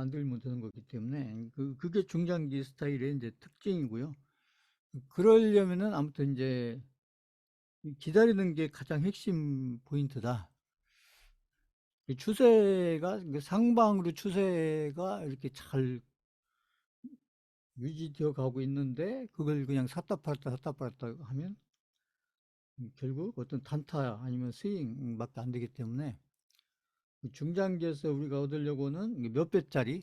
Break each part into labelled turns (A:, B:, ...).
A: 만들면 되는 거기 때문에 그게 중장기 스타일의 이제 특징이고요. 그러려면은 아무튼 이제 기다리는 게 가장 핵심 포인트다. 추세가 상방으로 추세가 이렇게 잘 유지되어 가고 있는데 그걸 그냥 샀다 팔았다 샀다 팔았다 하면 결국 어떤 단타 아니면 스윙밖에 안 되기 때문에 중장기에서 우리가 얻으려고는 몇 배짜리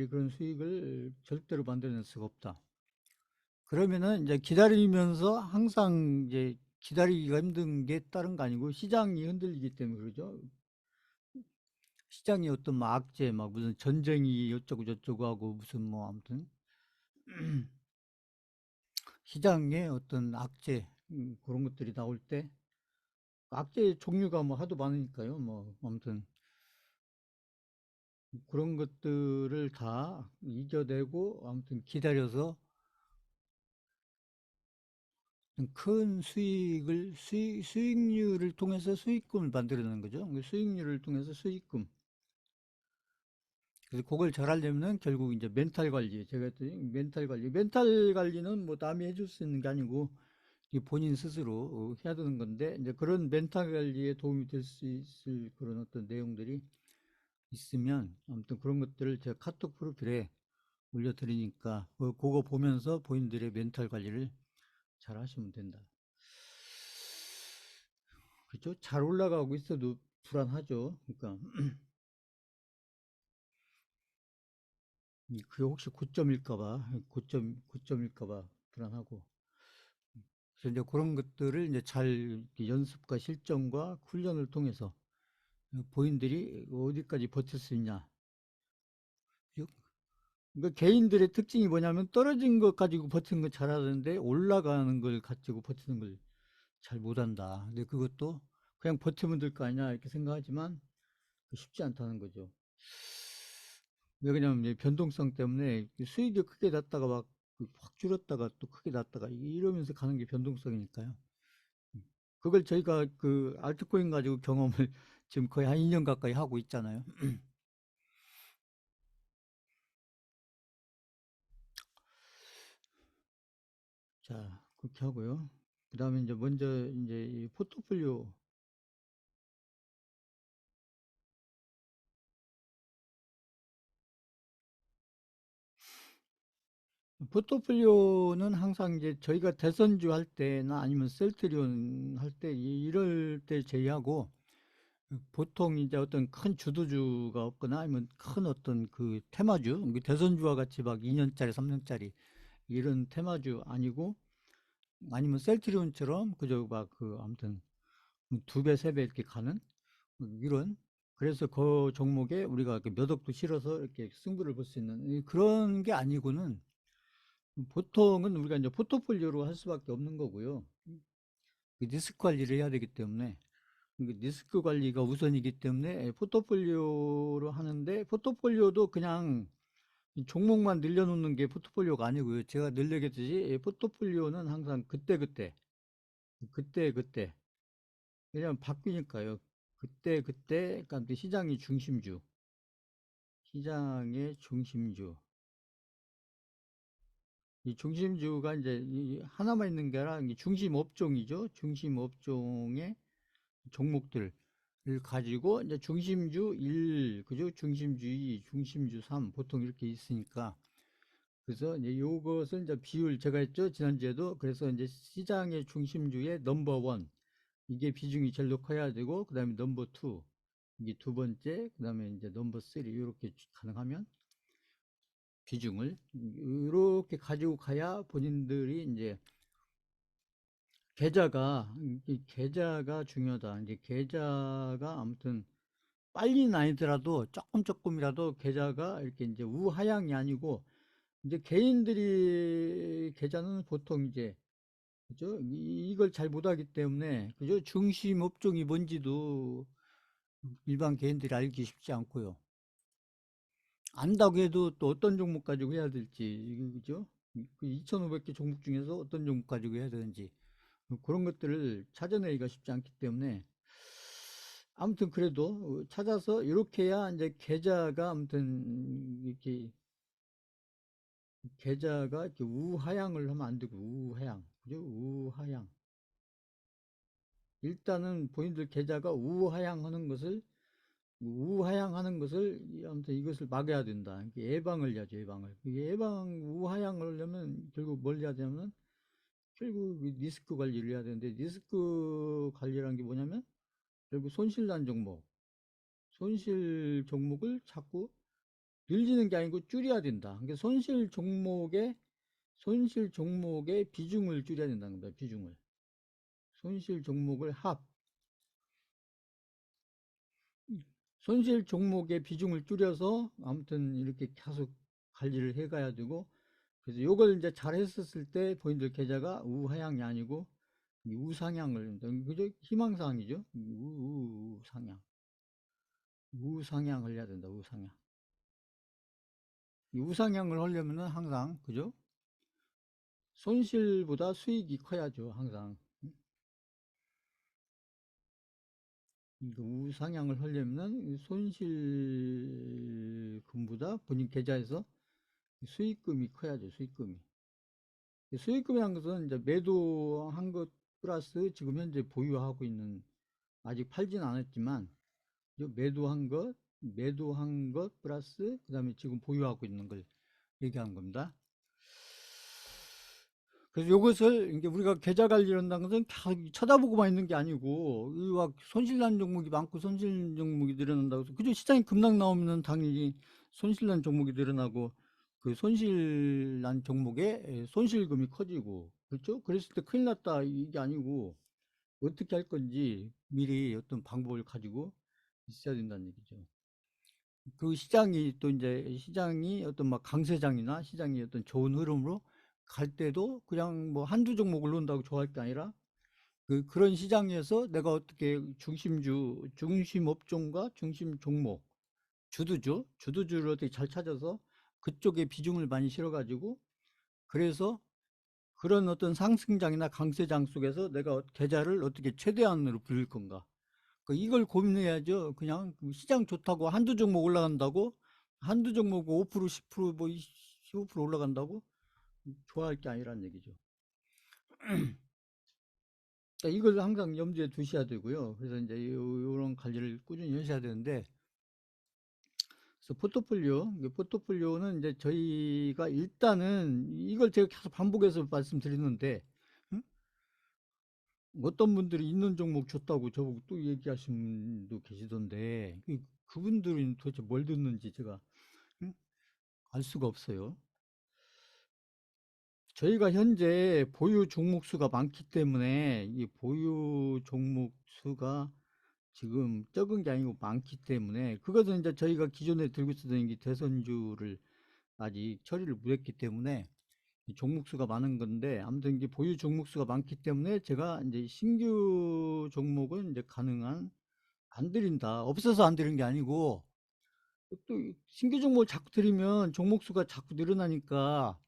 A: 그런 수익을 절대로 만들어낼 수가 없다. 그러면은 이제 기다리면서 항상 이제 기다리기가 힘든 게 다른 거 아니고 시장이 흔들리기 때문에 그러죠. 시장이 어떤 막 악재, 막 무슨 전쟁이 어쩌고 저쩌고 하고 무슨 뭐 아무튼 시장에 어떤 악재, 그런 것들이 나올 때 악재의 종류가 뭐 하도 많으니까요. 뭐 아무튼 그런 것들을 다 이겨내고 아무튼 기다려서 큰 수익률을 통해서 수익금을 만들어내는 거죠. 그 수익률을 통해서 수익금. 그래서 그걸 잘 하려면은 결국 이제 멘탈 관리, 제가 했더니 멘탈 관리는 뭐 남이 해줄 수 있는 게 아니고 본인 스스로 해야 되는 건데, 이제 그런 멘탈 관리에 도움이 될 수 있을 그런 어떤 내용들이 있으면 아무튼 그런 것들을 제가 카톡 프로필에 올려드리니까 그거 보면서 본인들의 멘탈 관리를 잘 하시면 된다. 그죠? 잘 올라가고 있어도 불안하죠. 그러니까 그게 혹시 고점일까 봐 불안하고. 그래서 이제 그런 것들을 이제 잘 연습과 실전과 훈련을 통해서 본인들이 어디까지 버틸 수 있냐. 그러니까 개인들의 특징이 뭐냐면 떨어진 것 가지고 버티는 거 잘하는데 올라가는 걸 가지고 버티는 걸 잘 못한다. 근데 그것도 그냥 버티면 될 거 아니냐 이렇게 생각하지만 쉽지 않다는 거죠. 왜 그러냐면 변동성 때문에 수익이 크게 났다가 막 확 줄었다가 또 크게 났다가 이러면서 가는 게 변동성이니까요. 그걸 저희가 그 알트코인 가지고 경험을 지금 거의 한 2년 가까이 하고 있잖아요. 자, 그렇게 하고요. 그 다음에 이제 먼저 이제 이 포트폴리오는 항상 이제 저희가 대선주 할 때나 아니면 셀트리온 할 때 이럴 때 제외하고 보통 이제 어떤 큰 주도주가 없거나 아니면 큰 어떤 그 테마주, 대선주와 같이 막 2년짜리, 3년짜리 이런 테마주 아니고 아니면 셀트리온처럼 그저 막 그 아무튼 두 배, 세 배 이렇게 가는 이런 그래서 그 종목에 우리가 몇 억도 실어서 이렇게 승부를 볼 수 있는 그런 게 아니고는 보통은 우리가 이제 포트폴리오로 할 수밖에 없는 거고요. 리스크 관리를 해야 되기 때문에 리스크 관리가 우선이기 때문에 포트폴리오로 하는데 포트폴리오도 그냥 종목만 늘려놓는 게 포트폴리오가 아니고요. 제가 늘 얘기했듯이 포트폴리오는 항상 그때 왜냐면 바뀌니까요. 그때 그러니까 시장의 중심주 이 중심주가 이제 하나만 있는 게 아니라 중심 업종이죠. 중심 업종의 종목들을 가지고 이제 중심주 1, 그죠? 중심주 2, 중심주 3 보통 이렇게 있으니까 그래서 이제 요것을 이제 비율 제가 했죠. 지난주에도 그래서 이제 시장의 중심주의 넘버 원 이게 비중이 제일 커야 되고 그다음에 넘버 투 이게 두 번째 그다음에 이제 넘버 쓰리 이렇게 가능하면 비중을 이렇게 가지고 가야 본인들이 이제 계좌가 중요하다. 이제 계좌가 아무튼 빨리는 아니더라도 조금이라도 계좌가 이렇게 이제 우하향이 아니고 이제 개인들이 계좌는 보통 이제 그죠? 이걸 잘 못하기 때문에 그죠? 중심 업종이 뭔지도 일반 개인들이 알기 쉽지 않고요. 안다고 해도 또 어떤 종목 가지고 해야 될지 그죠? 그 2,500개 종목 중에서 어떤 종목 가지고 해야 되는지 그런 것들을 찾아내기가 쉽지 않기 때문에 아무튼 그래도 찾아서 이렇게 해야 이제 계좌가 아무튼 이렇게 계좌가 이렇게 우하향을 하면 안 되고 우하향 그죠? 우하향 일단은 본인들 계좌가 우하향 하는 것을 아무튼 이것을 막아야 된다. 예방을 해야죠. 예방을. 우하향을 하려면 결국 뭘 해야 되냐면 결국 리스크 관리를 해야 되는데 리스크 관리라는 게 뭐냐면 결국 손실난 종목을 자꾸 늘리는 게 아니고 줄여야 된다. 그러니까 손실 종목의 비중을 줄여야 된다는 겁니다. 비중을. 손실 종목을 합. 손실 종목의 비중을 줄여서 아무튼 이렇게 계속 관리를 해 가야 되고 그래서 요걸 이제 잘 했었을 때 본인들 계좌가 우하향이 아니고 우상향을 그죠? 희망사항이죠. 우상향을 해야 된다. 우상향. 이 우상향을 하려면은 항상 그죠? 손실보다 수익이 커야죠. 항상. 우상향을 하려면은 손실금보다 본인 계좌에서 수익금이 커야죠. 수익금이. 수익금이라는 것은 이제 매도한 것 플러스 지금 현재 보유하고 있는 아직 팔진 않았지만 매도한 것 플러스 그다음에 지금 보유하고 있는 걸 얘기하는 겁니다. 그래서 이것을 이제 우리가 계좌 관리를 한다는 것은 계속 쳐다보고만 있는 게 아니고 막 손실난 종목이 많고 손실 종목이 늘어난다고 해서 그죠? 시장이 급락 나오면은 당연히 손실난 종목이 늘어나고 그 손실난 종목의 손실금이 커지고 그렇죠? 그랬을 때 큰일 났다 이게 아니고 어떻게 할 건지 미리 어떤 방법을 가지고 있어야 된다는 얘기죠. 그 시장이 어떤 막 강세장이나 시장이 어떤 좋은 흐름으로 갈 때도 그냥 뭐 한두 종목 올른다고 좋아할 게 아니라 그런 시장에서 내가 어떻게 중심 업종과 중심 종목, 주도주를 어떻게 잘 찾아서 그쪽에 비중을 많이 실어가지고 그래서 그런 어떤 상승장이나 강세장 속에서 내가 계좌를 어떻게 최대한으로 불릴 건가. 이걸 고민해야죠. 그냥 시장 좋다고 한두 종목 올라간다고 한두 종목 5% 10%뭐 15% 올라간다고 좋아할 게 아니란 얘기죠. 그러니까 이걸 항상 염두에 두셔야 되고요. 그래서 이제 요런 관리를 꾸준히 하셔야 되는데 그래서 포트폴리오는 이제 저희가 일단은 이걸 제가 계속 반복해서 말씀드리는데 응? 어떤 분들이 있는 종목 좋다고 저보고 또 얘기하시는 분도 계시던데 그분들은 도대체 뭘 듣는지 제가 응? 알 수가 없어요. 저희가 현재 보유 종목 수가 많기 때문에 이 보유 종목 수가 지금 적은 게 아니고 많기 때문에 그것은 이제 저희가 기존에 들고 있었던 이 대선주를 아직 처리를 못했기 때문에 이 종목 수가 많은 건데 아무튼 이게 보유 종목 수가 많기 때문에 제가 이제 신규 종목은 이제 가능한 안 드린다. 없어서 안 드리는 게 아니고 또 신규 종목을 자꾸 들이면 종목 수가 자꾸 늘어나니까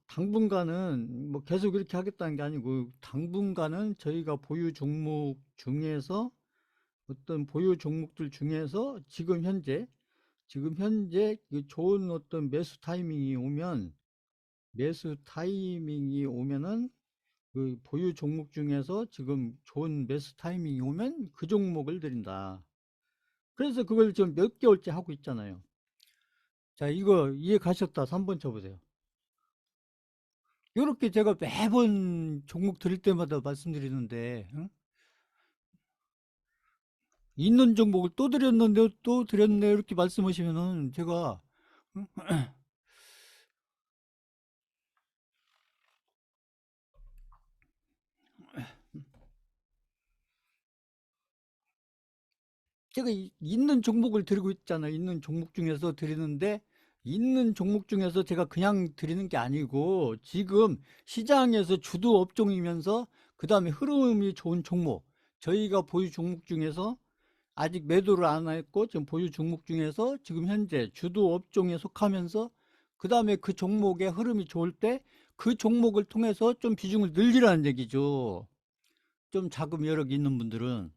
A: 당분간은 뭐 계속 이렇게 하겠다는 게 아니고 당분간은 저희가 어떤 보유 종목들 중에서 지금 현재 좋은 어떤 매수 타이밍이 오면은 그 보유 종목 중에서 지금 좋은 매수 타이밍이 오면 그 종목을 드린다. 그래서 그걸 지금 몇 개월째 하고 있잖아요. 자, 이거 이해 가셨다. 3번 쳐보세요. 요렇게 제가 매번 종목 드릴 때마다 말씀드리는데, 응? 있는 종목을 또 드렸는데, 또 드렸네, 이렇게 말씀하시면은 제가, 응? 제가 있는 종목을 드리고 있잖아요. 있는 종목 중에서 드리는데, 있는 종목 중에서 제가 그냥 드리는 게 아니고, 지금 시장에서 주도 업종이면서, 그 다음에 흐름이 좋은 종목, 저희가 보유 종목 중에서 아직 매도를 안 했고 지금 보유 종목 중에서 지금 현재 주도 업종에 속하면서 그다음에 그 종목의 흐름이 좋을 때 그 종목을 통해서 좀 비중을 늘리라는 얘기죠. 좀 자금 여력이 있는 분들은.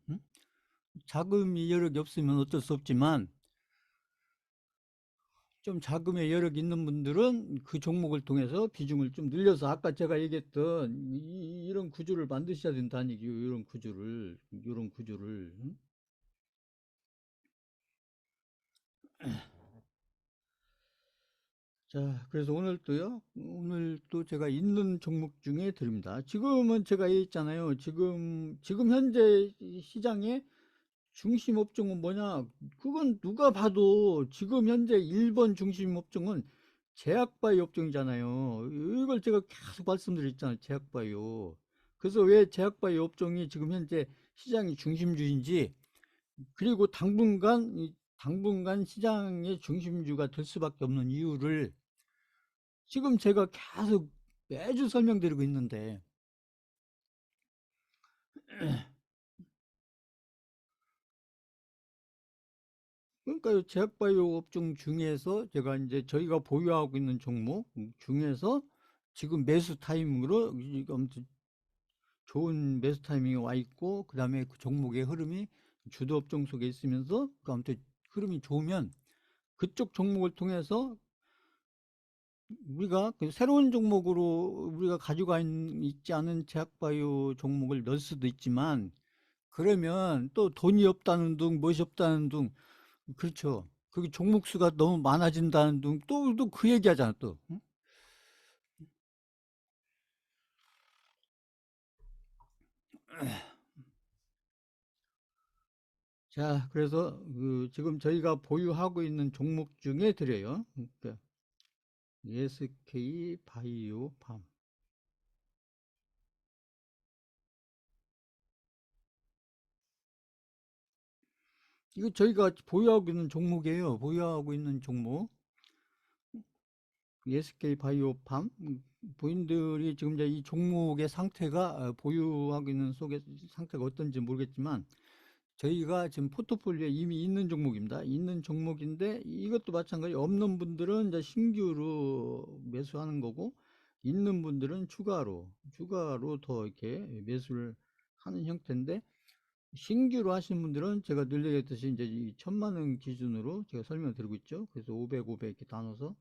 A: 자금이 여력이 없으면 어쩔 수 없지만 좀 자금의 여력이 있는 분들은 그 종목을 통해서 비중을 좀 늘려서 아까 제가 얘기했던 이런 구조를 만드셔야 된다는 얘기요. 이런 구조를. 응? 자, 그래서 오늘 또 제가 있는 종목 중에 드립니다. 지금은 제가 얘기했잖아요. 지금 현재 시장에 중심 업종은 뭐냐? 그건 누가 봐도 지금 현재 1번 중심 업종은 제약바이오 업종이잖아요. 이걸 제가 계속 말씀드렸잖아요. 제약바이오. 그래서 왜 제약바이오 업종이 지금 현재 시장의 중심주인지, 그리고 당분간 시장의 중심주가 될 수밖에 없는 이유를 지금 제가 계속 매주 설명드리고 있는데, 그러니까 제약바이오 업종 중에서 제가 이제 저희가 보유하고 있는 종목 중에서 지금 매수 타이밍으로 아무튼 좋은 매수 타이밍이 와 있고, 그다음에 그 종목의 흐름이 주도 업종 속에 있으면서 그 아무튼 흐름이 좋으면 그쪽 종목을 통해서 우리가 그 새로운 종목으로 우리가 가지고 있지 않은 제약바이오 종목을 넣을 수도 있지만, 그러면 또 돈이 없다는 둥, 멋이 없다는 둥, 그렇죠. 그 종목 수가 너무 많아진다는 둥, 또 그 얘기하잖아, 또. 응? 자, 그래서 그 지금 저희가 보유하고 있는 종목 중에 드려요. 그러니까 SK 바이오팜. 이거 저희가 보유하고 있는 종목이에요. 보유하고 있는 종목. SK 바이오팜. 본인들이 지금 이제 이 종목의 상태가 보유하고 있는 속의 상태가 어떤지 모르겠지만, 저희가 지금 포트폴리오에 이미 있는 종목입니다. 있는 종목인데 이것도 마찬가지. 없는 분들은 이제 신규로 매수하는 거고, 있는 분들은 추가로 더 이렇게 매수를 하는 형태인데, 신규로 하신 분들은 제가 늘 얘기했듯이 이제 이 1,000만 원 기준으로 제가 설명을 드리고 있죠. 그래서 500, 500 이렇게 나눠서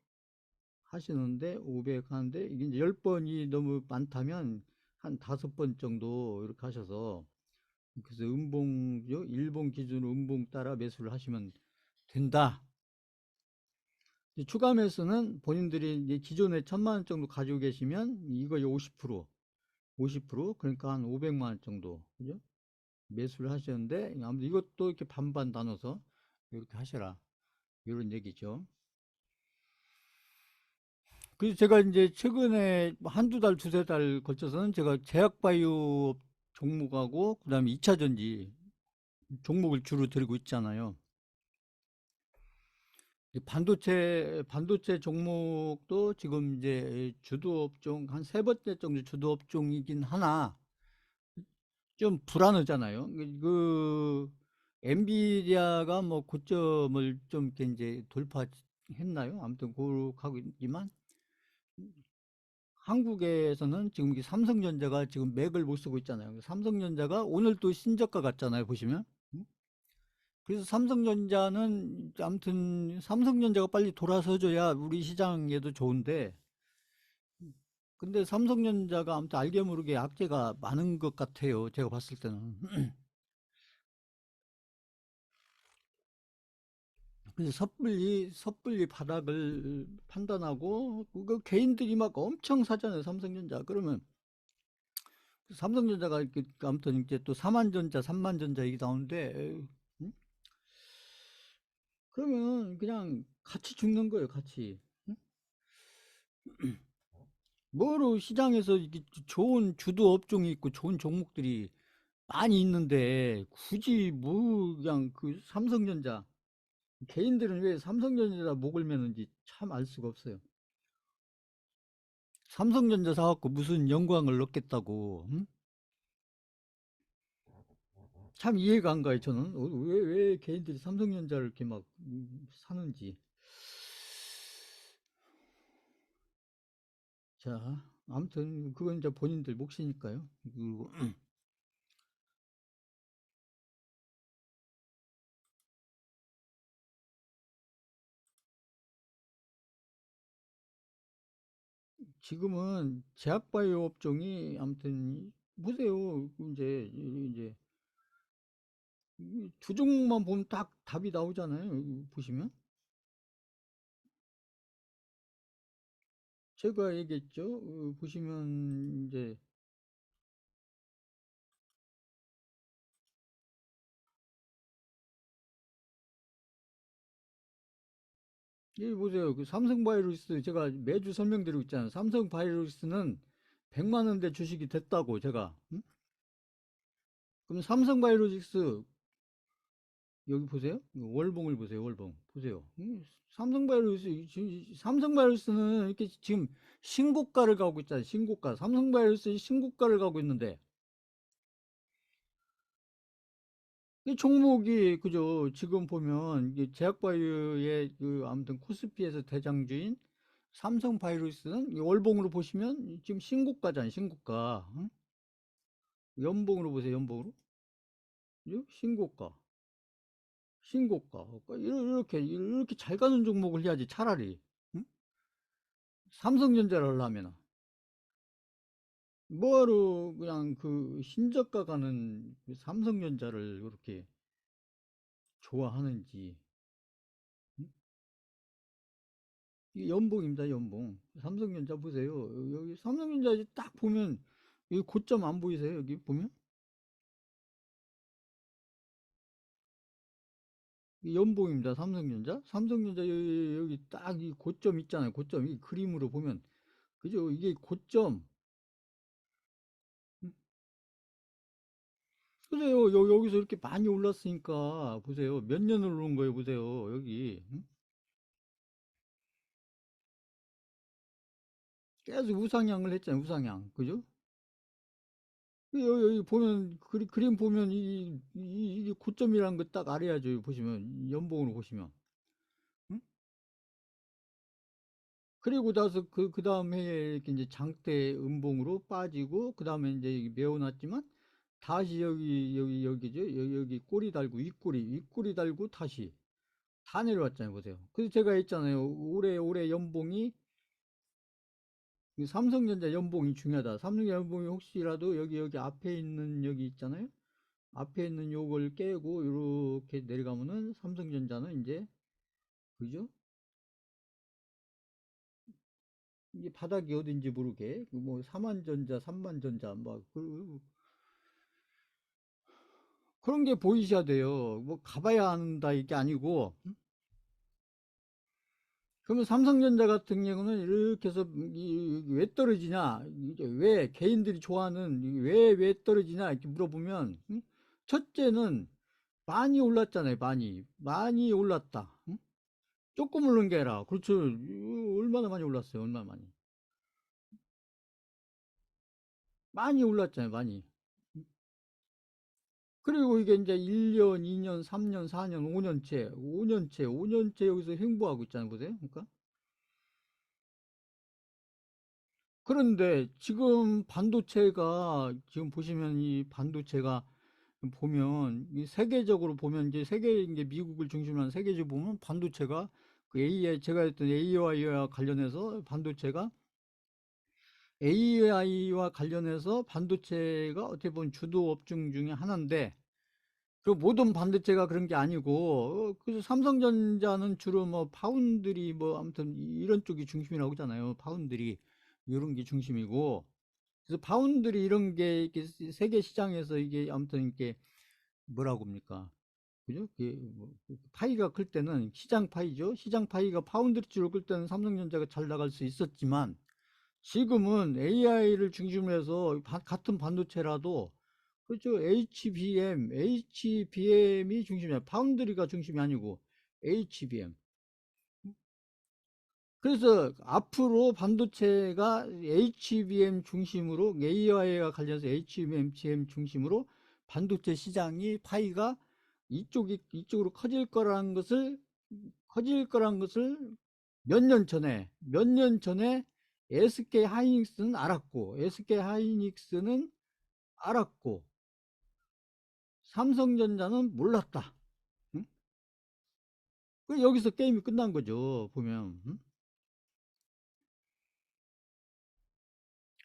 A: 하시는데, 500 하는데 이게 이제 10번이 너무 많다면 한 5번 정도 이렇게 하셔서, 그래서 일본 기준으로 음봉 따라 매수를 하시면 된다. 추가 매수는 본인들이 이제 기존에 1,000만 원 정도 가지고 계시면 이거 50%, 그러니까 한 500만 원 정도, 그죠? 매수를 하셨는데, 아무튼 이것도 이렇게 반반 나눠서 이렇게 하셔라. 이런 얘기죠. 그래서 제가 이제 최근에 한두 달, 두세 달 걸쳐서는 제가 제약바이오 종목하고 그다음에 2차 전지 종목을 주로 들고 있잖아요. 반도체 종목도 지금 이제 주도 업종 한 세 번째 정도 주도 업종이긴 하나 좀 불안하잖아요. 엔비디아가 뭐 고점을 좀 이렇게 이제 돌파했나요? 아무튼 그렇게 하고 있지만, 한국에서는 지금 이게 삼성전자가 지금 맥을 못 쓰고 있잖아요. 삼성전자가 오늘 또 신저가 갔잖아요, 보시면. 음? 그래서 삼성전자는 아무튼 삼성전자가 빨리 돌아서줘야 우리 시장에도 좋은데, 근데 삼성전자가 아무튼 알게 모르게 악재가 많은 것 같아요. 제가 봤을 때는. 그래서 섣불리 바닥을 판단하고, 그거 개인들이 막 엄청 사잖아요. 삼성전자. 그러면 삼성전자가 아무튼 이제 또 사만전자, 삼만전자 이게 나오는데, 음? 그러면 그냥 같이 죽는 거예요. 같이. 음? 뭐로 시장에서 이게 좋은 주도 업종이 있고 좋은 종목들이 많이 있는데, 굳이 뭐 그냥 그 삼성전자, 개인들은 왜 삼성전자 목을 매는지 참 알 수가 없어요. 삼성전자 사갖고 무슨 영광을 얻겠다고. 참 이해가 안 가요, 저는. 왜 개인들이 삼성전자를 이렇게 막 사는지. 자, 아무튼 그건 이제 본인들 몫이니까요. 그리고 지금은 제약바이오 업종이 아무튼 보세요. 이제 두 종목만 보면 딱 답이 나오잖아요. 여기 보시면 제가 얘기했죠. 보시면 이제 여기 보세요. 그 삼성바이오로스 제가 매주 설명드리고 있잖아요. 삼성바이오로스는 100만 원대 주식이 됐다고 제가. 응? 그럼 삼성바이오로직스 여기 보세요. 월봉을 보세요. 월봉 보세요. 삼성바이오로스는 이렇게 지금 신고가를 가고 있잖아요. 신고가. 삼성바이오로스 신고가를 가고 있는데 이 종목이 그죠? 지금 보면 이게 제약바이오의 그 아무튼 코스피에서 대장주인 삼성바이오로스는 이 월봉으로 보시면 지금 신고가잖아요. 신고가. 응? 연봉으로 보세요. 연봉으로. 그죠? 신고가. 신고가. 그러니까 이렇게 잘 가는 종목을 해야지 차라리. 응? 삼성전자를 하려면 뭐하러 그냥 그 신저가 가는 그 삼성전자를 그렇게 좋아하는지. 응? 이게 연봉입니다. 연봉. 삼성전자 보세요. 여기 삼성전자 딱 보면 여기 고점 안 보이세요? 여기 보면 이 연봉입니다. 삼성전자. 삼성전자 여기 딱 이 고점 있잖아요. 고점 이 그림으로 보면 그죠? 이게 고점. 응? 보세요. 여기서 이렇게 많이 올랐으니까 보세요. 몇 년을 오른 거예요. 보세요. 여기. 응? 계속 우상향을 했잖아요. 우상향. 그죠? 여기 보면 그림 보면 이게 고점이라는 거 딱 알아야죠. 보시면 연봉으로 보시면. 응? 그리고 나서 그 다음 해에 이렇게 이제 장대 음봉으로 빠지고 그 다음에 이제 메워놨지만 다시 여기죠. 여기 꼬리 달고 윗꼬리 달고 다시 다 내려왔잖아요. 보세요. 그래서 제가 했잖아요. 올해 연봉이 삼성전자 연봉이 중요하다. 삼성전자 연봉이 혹시라도 여기 앞에 있는 여기 있잖아요. 앞에 있는 요걸 깨고 이렇게 내려가면은 삼성전자는 이제 그죠? 이게 바닥이 어딘지 모르게 뭐 삼한전자, 삼만전자 막 그런 게 보이셔야 돼요. 뭐 가봐야 한다 이게 아니고. 그러면 삼성전자 같은 경우는 이렇게 해서 왜 떨어지냐? 이제 왜 개인들이 좋아하는 왜 떨어지냐 이렇게 물어보면 첫째는 많이 올랐잖아요. 많이 올랐다. 조금 오른 게 아니라 그렇죠. 얼마나 많이 올랐어요. 얼마나 많이 올랐잖아요. 많이. 그리고 이게 이제 1년, 2년, 3년, 4년, 5년째 여기서 행보하고 있잖아요. 보세요. 그러니까. 그런데 지금 반도체가, 지금 보시면 이 반도체가 보면, 이 세계적으로 보면, 이제 이제 미국을 중심으로 한 세계적으로 보면 반도체가 그 AI, 제가 했던 AI와 관련해서 반도체가 AI와 관련해서 반도체가 어떻게 보면 주도 업종 중에 하나인데, 그 모든 반도체가 그런 게 아니고 그래서 삼성전자는 주로 뭐 파운드리 뭐 아무튼 이런 쪽이 중심이라고 하잖아요. 파운드리 이런 게 중심이고 그래서 파운드리 이런 게 이렇게 세계 시장에서 이게 아무튼 이렇게 뭐라고 합니까? 그죠? 뭐 파이가 클 때는 시장 파이죠. 시장 파이가 파운드리 쪽으로 클 때는 삼성전자가 잘 나갈 수 있었지만 지금은 AI를 중심으로 해서 같은 반도체라도 그렇죠. HBM이 중심이야. 파운드리가 중심이 아니고 HBM. 그래서 앞으로 반도체가 HBM 중심으로 AI와 관련해서 HBM 중심으로 반도체 시장이 파이가 이쪽으로 커질 거라는 것을 몇 년 전에 SK 하이닉스는 알았고 삼성전자는 몰랐다. 응? 여기서 게임이 끝난 거죠. 보면. 응?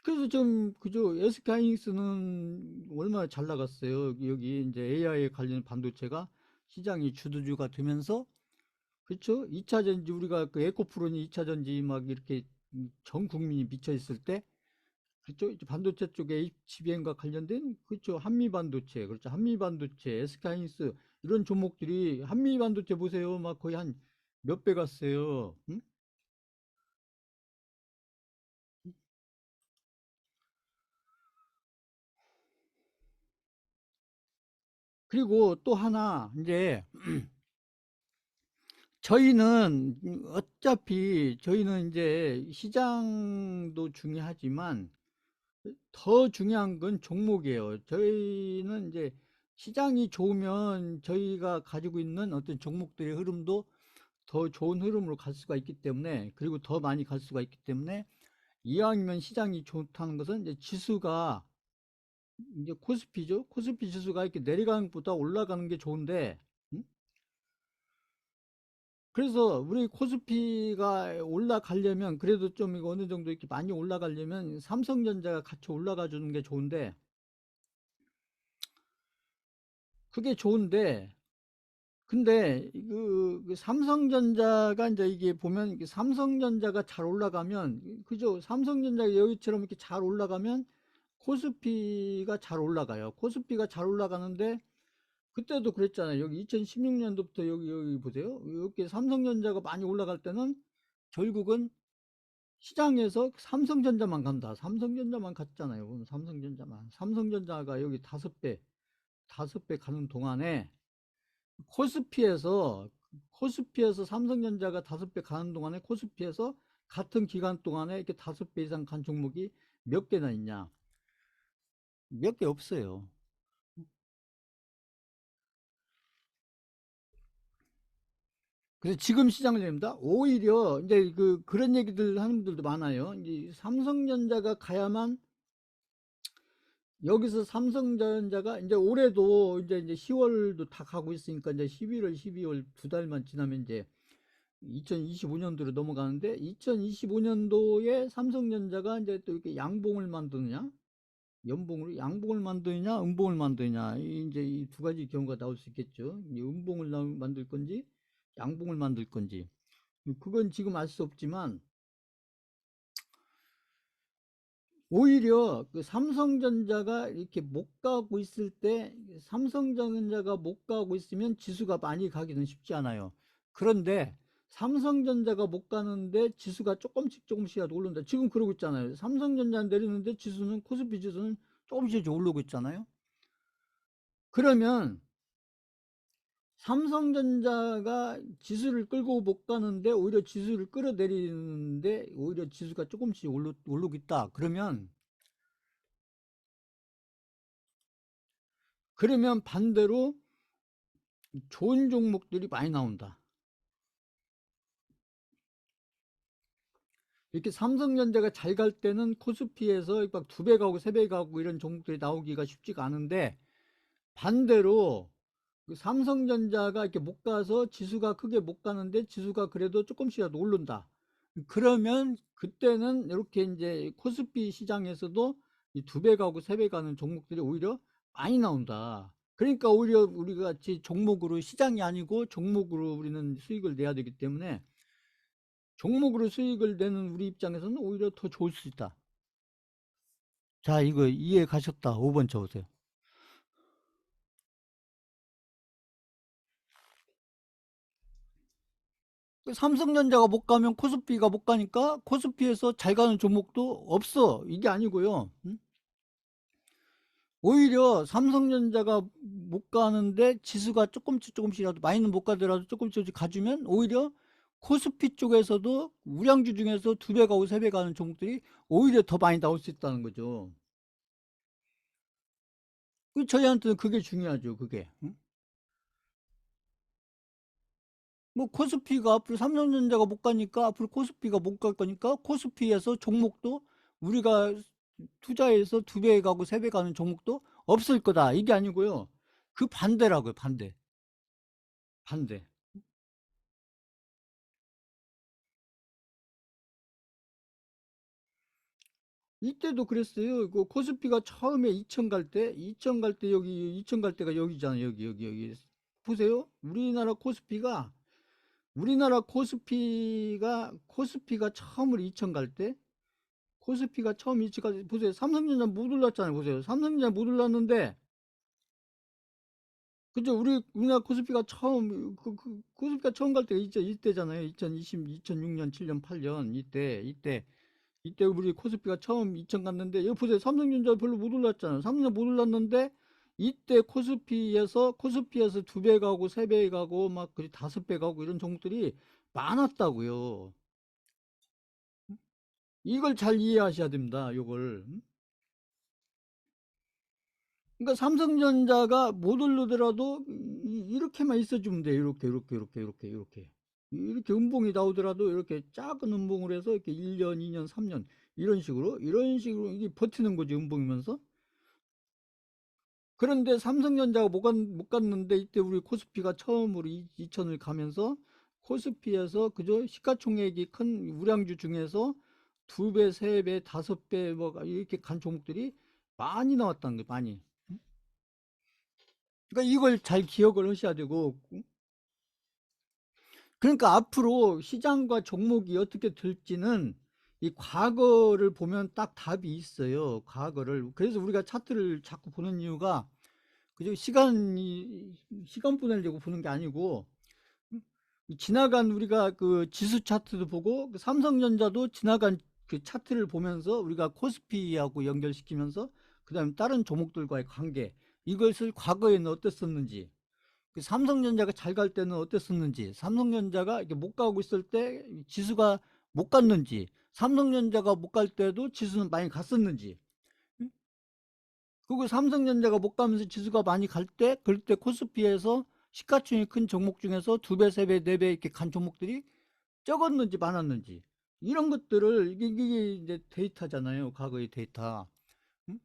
A: 그래서 좀 그죠. SK하이닉스는 얼마나 잘 나갔어요. 여기 이제 AI 관련 반도체가 시장이 주도주가 되면서 그렇죠. 2차 전지 우리가 그 에코프로니 2차 전지 막 이렇게 전 국민이 미쳐 있을 때 그렇죠. 이제 반도체 쪽에 HBM과 관련된 그렇죠. 한미 반도체 그렇죠. 한미 반도체, SK하이닉스 이런 종목들이 한미 반도체 보세요. 막 거의 한 몇 배 갔어요. 응? 그리고 또 하나 이제 저희는 어차피 저희는 이제 시장도 중요하지만 더 중요한 건 종목이에요. 저희는 이제 시장이 좋으면 저희가 가지고 있는 어떤 종목들의 흐름도 더 좋은 흐름으로 갈 수가 있기 때문에 그리고 더 많이 갈 수가 있기 때문에 이왕이면 시장이 좋다는 것은 이제 지수가 이제 코스피죠. 코스피 지수가 이렇게 내려가는 것보다 올라가는 게 좋은데 음? 그래서 우리 코스피가 올라가려면 그래도 좀 이거 어느 정도 이렇게 많이 올라가려면 삼성전자가 같이 올라가 주는 게 좋은데 그게 좋은데 근데 그 삼성전자가 이제 이게 보면 이게 삼성전자가 잘 올라가면 그죠? 삼성전자가 여기처럼 이렇게 잘 올라가면 코스피가 잘 올라가요. 코스피가 잘 올라가는데 그때도 그랬잖아요. 여기 2016년도부터 여기 보세요. 이렇게 삼성전자가 많이 올라갈 때는 결국은 시장에서 삼성전자만 간다. 삼성전자만 갔잖아요. 그럼 삼성전자만. 삼성전자가 여기 다섯 배 가는 동안에 코스피에서 코스피에서 삼성전자가 다섯 배 가는 동안에 코스피에서 같은 기간 동안에 이렇게 다섯 배 이상 간 종목이 몇 개나 있냐? 몇 개 없어요. 그래서 지금 시장을 됩니다. 오히려 이제 그런 얘기들 하는 분들도 많아요. 이제 삼성전자가 가야만 여기서 삼성전자가 이제 올해도 이제 10월도 다 가고 있으니까 이제 11월, 12월 두 달만 지나면 이제 2025년도로 넘어가는데 2025년도에 삼성전자가 이제 또 이렇게 양봉을 만드느냐, 연봉으로 양봉을 만드느냐, 음봉을 만드느냐, 이제 이 두 가지 경우가 나올 수 있겠죠. 음봉을 만들 건지, 양봉을 만들 건지. 그건 지금 알 수 없지만 오히려 그 삼성전자가 이렇게 못 가고 있을 때 삼성전자가 못 가고 있으면 지수가 많이 가기는 쉽지 않아요. 그런데 삼성전자가 못 가는데 지수가 조금씩이라도 오른다. 지금 그러고 있잖아요. 삼성전자 내리는데 지수는 코스피 지수는 조금씩 오르고 있잖아요. 그러면 삼성전자가 지수를 끌고 못 가는데 오히려 지수를 끌어내리는데 오히려 지수가 조금씩 오르고 있다. 그러면 반대로 좋은 종목들이 많이 나온다. 이렇게 삼성전자가 잘 갈 때는 코스피에서 막 두 배 가고 세 배 가고 이런 종목들이 나오기가 쉽지가 않은데 반대로 그 삼성전자가 이렇게 못 가서 지수가 크게 못 가는데 지수가 그래도 조금씩이라도 오른다. 그러면 그때는 이렇게 이제 코스피 시장에서도 두 배 가고 세 배 가는 종목들이 오히려 많이 나온다. 그러니까 오히려 우리가 같이 종목으로 시장이 아니고 종목으로 우리는 수익을 내야 되기 때문에 종목으로 수익을 내는 우리 입장에서는 오히려 더 좋을 수 있다. 자, 이거 이해 가셨다. 5번 쳐보세요. 삼성전자가 못 가면 코스피가 못 가니까 코스피에서 잘 가는 종목도 없어. 이게 아니고요. 응? 오히려 삼성전자가 못 가는데 지수가 조금씩이라도 많이는 못 가더라도 조금씩 가주면 오히려 코스피 쪽에서도 우량주 중에서 두 배 가고 세 배 가는 종목들이 오히려 더 많이 나올 수 있다는 거죠. 저희한테는 그게 중요하죠. 그게. 응? 뭐 코스피가 앞으로 삼성전자가 못 가니까 앞으로 코스피가 못 갈 거니까 코스피에서 종목도 우리가 투자해서 두 배 가고 세 배 가는 종목도 없을 거다. 이게 아니고요. 그 반대라고요. 반대. 반대. 이때도 그랬어요. 그 코스피가 처음에 2천 갈 때 여기 2천 갈 때가 여기잖아요. 여기 보세요. 우리나라 코스피가 처음으로 2천 갈 때, 코스피가 처음 2천 갈 때, 보세요. 삼성전자 못 올랐잖아요. 보세요. 삼성전자 못 올랐는데, 그죠? 우리나라 코스피가 처음 갈 때가 이때잖아요. 2006년, 7년, 8년 이때 우리 코스피가 처음 2천 갔는데, 여기 보세요. 삼성전자 별로 못 올랐잖아요. 삼성전자 못 올랐는데, 이때 코스피에서 2배 가고 3배 가고 막 그리 5배 가고 이런 종목들이 많았다고요. 이걸 잘 이해하셔야 됩니다. 이걸. 그러니까 삼성전자가 못 오르더라도 이렇게만 있어주면 돼요. 이렇게 음봉이 나오더라도 이렇게 작은 음봉을 해서 이렇게 1년, 2년, 3년 이런 식으로 이게 버티는 거지, 음봉이면서. 그런데 삼성전자가 못 갔는데 이때 우리 코스피가 처음으로 2천을 가면서 코스피에서 그저 시가총액이 큰 우량주 중에서 2배, 3배, 5배 뭐 이렇게 간 종목들이 많이 나왔다는 거예요. 많이. 그러니까 이걸 잘 기억을 하셔야 되고, 그러니까 앞으로 시장과 종목이 어떻게 될지는 이 과거를 보면 딱 답이 있어요. 과거를. 그래서 우리가 차트를 자꾸 보는 이유가 그저 시간 보내려고 보는 게 아니고, 지나간 우리가 그 지수 차트도 보고 그 삼성전자도 지나간 그 차트를 보면서 우리가 코스피하고 연결시키면서 그다음에 다른 종목들과의 관계, 이것을 과거에는 어땠었는지, 그 삼성전자가 잘 갈 때는 어땠었는지, 삼성전자가 이렇게 못 가고 있을 때 지수가 못 갔는지, 삼성전자가 못 갈 때도 지수는 많이 갔었는지, 그리고 삼성전자가 못 가면서 지수가 많이 갈 때, 그럴 때 코스피에서 시가총액이 큰 종목 중에서 2배, 3배, 4배 이렇게 간 종목들이 적었는지 많았는지, 이런 것들을 이게 이제 데이터잖아요. 과거의 데이터. 음?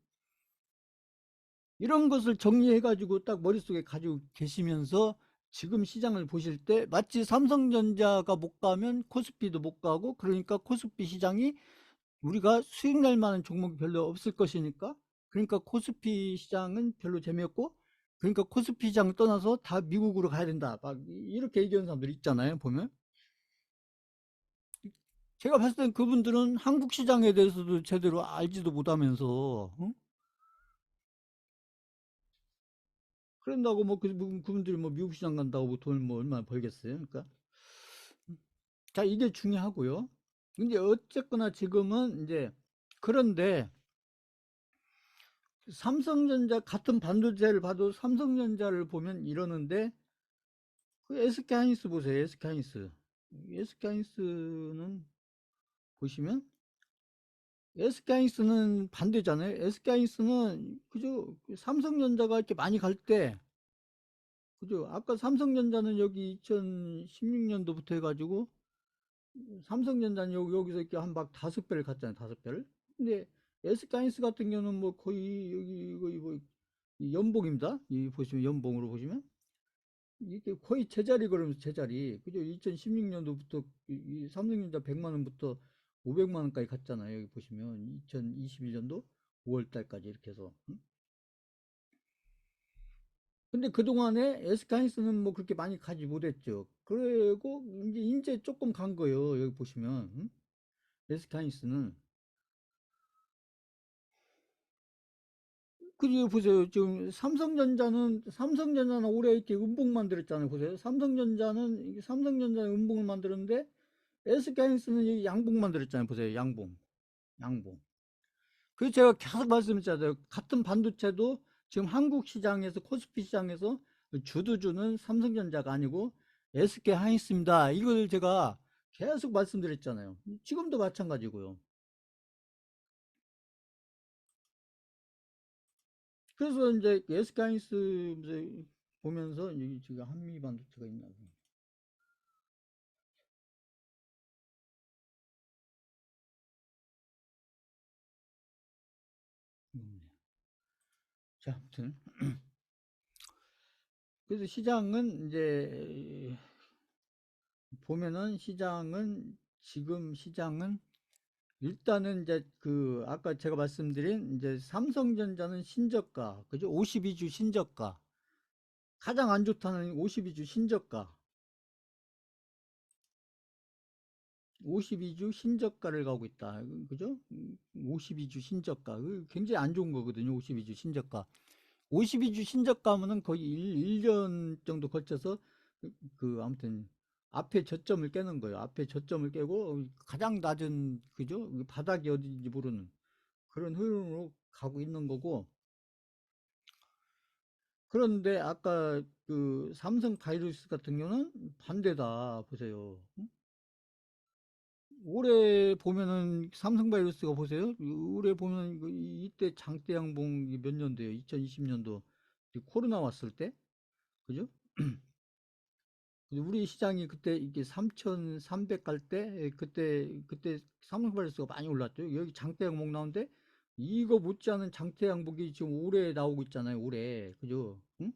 A: 이런 것을 정리해 가지고 딱 머릿속에 가지고 계시면서 지금 시장을 보실 때 마치 삼성전자가 못 가면 코스피도 못 가고, 그러니까 코스피 시장이 우리가 수익 낼 만한 종목이 별로 없을 것이니까, 그러니까 코스피 시장은 별로 재미없고, 그러니까 코스피 시장 떠나서 다 미국으로 가야 된다, 막 이렇게 얘기하는 사람들 있잖아요, 보면. 제가 봤을 땐 그분들은 한국 시장에 대해서도 제대로 알지도 못하면서, 그런다고 뭐 그분들이 뭐 미국 시장 간다고 뭐 돈을 뭐 얼마나 벌겠어요. 그러니까 자, 이게 중요하고요. 이제 어쨌거나 지금은 이제, 그런데 삼성전자 같은 반도체를 봐도 삼성전자를 보면 이러는데, 그 SK하이닉스 보세요. SK하이닉스는 보시면 SK하이닉스는 반대잖아요. SK하이닉스는 그죠? 삼성전자가 이렇게 많이 갈 때, 그죠? 아까 삼성전자는 여기 2016년도부터 해가지고, 삼성전자는 여기서 이렇게 한 막 5배를 갔잖아요. 5배를. 근데 SK하이닉스 같은 경우는 뭐 거의 여기 거의 뭐 연봉입니다. 이 보시면 연봉으로 보시면 이게 거의 제자리 걸으면서 제자리. 그죠? 2016년도부터 이 삼성전자 100만 원부터 500만 원까지 갔잖아요. 여기 보시면 2021년도 5월 달까지 이렇게 해서. 근데 그동안에 SK하이닉스는 뭐 그렇게 많이 가지 못했죠. 그리고 이제 조금 간 거예요. 여기 보시면. SK하이닉스는. 그리고 보세요. 지금 삼성전자는 올해 이렇게 음봉 만들었잖아요. 보세요. 삼성전자는 음봉을 만들었는데 SK하이닉스는 양봉 만들었잖아요. 보세요. 양봉. 그래서 제가 계속 말씀드렸잖아요. 같은 반도체도 지금 한국 시장에서, 코스피 시장에서 주도주는 삼성전자가 아니고 SK하이닉스입니다. 이걸 제가 계속 말씀드렸잖아요. 지금도 마찬가지고요. 그래서 이제 SK하이닉스 보면서 여기 지금 한미 반도체가 있나. 자, 아무튼 그래서 시장은 이제 보면은, 시장은 지금 시장은 일단은 이제 그 아까 제가 말씀드린 이제 삼성전자는 신저가, 그죠? 52주 신저가. 가장 안 좋다는 52주 신저가. 52주 신저가를 가고 있다. 그죠? 52주 신저가. 굉장히 안 좋은 거거든요. 52주 신저가. 52주 신저가면은 거의 1년 정도 걸쳐서 아무튼 앞에 저점을 깨는 거예요. 앞에 저점을 깨고 가장 낮은 그죠? 바닥이 어딘지 모르는 그런 흐름으로 가고 있는 거고. 그런데 아까 그 삼성 바이오로스 같은 경우는 반대다 보세요. 올해 보면은 삼성바이오로스가 보세요. 올해 보면 이때 장대 양봉 몇 년도예요? 2020년도 코로나 왔을 때, 그죠? 우리 시장이 그때 이게 3,300 갈 때, 그때 삼성바이오로스가 많이 올랐죠. 여기 장대 양봉 나오는데 이거 못지않은 장대 양봉이 지금 올해 나오고 있잖아요. 올해, 그죠? 응?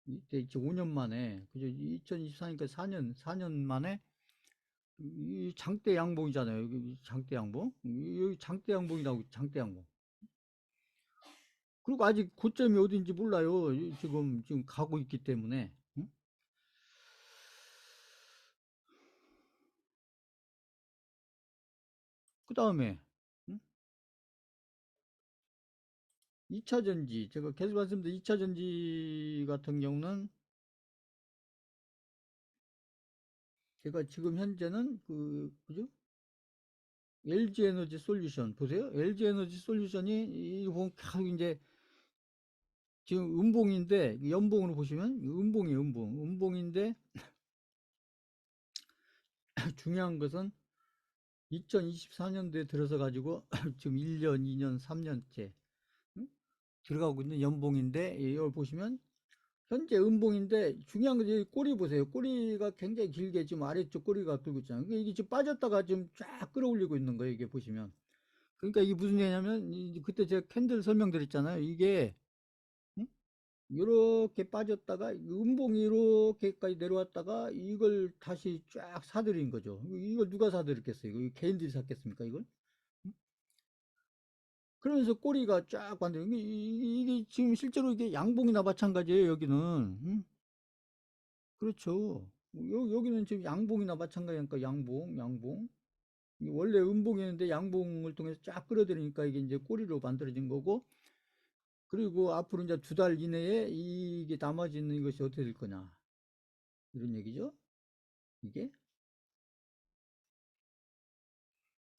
A: 이때 이제 5년 만에, 그죠? 2024니까 4년 만에 이 장대 양봉이잖아요. 여기 장대 양봉. 여기 장대 양봉이 나오고 장대 양봉. 그리고 아직 고점이 어딘지 몰라요. 지금 가고 있기 때문에. 응? 그 다음에 2차 전지. 제가 계속 말씀드린 2차 전지 같은 경우는 제가 지금 현재는 그죠? LG 에너지 솔루션 보세요. LG 에너지 솔루션이 이 보면 계속 이제 지금 음봉인데 연봉으로 보시면 음봉이에요. 음봉인데 중요한 것은 2024년도에 들어서 가지고 지금 1년, 2년, 3년째 들어가고 있는 연봉인데 이걸 보시면 현재 음봉인데 중요한 건 꼬리 보세요. 꼬리가 굉장히 길게 지금 아래쪽 꼬리가 들고 있잖아요. 이게 지금 빠졌다가 지금 쫙 끌어올리고 있는 거예요. 이게 보시면. 그러니까 이게 무슨 얘기냐면 그때 제가 캔들 설명드렸잖아요. 이게 이렇게 빠졌다가 음봉이 이렇게까지 내려왔다가 이걸 다시 쫙 사들인 거죠. 이걸 누가 사들였겠어요? 이거 개인들이 샀겠습니까? 이걸? 그러면서 꼬리가 쫙 반대. 이게 지금 실제로 이게 양봉이나 마찬가지예요, 여기는. 그렇죠. 여기는 지금 양봉이나 마찬가지니까 양봉. 원래 음봉이었는데 양봉을 통해서 쫙 끌어들이니까 이게 이제 꼬리로 만들어진 거고, 그리고 앞으로 이제 2달 이내에 이게 남아지는 것이 어떻게 될 거냐. 이런 얘기죠. 이게.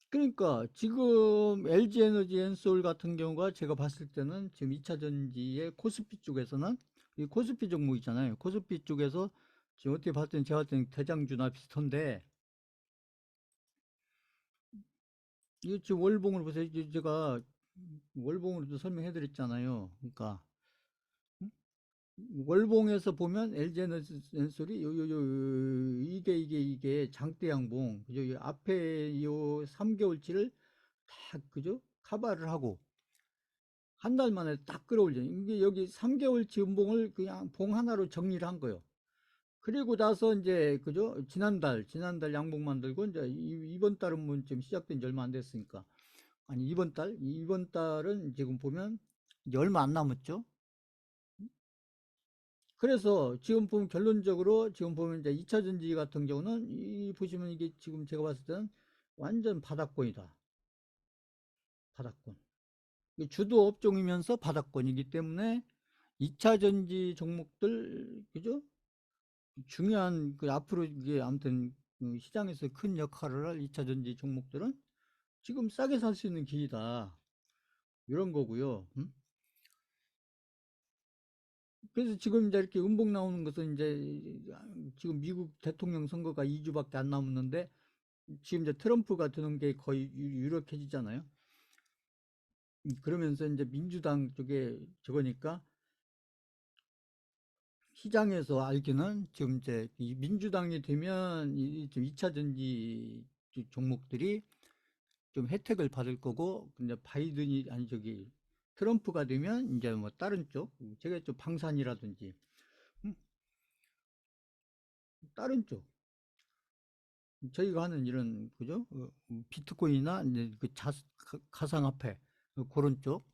A: 그러니까 지금 LG 에너지 엔솔 같은 경우가 제가 봤을 때는 지금 2차 전지의 코스피 쪽에서는 이 코스피 종목 있잖아요. 코스피 쪽에서 지금 어떻게 봤을 때는 제가 봤을 때는 대장주나 비슷한데 이게 지금 월봉을 보세요. 제가 월봉으로도 설명해 드렸잖아요. 그러니까 월봉에서 보면 LG 에너지 엔솔이 이게 장대 양봉 그죠? 이 앞에 요 3개월치를 다 그죠? 커버를 하고 한 달 만에 딱 끌어올려. 이게 여기 3개월치 음봉을 그냥 봉 하나로 정리를 한 거예요. 그리고 나서 이제 그죠? 지난달 양봉 만들고 이제 이번 달은 뭐 지금 시작된 지 얼마 안 됐으니까. 아니 이번 달은 지금 보면 이제 얼마 안 남았죠. 그래서 지금 보면 결론적으로 지금 보면 이제 2차 전지 같은 경우는 이 보시면 이게 지금 제가 봤을 때는 완전 바닥권이다. 바닥권. 주도 업종이면서 바닥권이기 때문에 2차 전지 종목들 그죠? 중요한 앞으로 이게 아무튼 시장에서 큰 역할을 할 2차 전지 종목들은 지금 싸게 살 수 있는 기회다. 이런 거고요. 그래서 지금 이제 이렇게 음봉 나오는 것은 이제 지금 미국 대통령 선거가 2주밖에 안 남았는데 지금 이제 트럼프가 드는 게 거의 유력해지잖아요. 그러면서 이제 민주당 쪽에 저거니까 시장에서 알기는 지금 이제 이 민주당이 되면 좀 2차 전지 종목들이 좀 혜택을 받을 거고, 근데 바이든이, 아니, 트럼프가 되면 이제 뭐 다른 쪽, 제가 좀 방산이라든지, 음, 다른 쪽. 저희가 하는 이런 그죠? 비트코인이나 이제 그 가상화폐 그런 쪽.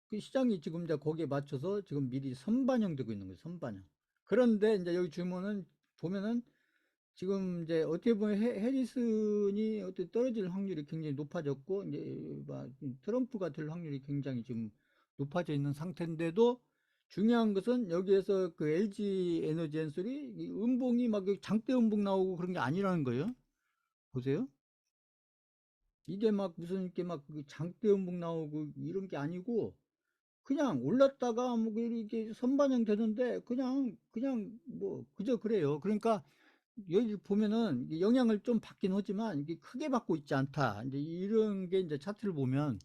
A: 그 시장이 지금 이제 거기에 맞춰서 지금 미리 선반영되고 있는 거예요. 선반영. 그런데 이제 여기 주문은 보면은 지금 이제 어떻게 보면 해리슨이 어떻게 떨어질 확률이 굉장히 높아졌고 이제 막 트럼프가 될 확률이 굉장히 지금 높아져 있는 상태인데도 중요한 것은 여기에서 그 LG 에너지 엔솔이 음봉이 막 장대 음봉 나오고 그런 게 아니라는 거예요. 보세요. 이게 막 무슨 이렇게 막 장대 음봉 나오고 이런 게 아니고 그냥 올랐다가 뭐 이렇게 선반영 되는데 그냥 뭐 그저 그래요. 그러니까 여기 보면은 영향을 좀 받긴 하지만 이게 크게 받고 있지 않다. 이제 이런 게 이제 차트를 보면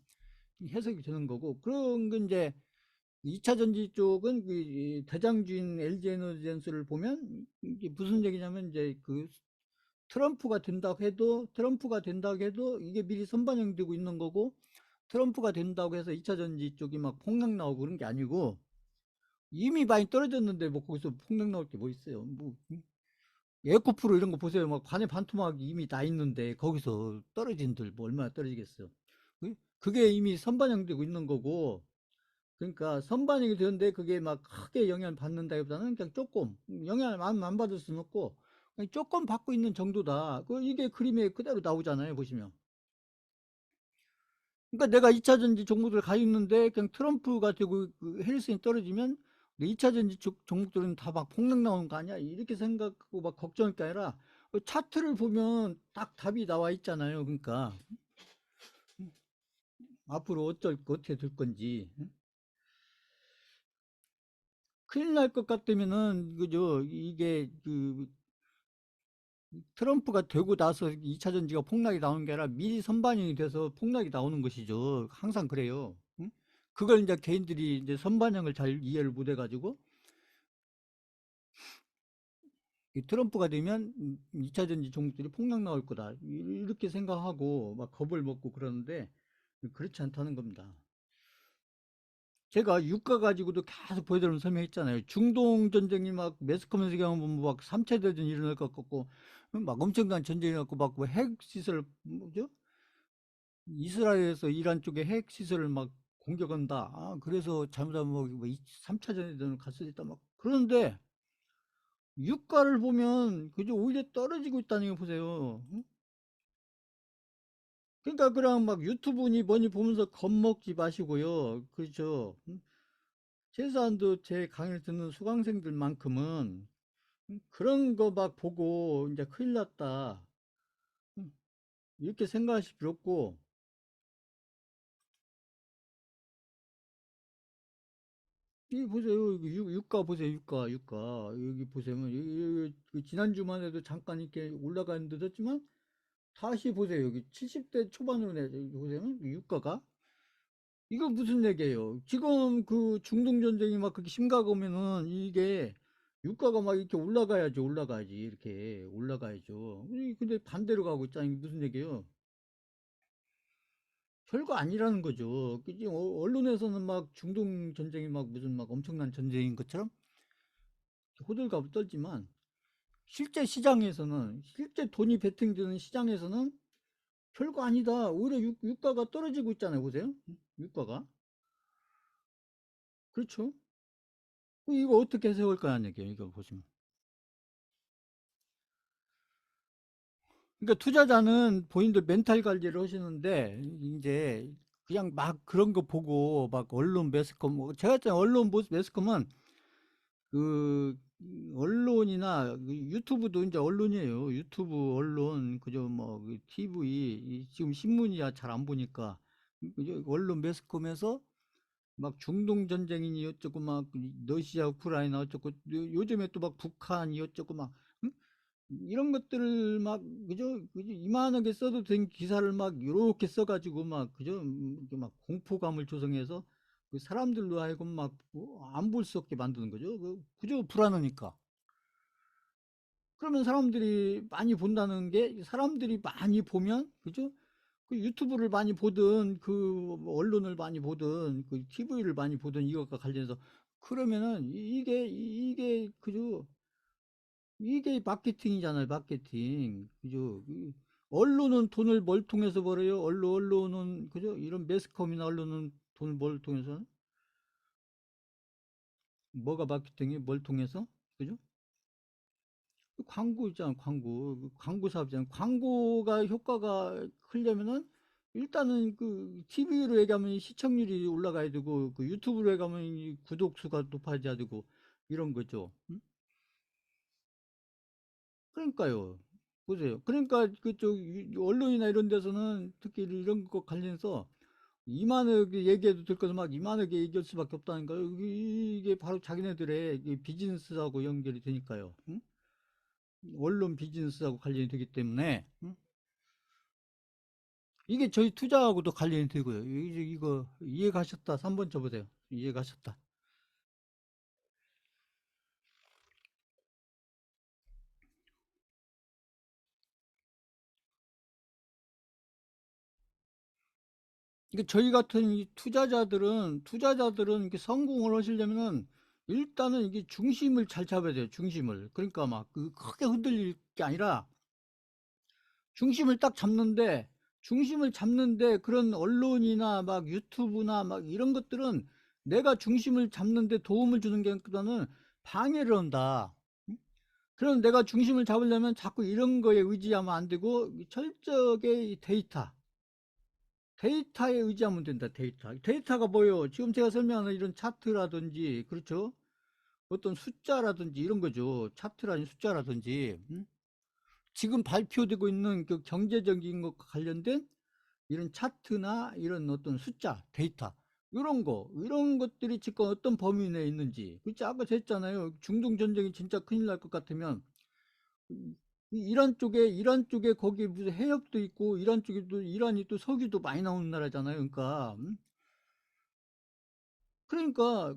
A: 해석이 되는 거고 그런 게 이제 2차 전지 쪽은 그 대장주인 LG 에너지전스를 보면 이게 무슨 얘기냐면 이제 그 트럼프가 된다고 해도 이게 미리 선반영되고 있는 거고 트럼프가 된다고 해서 2차 전지 쪽이 막 폭락 나오고 그런 게 아니고 이미 많이 떨어졌는데 뭐 거기서 폭락 나올 게 뭐 있어요. 뭐 에코프로 이런 거 보세요. 막 관에 반토막이 이미 나 있는데 거기서 떨어진들 뭐 얼마나 떨어지겠어요. 그게 이미 선반영되고 있는 거고 그러니까 선반영이 되는데 그게 막 크게 영향을 받는다기보다는 그냥 조금 영향을 안 받을 수는 없고 그냥 조금 받고 있는 정도다. 이게 그림에 그대로 나오잖아요. 보시면. 그러니까 내가 2차 전지 종목들을 가지고 있는데 그냥 트럼프가 되고 그 해리슨이 떨어지면 2차 전지 종목들은 다 막 폭락 나오는 거 아니야? 이렇게 생각하고 막 걱정할 게 아니라 차트를 보면 딱 답이 나와 있잖아요. 그러니까 앞으로 어떻게 될 건지 큰일 날 것 같다면은 그죠? 이게 그 트럼프가 되고 나서 2차 전지가 폭락이 나오는 게 아니라 미리 선반영이 돼서 폭락이 나오는 것이죠. 항상 그래요. 응? 그걸 이제 개인들이 이제 선반영을 잘 이해를 못 해가지고 트럼프가 되면 2차 전지 종목들이 폭락 나올 거다. 이렇게 생각하고 막 겁을 먹고 그러는데 그렇지 않다는 겁니다. 제가 유가 가지고도 계속 보여드리면 설명했잖아요. 중동 전쟁이 막 매스컴에서 보면 막 3차 대전 일어날 것 같고 막 엄청난 전쟁이 갖고 막 핵 시설 뭐죠? 이스라엘에서 이란 쪽에 핵 시설을 막 공격한다. 그래서 잘못하면 뭐 3차 전쟁을 갈 수도 있다. 막 그런데 유가를 보면 그저 오히려 떨어지고 있다는 거 보세요. 응? 그러니까 그냥 막 유튜브니 뭐니 보면서 겁먹지 마시고요. 그렇죠. 응? 최소한도 제 강의를 듣는 수강생들만큼은 그런 거 막 보고 이제 큰일 났다. 응? 이렇게 생각하실 필요 없고 이 보세요. 유가 보세요. 유가. 여기 보시면 지난주만 해도 잠깐 이렇게 올라가는 듯 했지만 다시 보세요. 여기 70대 초반으로 보세요. 유가가 이거 무슨 얘기예요? 지금 그 중동 전쟁이 막 그렇게 심각하면은 이게 유가가 막 이렇게 올라가야지 이렇게 올라가야죠. 근데 반대로 가고 있잖아요. 이게 무슨 얘기예요? 별거 아니라는 거죠. 지금 언론에서는 막 중동 전쟁이 막 무슨 막 엄청난 전쟁인 것처럼 호들갑을 떨지만 실제 시장에서는 실제 돈이 베팅되는 시장에서는 별거 아니다. 오히려 유가가 떨어지고 있잖아요. 보세요. 유가가 그렇죠. 이거 어떻게 해석할 거냐는 얘기예요. 이거 보시면. 그러니까 투자자는 본인들 멘탈 관리를 하시는데 이제 그냥 막 그런 거 보고 막 언론 매스컴 제가 했잖아요. 언론 매스컴은 그 언론이나 그 유튜브도 이제 언론이에요. 유튜브 언론 그저 뭐 TV 지금 신문이야 잘 안 보니까 그죠? 언론 매스컴에서 막 중동 전쟁이니 어쩌고 막 러시아 우크라이나 어쩌고 요즘에 또 막 북한이 어쩌고 막 응? 이런 것들을 막 그저 이만하게 써도 된 기사를 막 이렇게 써가지고 막 그저 이렇게 막 공포감을 조성해서 그 사람들로 하여금 막 안 볼 수 없게 만드는 거죠. 그저 불안하니까. 그러면 사람들이 많이 본다는 게 사람들이 많이 보면 그죠? 그 유튜브를 많이 보든 그 언론을 많이 보든 그 TV를 많이 보든 이것과 관련해서 그러면은 이게 그죠? 이게 마케팅이잖아요, 마케팅. 그죠? 언론은 돈을 뭘 통해서 벌어요? 언론은, 그죠? 이런 매스컴이나 언론은 돈을 뭘 통해서? 뭐가 마케팅이 뭘 통해서? 그죠? 광고 있잖아, 광고. 광고 사업이잖아. 광고가 효과가 크려면은 일단은 그 TV로 얘기하면 시청률이 올라가야 되고 그 유튜브로 얘기하면 이 구독 수가 높아져야 되고 이런 거죠. 응? 그러니까요. 보세요. 그러니까 그쪽 언론이나 이런 데서는 특히 이런 거 관련해서 이만하게 얘기해도 될 것을 막 이만하게 얘기할 수밖에 없다는 거예요. 이게 바로 자기네들의 이 비즈니스하고 연결이 되니까요. 응? 언론 비즈니스하고 관련이 되기 때문에 응? 이게 저희 투자하고도 관련이 되고요. 이거 이해가셨다. 3번 쳐보세요. 이해가셨다. 이게 저희 같은 이 투자자들은 이렇게 성공을 하시려면은 일단은 이게 중심을 잘 잡아야 돼요. 중심을. 그러니까 막 그 크게 흔들릴 게 아니라 중심을 딱 잡는데 중심을 잡는데 그런 언론이나 막 유튜브나 막 이런 것들은 내가 중심을 잡는데 도움을 주는 게 보다는 방해를 한다. 그럼 내가 중심을 잡으려면 자꾸 이런 거에 의지하면 안 되고 철저하게 이 데이터에 의지하면 된다. 데이터가 뭐예요? 지금 제가 설명하는 이런 차트라든지 그렇죠? 어떤 숫자라든지 이런 거죠. 차트라든지 숫자라든지 지금 발표되고 있는 그 경제적인 것과 관련된 이런 차트나 이런 어떤 숫자, 데이터 이런 것들이 지금 어떤 범위 내에 있는지. 그치 아까 했잖아요. 중동 전쟁이 진짜 큰일 날 것 같으면 이란 쪽에 거기 무슨 해협도 있고 이란 쪽에도 이란이 또 석유도 많이 나오는 나라잖아요. 그러니까 그러니까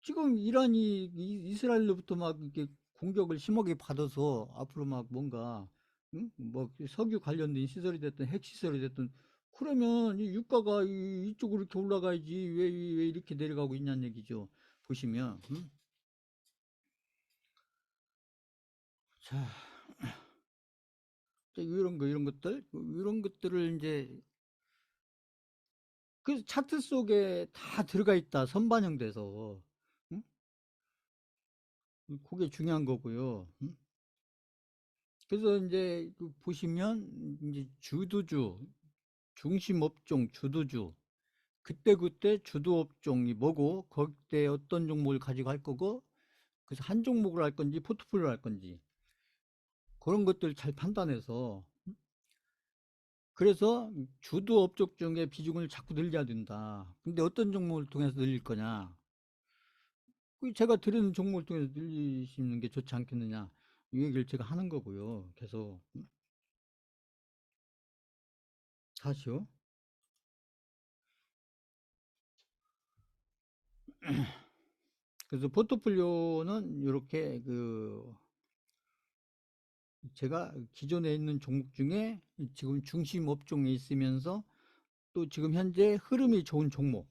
A: 지금 이란이 이스라엘로부터 막 이렇게 공격을 심하게 받아서 앞으로 막 뭔가 응? 뭐 석유 관련된 시설이 됐든 핵시설이 됐든 그러면 이 유가가 이쪽으로 이렇게 올라가야지 왜 이렇게 내려가고 있냐는 얘기죠. 보시면 자 이런 것들을 이제 그 차트 속에 다 들어가 있다 선반영돼서 응? 그게 중요한 거고요. 응? 그래서 이제 그 보시면 이제 주도주 중심 업종 주도주 그때 주도 업종이 뭐고 그때 어떤 종목을 가지고 할 거고 그래서 한 종목을 할 건지 포트폴리오를 할 건지 그런 것들 잘 판단해서 그래서 주도 업종 중에 비중을 자꾸 늘려야 된다. 근데 어떤 종목을 통해서 늘릴 거냐? 그 제가 드리는 종목을 통해서 늘리시는 게 좋지 않겠느냐? 이 얘기를 제가 하는 거고요. 계속 다시요. 그래서 포트폴리오는 이렇게 그 제가 기존에 있는 종목 중에 지금 중심 업종에 있으면서 또 지금 현재 흐름이 좋은 종목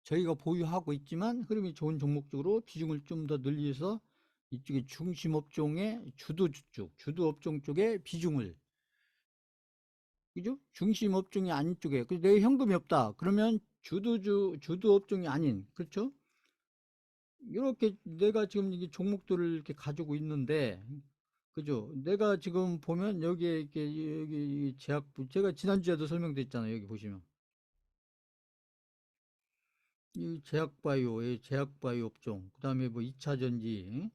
A: 저희가 보유하고 있지만 흐름이 좋은 종목 쪽으로 비중을 좀 더 늘려서 이쪽에 중심 업종의 주도 업종 쪽에 비중을 그죠? 중심 업종이 아닌 쪽에 내 현금이 없다 그러면 주도 업종이 아닌 그렇죠? 이렇게 내가 지금 이게 종목들을 이렇게 가지고 있는데 그죠? 내가 지금 보면 여기에 이렇게 여기 제약부 제가 지난주에도 설명드렸잖아요. 여기 보시면 이 제약바이오, 제약바이오 업종, 그다음에 뭐 2차 전지,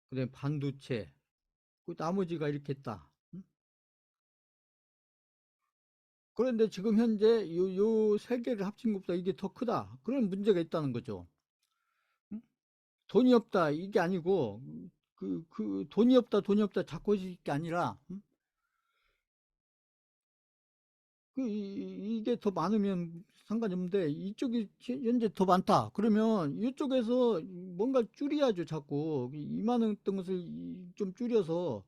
A: 그다음에 반도체, 그 나머지가 이렇게 있다. 그런데 지금 현재 요 세 개를 합친 것보다 이게 더 크다. 그런 문제가 있다는 거죠. 응? 돈이 없다 이게 아니고 돈이 없다 자꾸 하실 게 아니라 이게 더 많으면 상관이 없는데 이쪽이 현재 더 많다. 그러면 이쪽에서 뭔가 줄여야죠. 자꾸 이만했던 것을 좀 줄여서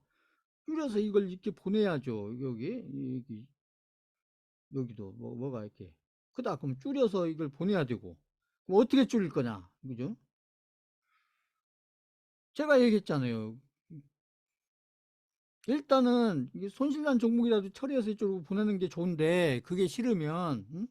A: 이걸 이렇게 보내야죠. 여기도 뭐가 이렇게 크다. 그럼 줄여서 이걸 보내야 되고 그럼 어떻게 줄일 거냐, 그죠? 제가 얘기했잖아요. 일단은 이게 손실난 종목이라도 처리해서 이쪽으로 보내는 게 좋은데 그게 싫으면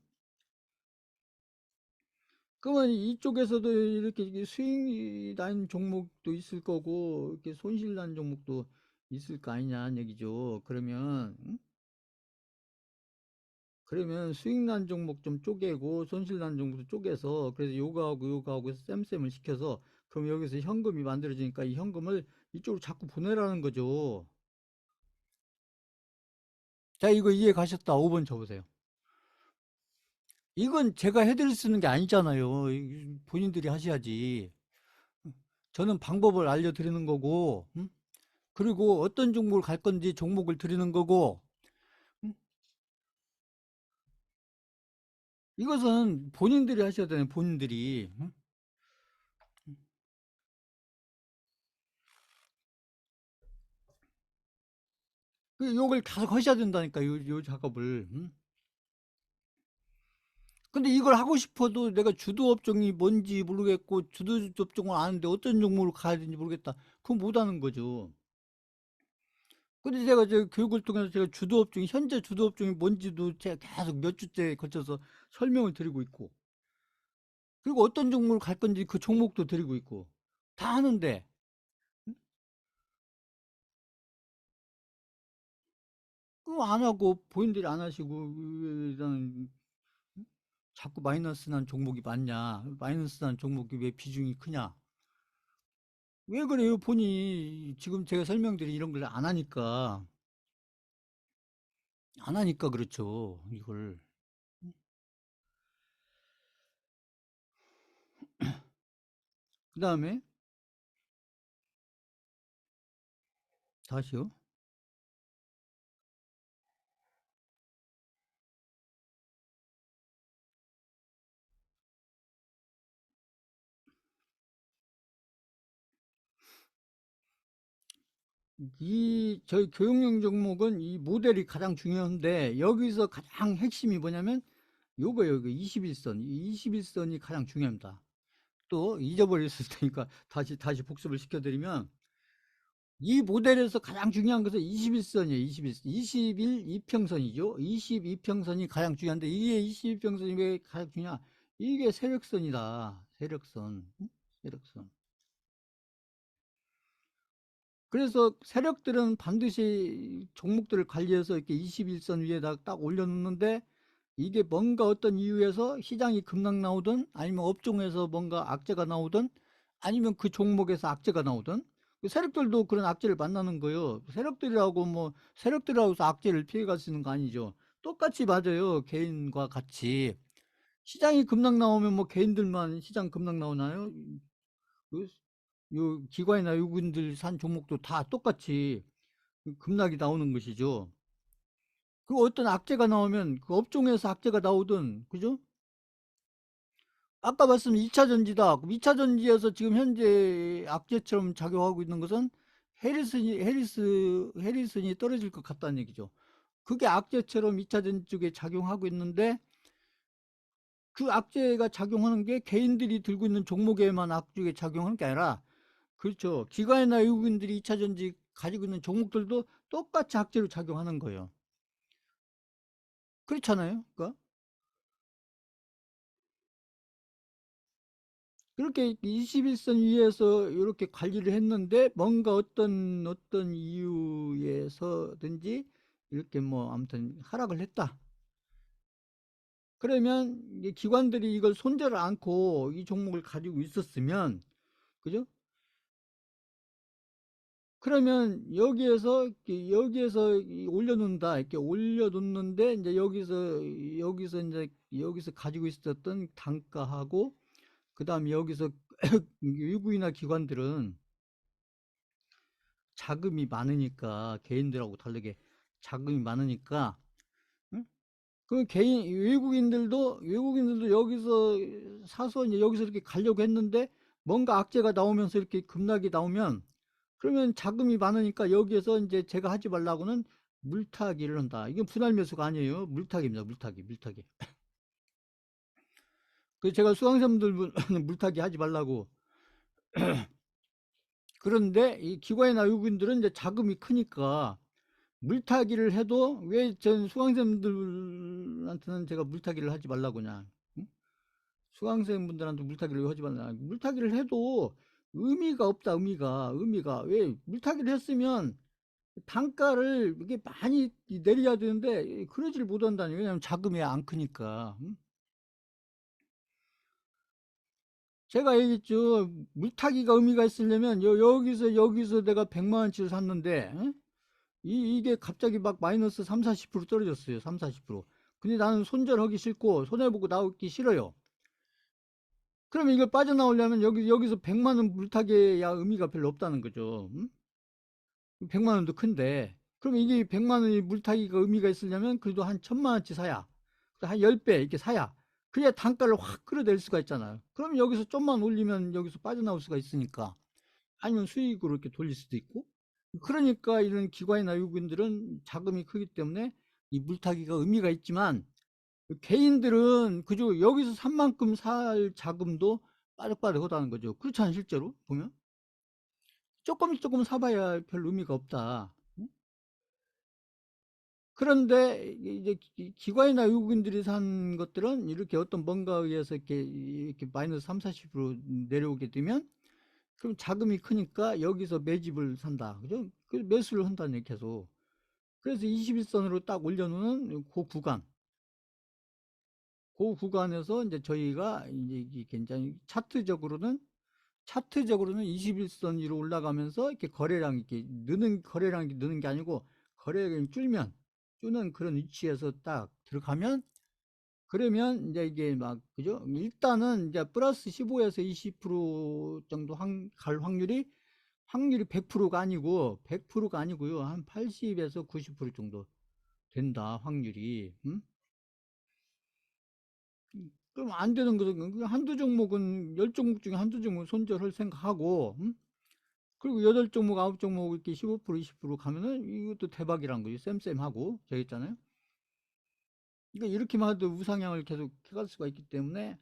A: 그러면 이쪽에서도 이렇게 수익이 난 종목도 있을 거고 이렇게 손실 난 종목도 있을 거 아니냐는 얘기죠. 그러면 수익 난 종목 좀 쪼개고 손실 난 종목도 쪼개서 그래서 요거하고 해서 쌤쌤을 시켜서 그럼 여기서 현금이 만들어지니까 이 현금을 이쪽으로 자꾸 보내라는 거죠. 자, 이거 이해 가셨다. 5번 쳐보세요. 이건 제가 해드릴 수 있는 게 아니잖아요. 본인들이 하셔야지. 저는 방법을 알려드리는 거고, 그리고 어떤 종목을 갈 건지 종목을 드리는 거고, 음? 이것은 본인들이 하셔야 되는 본인들이. 요걸 계속 하셔야 된다니까, 요 작업을. 근데 이걸 하고 싶어도 내가 주도 업종이 뭔지 모르겠고, 주도 업종을 아는데 어떤 종목을 가야 되는지 모르겠다. 그건 못 하는 거죠. 근데 제가 교육을 통해서 제가 주도 업종이, 현재 주도 업종이 뭔지도 제가 계속 몇 주째 거쳐서 설명을 드리고 있고, 그리고 어떤 종목을 갈 건지 그 종목도 드리고 있고, 다 하는데, 그거 안 하고, 본인들이 안 하시고, 일단 자꾸 마이너스 난 종목이 많냐, 마이너스 난 종목이 왜 비중이 크냐, 왜 그래요? 본인이 지금 제가 설명드린 이런 걸 안 하니까 그렇죠, 이걸. 그 다음에, 다시요. 저희 교육용 종목은 이 모델이 가장 중요한데, 여기서 가장 핵심이 뭐냐면, 요거 21선. 이 21선이 가장 중요합니다. 또 잊어버릴 수 있으니까 다시 복습을 시켜드리면, 이 모델에서 가장 중요한 것은 21선이에요. 21선. 21 이평선이죠. 22평선이 가장 중요한데, 이게 22평선이 왜 가장 중요하? 이게 세력선이다. 세력선. 응? 세력선. 그래서 세력들은 반드시 종목들을 관리해서 이렇게 21선 위에다 딱 올려놓는데, 이게 뭔가 어떤 이유에서 시장이 급락 나오든 아니면 업종에서 뭔가 악재가 나오든 아니면 그 종목에서 악재가 나오든, 그 세력들도 그런 악재를 만나는 거예요. 세력들이라고 해서 악재를 피해갈 수 있는 거 아니죠. 똑같이 맞아요. 개인과 같이. 시장이 급락 나오면 뭐 개인들만 시장 급락 나오나요? 그 요 기관이나 유군들 산 종목도 다 똑같이 급락이 나오는 것이죠. 그 어떤 악재가 나오면 그 업종에서 악재가 나오든, 그죠? 아까 말씀 2차 전지다. 2차 전지에서 지금 현재 악재처럼 작용하고 있는 것은 해리슨이 떨어질 것 같다는 얘기죠. 그게 악재처럼 2차 전지 쪽에 작용하고 있는데, 그 악재가 작용하는 게 개인들이 들고 있는 종목에만 악재가 작용하는 게 아니라, 그렇죠. 기관이나 외국인들이 2차 전지 가지고 있는 종목들도 똑같이 악재로 작용하는 거예요. 그렇잖아요. 그러니까 그렇게 21선 위에서 이렇게 관리를 했는데, 뭔가 어떤 이유에서든지 이렇게 뭐 아무튼 하락을 했다. 그러면 이 기관들이 이걸 손절을 않고 이 종목을 가지고 있었으면, 그죠? 그러면 여기에서 올려놓는다. 이렇게 올려놓는데, 이제 여기서 가지고 있었던 단가하고, 그 다음에 여기서 외국이나 기관들은 자금이 많으니까, 개인들하고 다르게 자금이 많으니까, 응? 그 외국인들도 여기서 사서 이제 여기서 이렇게 가려고 했는데, 뭔가 악재가 나오면서 이렇게 급락이 나오면, 그러면 자금이 많으니까 여기에서 이제 제가 하지 말라고는 물타기를 한다. 이건 분할 매수가 아니에요. 물타기입니다. 물타기. 그 제가 수강생들 물타기 하지 말라고 그런데 이 기관이나 외국인들은 이제 자금이 크니까 물타기를 해도 왜 전 수강생들한테는 제가 물타기를 하지 말라고 그냥 응? 수강생분들한테 물타기를 왜 하지 말라 물타기를 해도 의미가 없다 의미가 왜 물타기를 했으면 단가를 이게 많이 내려야 되는데 그러지를 못한다니 왜냐면 자금이 안 크니까 응? 제가 얘기했죠 물타기가 의미가 있으려면 여기서 내가 100만 원치를 샀는데 응? 이게 갑자기 막 마이너스 3, 40% 떨어졌어요. 3, 40%. 근데 나는 손절하기 싫고 손해보고 나오기 싫어요. 그러면 이걸 빠져나오려면 여기서 100만 원 물타기야 의미가 별로 없다는 거죠. 음? 100만 원도 큰데. 그럼 이게 100만 원이 물타기가 의미가 있으려면 그래도 한 1000만 원치 사야. 한 10배 이렇게 사야. 그래야 단가를 확 끌어낼 수가 있잖아요. 그럼 여기서 좀만 올리면 여기서 빠져나올 수가 있으니까. 아니면 수익으로 이렇게 돌릴 수도 있고. 그러니까 이런 기관이나 외국인들은 자금이 크기 때문에 이 물타기가 의미가 있지만 개인들은 그저 여기서 산 만큼 살 자금도 빠득빠득하다는 거죠. 그렇지 않아요, 실제로 보면? 조금 사봐야 별 의미가 없다. 응? 그런데 이제 기관이나 외국인들이 산 것들은 이렇게 어떤 뭔가에 의해서 이렇게 마이너스 3, 40% 내려오게 되면 그럼 자금이 크니까 여기서 매집을 산다. 그죠? 그래서 매수를 한다는 계속. 그래서 21선으로 딱 올려놓은 그 구간에서 이제 저희가 이제 굉장히 차트적으로는 21선 위로 올라가면서 이렇게 거래량이 느는 게 아니고 거래량이 줄는 그런 위치에서 딱 들어가면 그러면 이제 이게 막 그죠? 일단은 이제 플러스 15에서 20% 정도 갈 확률이 100%가 아니고 100%가 아니고요. 한 80에서 90% 정도 된다, 확률이. 그럼 안 되는 거죠. 한두 종목은, 10종목 중에 한두 종목 손절할 생각하고, 그리고 8종목, 9종목 이렇게 15%, 20% 가면은 이것도 대박이란 거죠. 쌤쌤하고. 저기 있잖아요. 그러니까 이렇게만 해도 우상향을 계속 해갈 수가 있기 때문에,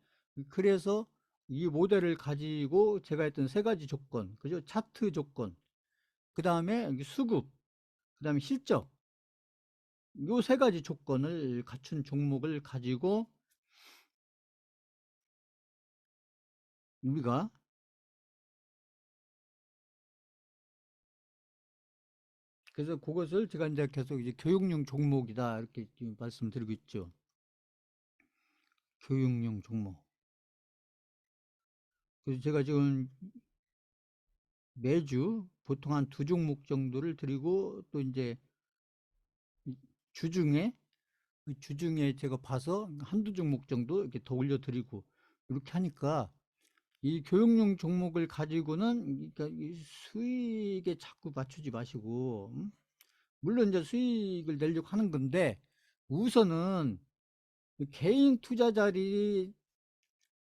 A: 그래서 이 모델을 가지고 제가 했던 세 가지 조건, 그죠? 차트 조건, 그 다음에 수급, 그 다음에 실적, 요 세 가지 조건을 갖춘 종목을 가지고 우리가 그래서 그것을 제가 이제 계속 이제 교육용 종목이다 이렇게 지금 말씀드리고 있죠. 교육용 종목. 그래서 제가 지금 매주 보통 한 두 종목 정도를 드리고 또 이제 주중에 주중에 제가 봐서 한두 종목 정도 이렇게 더 올려드리고 이렇게 하니까 이 교육용 종목을 가지고는 그러니까 이 수익에 자꾸 맞추지 마시고 물론 이제 수익을 내려고 하는 건데 우선은 개인 투자자들이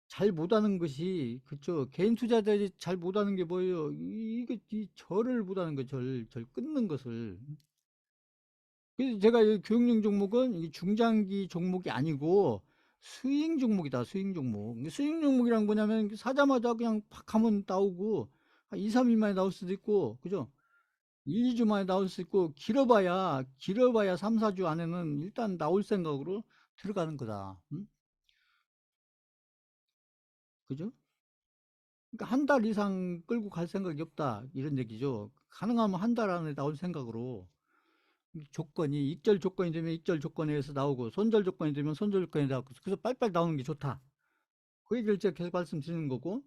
A: 잘 못하는 것이 그쵸. 개인 투자자들이 잘 못하는 게 뭐예요? 이거 이 절을 못하는 거, 절 끊는 것을. 그래서 제가 이 교육용 종목은 이 중장기 종목이 아니고 스윙 종목이다. 스윙 종목. 스윙 종목이란 뭐냐면 사자마자 그냥 팍 하면 나오고 한 2, 3일 만에 나올 수도 있고 그죠? 1, 2주 만에 나올 수 있고 길어봐야 3, 4주 안에는 일단 나올 생각으로 들어가는 거다. 그죠? 그러니까 한 달 이상 끌고 갈 생각이 없다 이런 얘기죠. 가능하면 한 달 안에 나올 생각으로 조건이 익절 조건이 되면 익절 조건에 의해서 나오고 손절 조건이 되면 손절 조건이 나오고 그래서 빨리빨리 나오는 게 좋다. 그 얘기를 제가 계속 말씀드리는 거고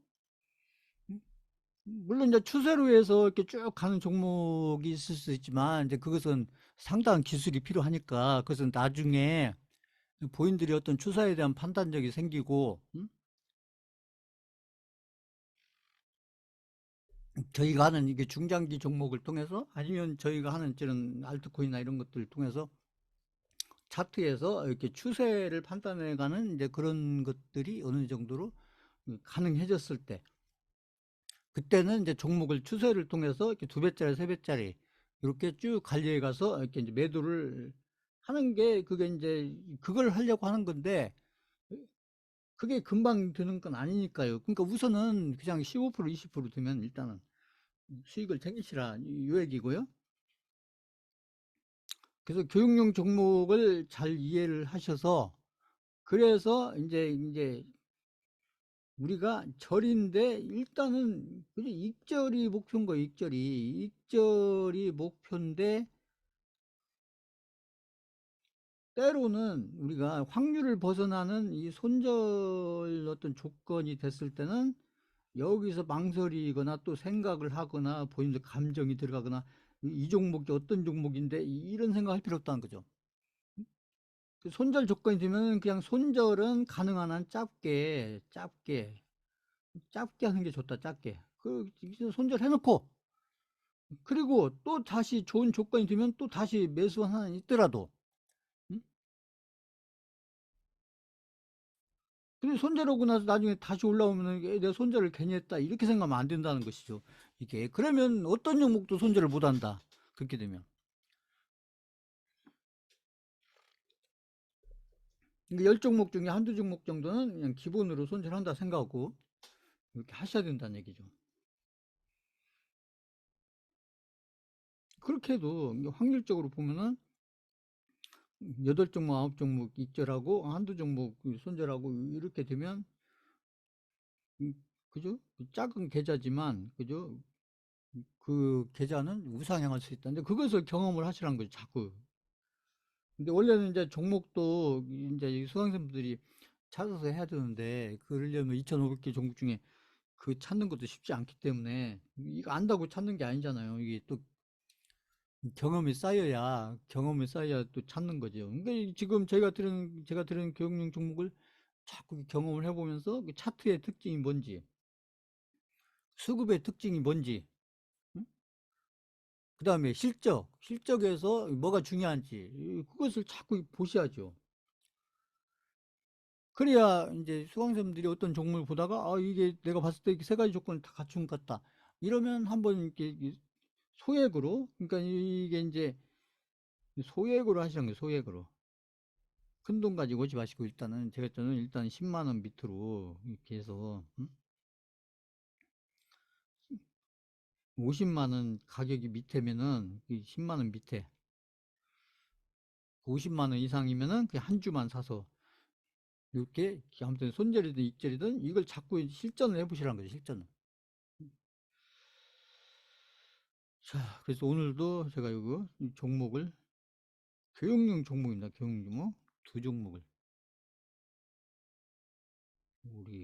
A: 물론 이제 추세로 해서 이렇게 쭉 가는 종목이 있을 수 있지만 이제 그것은 상당한 기술이 필요하니까 그것은 나중에 본인들이 어떤 추세에 대한 판단력이 생기고 저희가 하는 이게 중장기 종목을 통해서 아니면 저희가 하는 저런 알트코인이나 이런 것들을 통해서 차트에서 이렇게 추세를 판단해가는 이제 그런 것들이 어느 정도로 가능해졌을 때 그때는 이제 종목을 추세를 통해서 이렇게 두 배짜리, 세 배짜리 이렇게 쭉 관리해 가서 이렇게 이제 매도를 하는 게 그게 이제 그걸 하려고 하는 건데 그게 금방 되는 건 아니니까요. 그러니까 우선은 그냥 15% 20% 되면 일단은 수익을 챙기시라 이 얘기고요. 그래서 교육용 종목을 잘 이해를 하셔서 그래서 이제 우리가 절인데 일단은 그죠? 익절이 목표인 거예요. 익절이 목표인데 때로는 우리가 확률을 벗어나는 이 손절 어떤 조건이 됐을 때는 여기서 망설이거나 또 생각을 하거나 본인들 감정이 들어가거나 이 종목이 어떤 종목인데 이런 생각할 필요 없다는 거죠. 그 손절 조건이 되면 그냥 손절은 가능한 한 짧게 하는 게 좋다. 짧게 그 손절 해놓고 그리고 또 다시 좋은 조건이 되면 또 다시 매수 하나 있더라도 음? 근데 손절하고 나서 나중에 다시 올라오면 내가 손절을 괜히 했다 이렇게 생각하면 안 된다는 것이죠. 이게 그러면 어떤 종목도 손절을 못 한다. 그렇게 되면 그러니까 10종목 중에 한두 종목 정도는 그냥 기본으로 손절한다 생각하고 이렇게 하셔야 된다는 얘기죠. 그렇게 해도 확률적으로 보면은 8종목, 9종목 익절하고 한두 종목 손절하고 이렇게 되면 음, 그죠? 작은 계좌지만 그죠? 그 계좌는 우상향할 수 있다는데 그것을 경험을 하시라는 거죠, 자꾸. 근데 원래는 이제 종목도 이제 수강생분들이 찾아서 해야 되는데 그러려면 2,500개 종목 중에 그 찾는 것도 쉽지 않기 때문에 이거 안다고 찾는 게 아니잖아요. 이게 또 경험이 쌓여야 또 찾는 거죠. 그러니까 지금 제가 들은 교육용 종목을 자꾸 경험을 해보면서 그 차트의 특징이 뭔지, 수급의 특징이 뭔지, 그 다음에 실적에서 뭐가 중요한지 그것을 자꾸 보셔야죠. 그래야 이제 수강생들이 어떤 종목을 보다가 이게 내가 봤을 때 세 가지 조건을 다 갖춘 것 같다. 이러면 한번 이렇게 소액으로 그러니까 이게 이제 소액으로 하시는 거예요. 소액으로. 큰 돈 가지고 오지 마시고 저는 일단 10만 원 밑으로 이렇게 해서 50만 원 가격이 밑에면은 10만 원 밑에 50만 원 이상이면은 그냥 한 주만 사서 이렇게 아무튼 손절이든 익절이든 이걸 자꾸 실전을 해보시라는 거죠. 실전을. 자, 그래서 오늘도 제가 이거 이 종목을 교육용 종목입니다. 교육용 종목 두 종목을 우리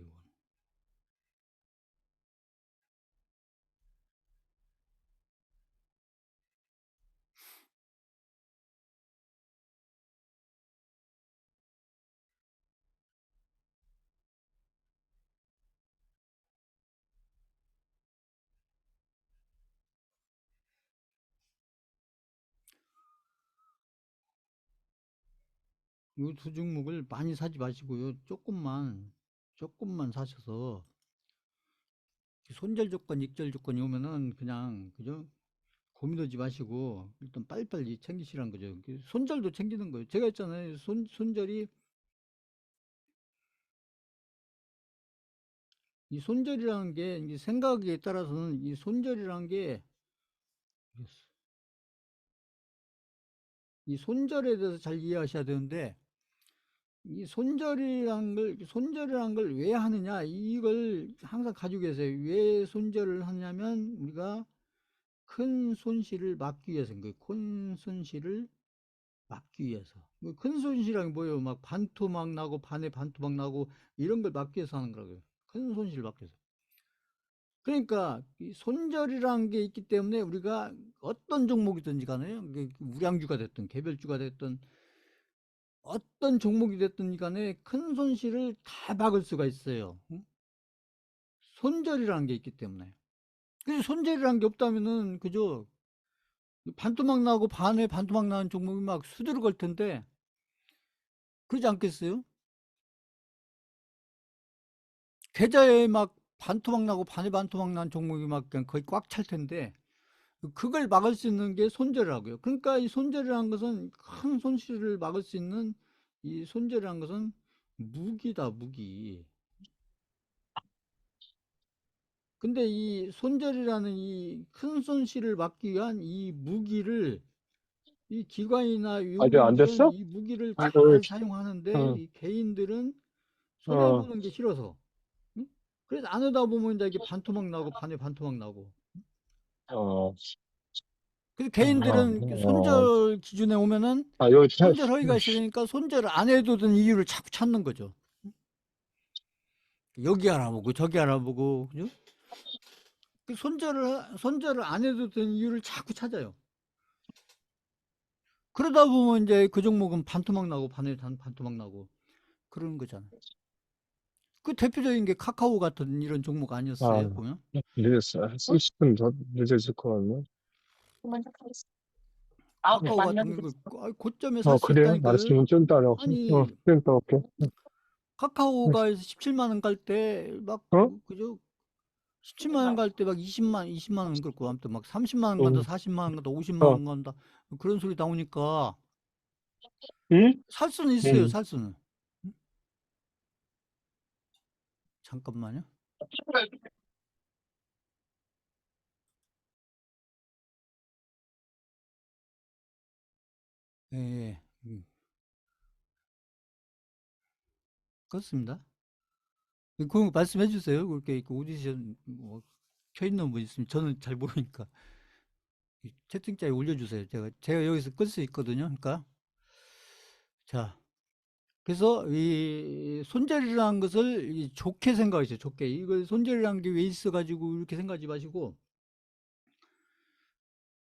A: 이 두 종목을 많이 사지 마시고요. 조금만 사셔서 손절 조건, 익절 조건이 오면은 그냥 그죠? 고민하지 마시고 일단 빨리빨리 챙기시라는 거죠. 손절도 챙기는 거예요. 제가 했잖아요. 손절이 이 손절이라는 게 이 생각에 따라서는 이 손절이라는 게 이 손절에 대해서 잘 이해하셔야 되는데 이 손절이란 걸 왜 하느냐 이걸 항상 가지고 계세요. 왜 손절을 하냐면 우리가 큰 손실을 막기 위해서인 거예요. 큰 손실을 막기 위해서. 큰 손실이란 게 뭐예요? 막 반토막 나고 반에 반토막 나고 이런 걸 막기 위해서 하는 거라고요. 큰 손실을 막기 위해서. 그러니까 이 손절이라는 게 있기 때문에 우리가 어떤 종목이든지 간에 우량주가 됐든 개별주가 됐든 어떤 종목이 됐든 간에 큰 손실을 다 막을 수가 있어요. 응? 손절이라는 게 있기 때문에. 그 손절이라는 게 없다면은 그죠? 반토막 나고 반에 반토막 나는 종목이 막 수두룩 할 텐데 그러지 않겠어요? 계좌에 막 반토막 나고 반에 반토막 난 종목이 막 그냥 거의 꽉 찰 텐데 그걸 막을 수 있는 게 손절이라고요. 그러니까 이 손절이라는 것은 큰 손실을 막을 수 있는 이 손절이라는 것은 무기다, 무기. 근데 이 손절이라는 이 큰 손실을 막기 위한 이 무기를 이 기관이나
B: 아직 안
A: 외국인들은
B: 됐어?
A: 이 무기를
B: 아이고,
A: 잘 사용하는데
B: 어,
A: 이 개인들은 손해
B: 어,
A: 보는 게 싫어서. 응? 그래서 안 하다 보면 이제 이게 반토막 나고 반에 반토막 나고.
B: 어,
A: 그래서
B: 어,
A: 개인들은 그
B: 어.
A: 손절 기준에 오면은
B: 아, 여기
A: 손절 허위가 있으니까 손절을 안 해도 되는 이유를 자꾸 찾는 거죠. 여기 알아보고 저기 알아보고, 그죠? 그 손절을 안 해도 되는 이유를 자꾸 찾아요. 그러다 보면 이제 그 종목은 반토막 나고 반에 반토막 나고 그러는 거잖아요. 그 대표적인 게 카카오 같은 이런 종목
B: 아,
A: 아니었어요, 보면?
B: 늦었어. 30분 더 늦어질 것 같네.
A: 카카오 같은 거 고점에 살
B: 어,
A: 수
B: 그래요?
A: 있다니까요.
B: 말씀은 좀 따라.
A: 아니,
B: 좀 따라 올게.
A: 카카오가 17만 원 갈 때 막
B: 어?
A: 그죠? 17만 원 갈 때 막 20만 원 그렇고 아무튼 막 30만 원 간다,
B: 응,
A: 40만 원 간다, 50만
B: 어,
A: 원 간다. 그런 소리 나오니까
B: 응?
A: 살 수는 있어요,
B: 응.
A: 살 수는. 음? 잠깐만요. 예, 예. 그렇습니다. 그 말씀해 주세요. 그렇게 그 오디션 뭐 켜 있는 분 있으면 저는 잘 모르니까 채팅창에 올려주세요. 제가 여기서 끌 수 있거든요. 그러니까 자, 그래서 이 손절이라는 것을 좋게 생각하세요. 좋게 이걸 손절이라는 게 왜 있어가지고 이렇게 생각하지 마시고,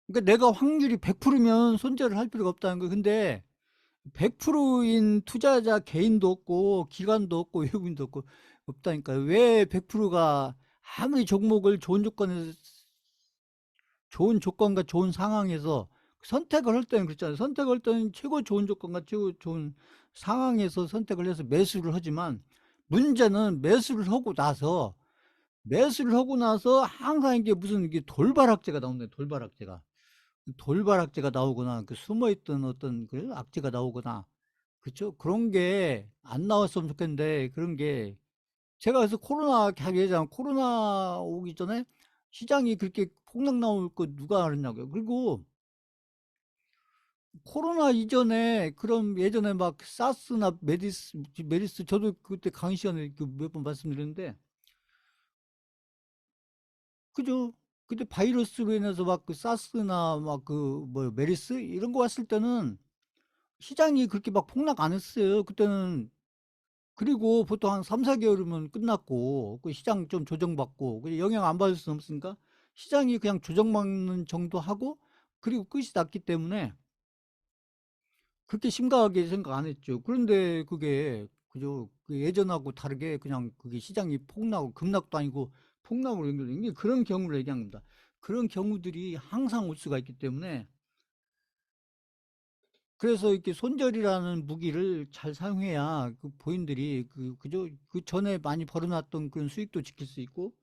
A: 그러니까 내가 확률이 100%면 손절을 할 필요가 없다는 거예요. 근데 100%인 투자자 개인도 없고 기관도 없고 외국인도 없고 없다니까요. 왜 100%가 아무리 종목을 좋은 조건과 좋은 상황에서 선택을 할 때는 그렇잖아요. 선택할 때는 최고 좋은 조건과 최고 좋은 상황에서 선택을 해서 매수를 하지만 문제는 매수를 하고 나서 항상 이게 무슨 이게 돌발악재가 나온다. 돌발악재가 나오거나 그 숨어있던 어떤 그 악재가 나오거나 그렇죠. 그런 게 안 나왔으면 좋겠는데 그런 게 제가 그래서 코로나 오기 전에 시장이 그렇게 폭락 나올 거 누가 알았냐고요. 그리고 코로나 이전에 그럼 예전에 막 사스나 메리스 저도 그때 강의 시간에 그 몇 번 말씀드렸는데 그죠? 그때 바이러스로 인해서 막 그 사스나 막 그 뭐 메리스 이런 거 왔을 때는 시장이 그렇게 막 폭락 안 했어요. 그때는. 그리고 보통 한 3-4개월이면 끝났고 그 시장 좀 조정받고 그 영향 안 받을 수는 없으니까 시장이 그냥 조정받는 정도 하고 그리고 끝이 났기 때문에 그렇게 심각하게 생각 안 했죠. 그런데 그게 그죠? 그 예전하고 다르게 그냥 그게 시장이 폭락하고 급락도 아니고 폭락으로 연결된 게 그런 경우를 얘기한 겁니다. 그런 경우들이 항상 올 수가 있기 때문에 그래서 이렇게 손절이라는 무기를 잘 사용해야 그 본인들이 그죠? 그 전에 많이 벌어놨던 그런 수익도 지킬 수 있고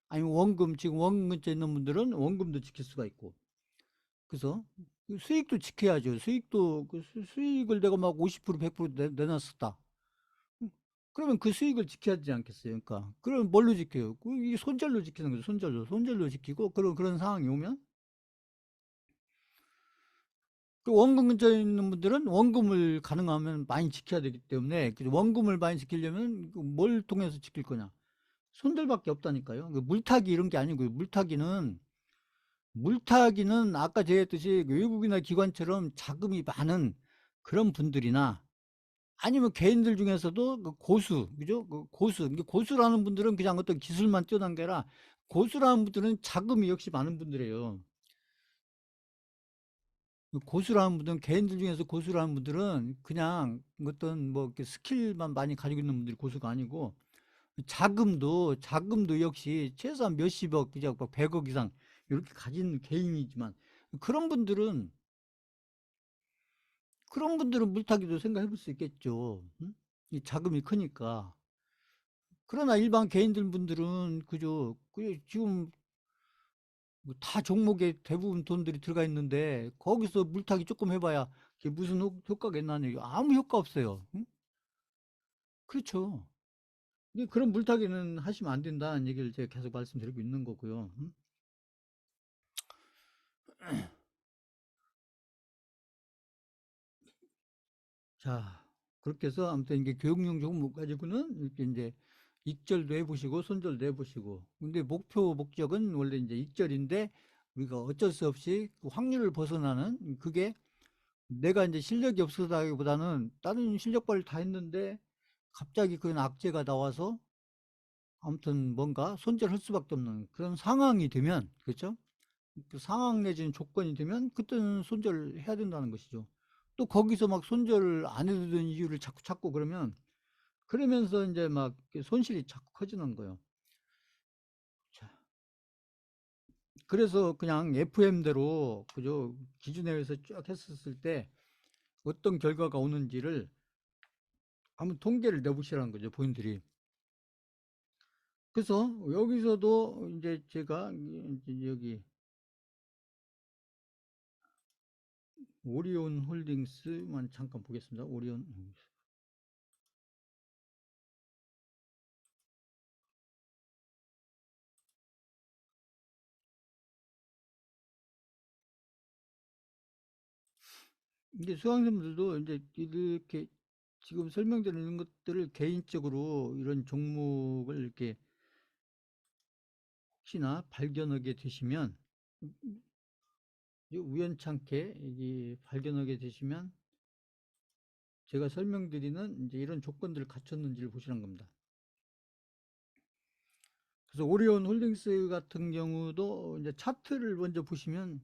A: 아니면 지금 원금 근처에 있는 분들은 원금도 지킬 수가 있고 그래서 그 수익도 지켜야죠. 수익도 수익을 내가 막 50% 100% 내놨었다. 그러면 그 수익을 지켜야 되지 않겠어요? 그러니까 그럼 뭘로 지켜요? 이 손절로 지키는 거죠. 손절로 지키고 그런 상황이 오면 그 원금 근처에 있는 분들은 원금을 가능하면 많이 지켜야 되기 때문에 그 원금을 많이 지키려면 뭘 통해서 지킬 거냐? 손절밖에 없다니까요. 물타기 이런 게 아니고요. 물타기는 아까 제했듯이 외국이나 기관처럼 자금이 많은 그런 분들이나 아니면 개인들 중에서도 그 고수, 그죠? 그 고수. 이게 고수라는 분들은 그냥 어떤 기술만 뛰어난 게 아니라 고수라는 분들은 자금이 역시 많은 분들이에요. 고수라는 분들은 개인들 중에서 고수라는 분들은 그냥 어떤 뭐 이렇게 스킬만 많이 가지고 있는 분들이 고수가 아니고 자금도 역시 최소한 몇십억, 그죠? 막 100억 이상 이렇게 가진 개인이지만 그런 분들은 그런 분들은 물타기도 생각해 볼 수 있겠죠. 응? 이 자금이 크니까. 그러나 일반 개인들 분들은 그죠? 지금 뭐다 종목에 대부분 돈들이 들어가 있는데 거기서 물타기 조금 해봐야 그게 무슨 효과가 있나요? 아무 효과 없어요. 응? 그렇죠. 그런 물타기는 하시면 안 된다는 얘기를 제가 계속 말씀드리고 있는 거고요. 자, 그렇게 해서 아무튼 이게 교육용 종목 가지고는 이렇게 이제 익절도 해보시고 손절도 해보시고, 근데 목표 목적은 원래 이제 익절인데 우리가 어쩔 수 없이 그 확률을 벗어나는, 그게 내가 이제 실력이 없어서다기보다는 다른 실력 발휘 다 했는데 갑자기 그런 악재가 나와서 아무튼 뭔가 손절할 수밖에 없는 그런 상황이 되면, 그렇죠? 그 상황 내지는 조건이 되면 그때는 손절을 해야 된다는 것이죠. 또 거기서 막 손절을 안 해도 되는 이유를 자꾸 찾고 그러면, 그러면서 이제 막 손실이 자꾸 커지는 거예요. 자, 그래서 그냥 FM대로 그저 기준에 의해서 쭉 했었을 때 어떤 결과가 오는지를 한번 통계를 내보시라는 거죠, 본인들이. 그래서 여기서도 이제 제가 이제 여기 오리온 홀딩스만 잠깐 보겠습니다. 오리온. 이게 수강생들도 이제 이렇게 지금 설명드리는 것들을 개인적으로 이런 종목을 이렇게 혹시나 발견하게 되시면, 우연찮게 이 발견하게 되시면 제가 설명드리는 이제 이런 조건들을 갖췄는지를 보시는 겁니다. 그래서 오리온 홀딩스 같은 경우도 이제 차트를 먼저 보시면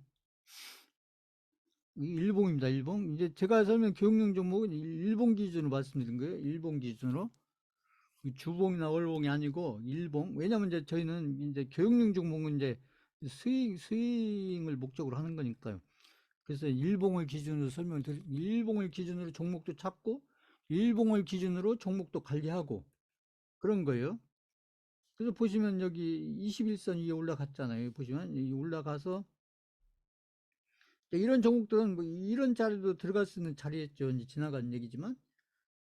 A: 일봉입니다. 일봉. 이제 제가 설명 교육용 종목은 일봉 기준으로 말씀드린 거예요. 일봉 기준으로. 주봉이나 월봉이 아니고 일봉. 왜냐하면 이제 저희는 이제 교육용 종목은 이제 스윙을 목적으로 하는 거니까요. 그래서 일봉을 기준으로 일봉을 기준으로 종목도 찾고 일봉을 기준으로 종목도 관리하고 그런 거예요. 그래서 보시면 여기 21선 위에 올라갔잖아요. 보시면 이 올라가서 이런 종목들은 뭐 이런 자리도 들어갈 수 있는 자리였죠. 이제 지나간 얘기지만,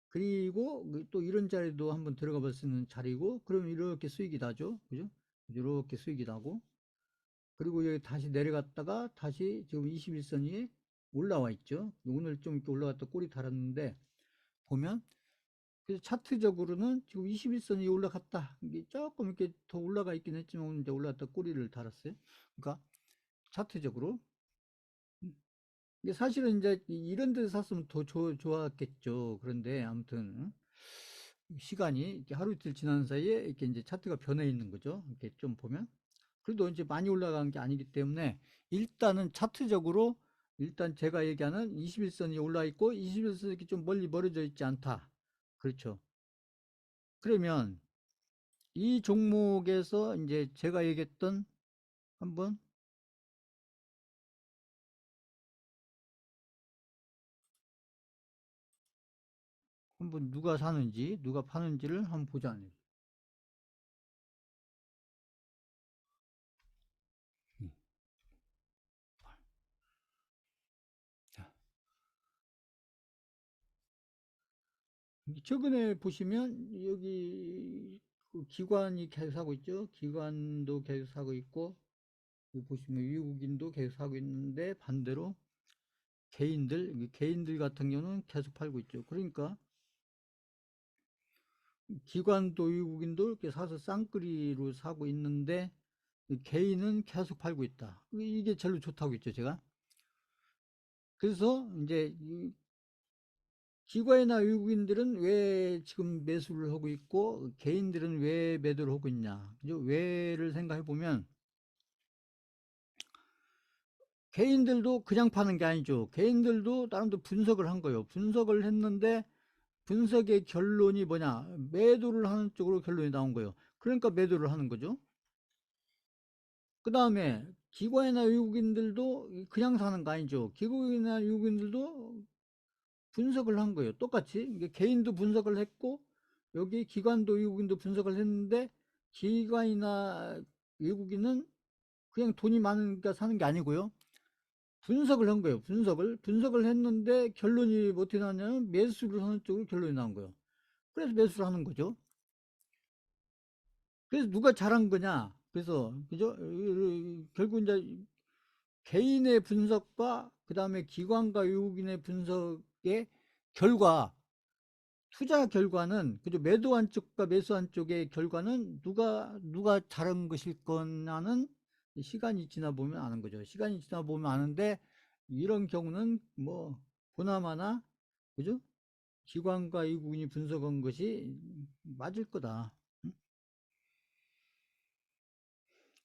A: 그리고 또 이런 자리도 한번 들어가 볼 수 있는 자리고, 그러면 이렇게 수익이 나죠. 그죠? 이렇게 수익이 나고, 그리고 여기 다시 내려갔다가 다시 지금 21선 위에 올라와 있죠. 오늘 좀 이렇게 올라갔다 꼬리 달았는데 보면, 그래서 차트적으로는 지금 21선 위에 올라갔다. 이게 조금 이렇게 더 올라가 있긴 했지만 오늘 이제 올라갔다 꼬리를 달았어요. 그러니까 차트적으로. 이게 사실은 이제 이런 데서 샀으면 더 좋았겠죠. 그런데 아무튼 시간이 이렇게 하루 이틀 지난 사이에 이렇게 이제 차트가 변해 있는 거죠. 이렇게 좀 보면. 그래도 이제 많이 올라간 게 아니기 때문에 일단은 차트적으로, 일단 제가 얘기하는 21선이 올라 있고 21선이 이렇게 좀 멀리 멀어져 있지 않다. 그렇죠. 그러면 이 종목에서 이제 제가 얘기했던, 한번 누가 사는지 누가 파는지를 한번 보자. 자, 최근에 보시면 여기 그 기관이 계속 사고 있죠. 기관도 계속 사고 있고, 여기 보시면 외국인도 계속 사고 있는데 반대로 개인들 같은 경우는 계속 팔고 있죠. 그러니까 기관도 외국인도 이렇게 사서 쌍끌이로 사고 있는데 개인은 계속 팔고 있다. 이게 제일 좋다고 했죠, 제가. 그래서 이제 기관이나 외국인들은 왜 지금 매수를 하고 있고 개인들은 왜 매도를 하고 있냐. 왜를 생각해 보면, 개인들도 그냥 파는 게 아니죠. 개인들도 나름대로 분석을 한 거예요. 분석을 했는데 분석의 결론이 뭐냐? 매도를 하는 쪽으로 결론이 나온 거예요. 그러니까 매도를 하는 거죠. 그 다음에 기관이나 외국인들도 그냥 사는 거 아니죠. 기관이나 외국인들도 분석을 한 거예요. 똑같이. 개인도 분석을 했고 여기 기관도 외국인도 분석을 했는데, 기관이나 외국인은 그냥 돈이 많으니까 사는 게 아니고요. 분석을 한 거예요. 분석을 했는데 결론이 뭐 어떻게 나왔냐면 매수를 하는 쪽으로 결론이 나온 거예요. 그래서 매수를 하는 거죠. 그래서 누가 잘한 거냐? 그래서 그죠? 결국 이제 개인의 분석과 그다음에 기관과 외국인의 분석의 결과, 투자 결과는 그죠? 매도한 쪽과 매수한 쪽의 결과는 누가 잘한 것일 거냐는 시간이 지나 보면 아는 거죠. 시간이 지나 보면 아는데 이런 경우는 뭐 보나마나 그죠? 기관과 외국인이 분석한 것이 맞을 거다.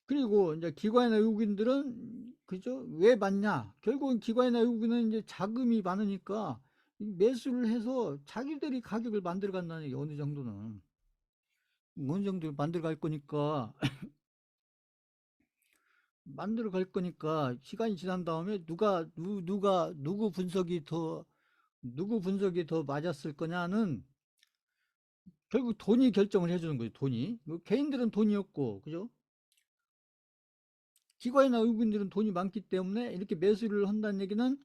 A: 그리고 이제 기관이나 외국인들은 그죠? 왜 맞냐? 결국은 기관이나 외국인은 이제 자금이 많으니까 매수를 해서 자기들이 가격을 만들어 간다는 게 어느 정도 만들어 갈 거니까 만들어 갈 거니까 시간이 지난 다음에 누구 분석이 더 맞았을 거냐는 결국 돈이 결정을 해주는 거예요. 돈이 개인들은 돈이 없고 그죠? 기관이나 외국인들은 돈이 많기 때문에 이렇게 매수를 한다는 얘기는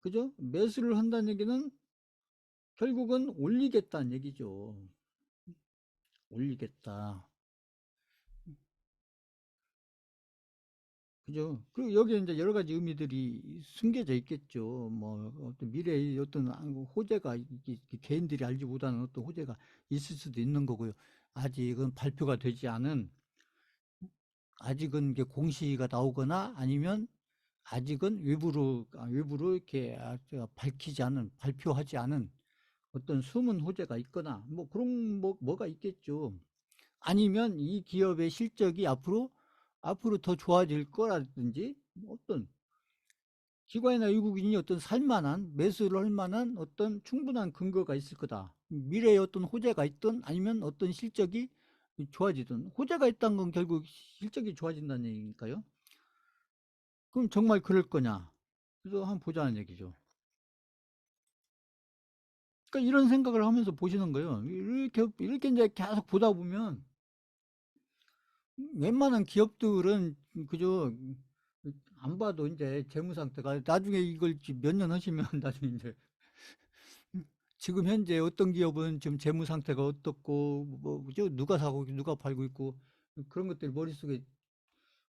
A: 그죠? 매수를 한다는 얘기는 결국은 올리겠다는 얘기죠. 올리겠다. 그죠? 그리고 여기에 이제 여러 가지 의미들이 숨겨져 있겠죠. 뭐, 어떤 미래의 어떤 호재가, 개인들이 알지 못하는 어떤 호재가 있을 수도 있는 거고요. 아직은 발표가 되지 않은, 아직은 이게 공시가 나오거나 아니면 아직은 외부로 이렇게 밝히지 않은, 발표하지 않은 어떤 숨은 호재가 있거나, 뭐 그런, 뭐가 있겠죠. 아니면 이 기업의 실적이 앞으로 더 좋아질 거라든지 어떤 기관이나 외국인이 어떤 살만한 매수를 할 만한 어떤 충분한 근거가 있을 거다. 미래에 어떤 호재가 있든 아니면 어떤 실적이 좋아지든 호재가 있다는 건 결국 실적이 좋아진다는 얘기니까요. 그럼 정말 그럴 거냐? 그래서 한번 보자는 얘기죠. 그러니까 이런 생각을 하면서 보시는 거예요. 이렇게 이제 계속 보다 보면 웬만한 기업들은 그저 안 봐도 이제 재무 상태가 나중에 이걸 몇 년 하시면 나중에 이제 지금 현재 어떤 기업은 지금 재무 상태가 어떻고 뭐 그죠? 누가 사고 누가 팔고 있고 그런 것들이 머릿속에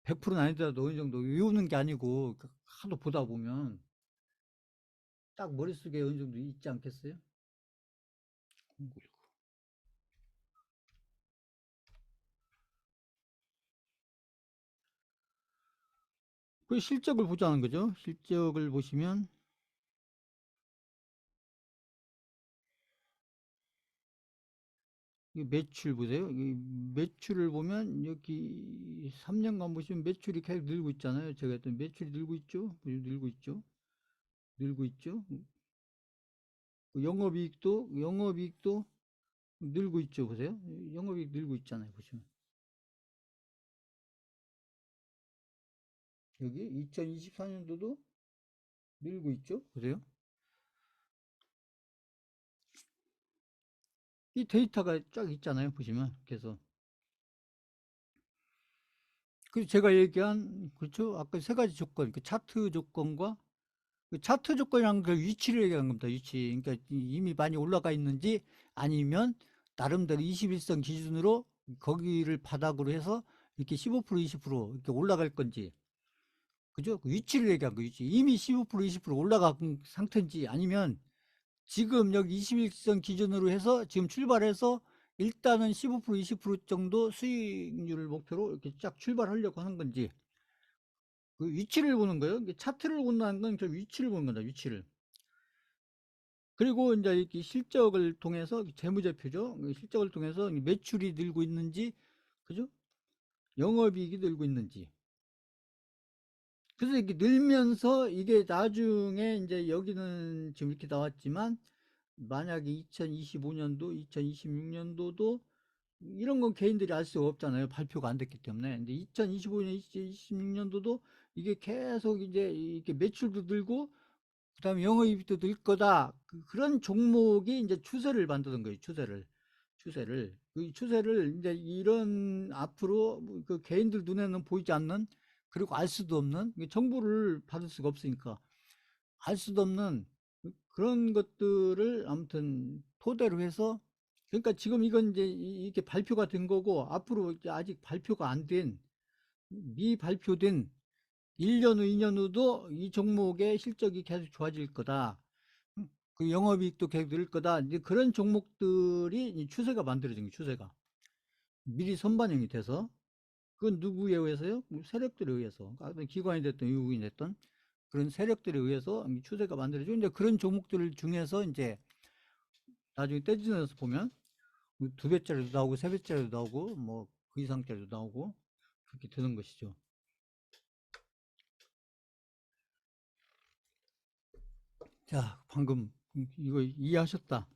A: 100%는 아니더라도 어느 정도 외우는 게 아니고 하도 보다 보면 딱 머릿속에 어느 정도 있지 않겠어요? 그 실적을 보자는 거죠. 실적을 보시면 이 매출 보세요. 이 매출을 보면 여기 3년간 보시면 매출이 계속 늘고 있잖아요. 제가 했던 매출이 늘고 있죠. 늘고 있죠. 늘고 있죠. 그 영업이익도 늘고 있죠. 보세요. 영업이익 늘고 있잖아요. 보시면 여기 2024년도도 늘고 있죠. 보세요. 이 데이터가 쫙 있잖아요. 보시면 그래서 그 제가 얘기한 그렇죠. 아까 세 가지 조건, 그 차트 조건과 그 차트 조건이란 그 위치를 얘기하는 겁니다. 위치. 그러니까 이미 많이 올라가 있는지 아니면 나름대로 21선 기준으로 거기를 바닥으로 해서 이렇게 15% 20% 이렇게 올라갈 건지. 그죠? 그 위치를 얘기한 거 위치. 이미 15% 20% 올라간 상태인지 아니면 지금 여기 21선 기준으로 해서 지금 출발해서 일단은 15% 20% 정도 수익률을 목표로 이렇게 쫙 출발하려고 하는 건지 그 위치를 보는 거예요. 차트를 본다는 건 그 위치를 보는 거다. 위치를. 그리고 이제 이렇게 실적을 통해서 재무제표죠. 그 실적을 통해서 매출이 늘고 있는지, 그죠? 영업이익이 늘고 있는지. 그래서 이렇게 늘면서 이게 나중에 이제 여기는 지금 이렇게 나왔지만 만약에 2025년도, 2026년도도 이런 건 개인들이 알 수가 없잖아요. 발표가 안 됐기 때문에. 근데 2025년, 2026년도도 이게 계속 이제 이렇게 매출도 늘고 그다음에 영업이익도 늘 거다. 그런 종목이 이제 추세를 만드는 거예요. 그 추세를 이제 이런 앞으로 그 개인들 눈에는 보이지 않는 그리고 알 수도 없는 정보를 받을 수가 없으니까 알 수도 없는 그런 것들을 아무튼 토대로 해서 그러니까 지금 이건 이제 이렇게 발표가 된 거고, 앞으로 이제 아직 발표가 안 된, 미발표된 1년 후, 2년 후도 이 종목의 실적이 계속 좋아질 거다. 그 영업이익도 계속 늘 거다. 이제 그런 종목들이 추세가 만들어진 게 추세가. 미리 선반영이 돼서. 그건 누구에 의해서요? 세력들에 의해서. 기관이 됐든 외국인이 됐든 그런 세력들에 의해서 추세가 만들어지고, 이제 그런 종목들 중에서 이제 나중에 떼지면서 보면 두 배짜리도 나오고 세 배짜리도 나오고 뭐 그 이상짜리도 나오고 그렇게 되는 것이죠. 자, 방금 이거 이해하셨다.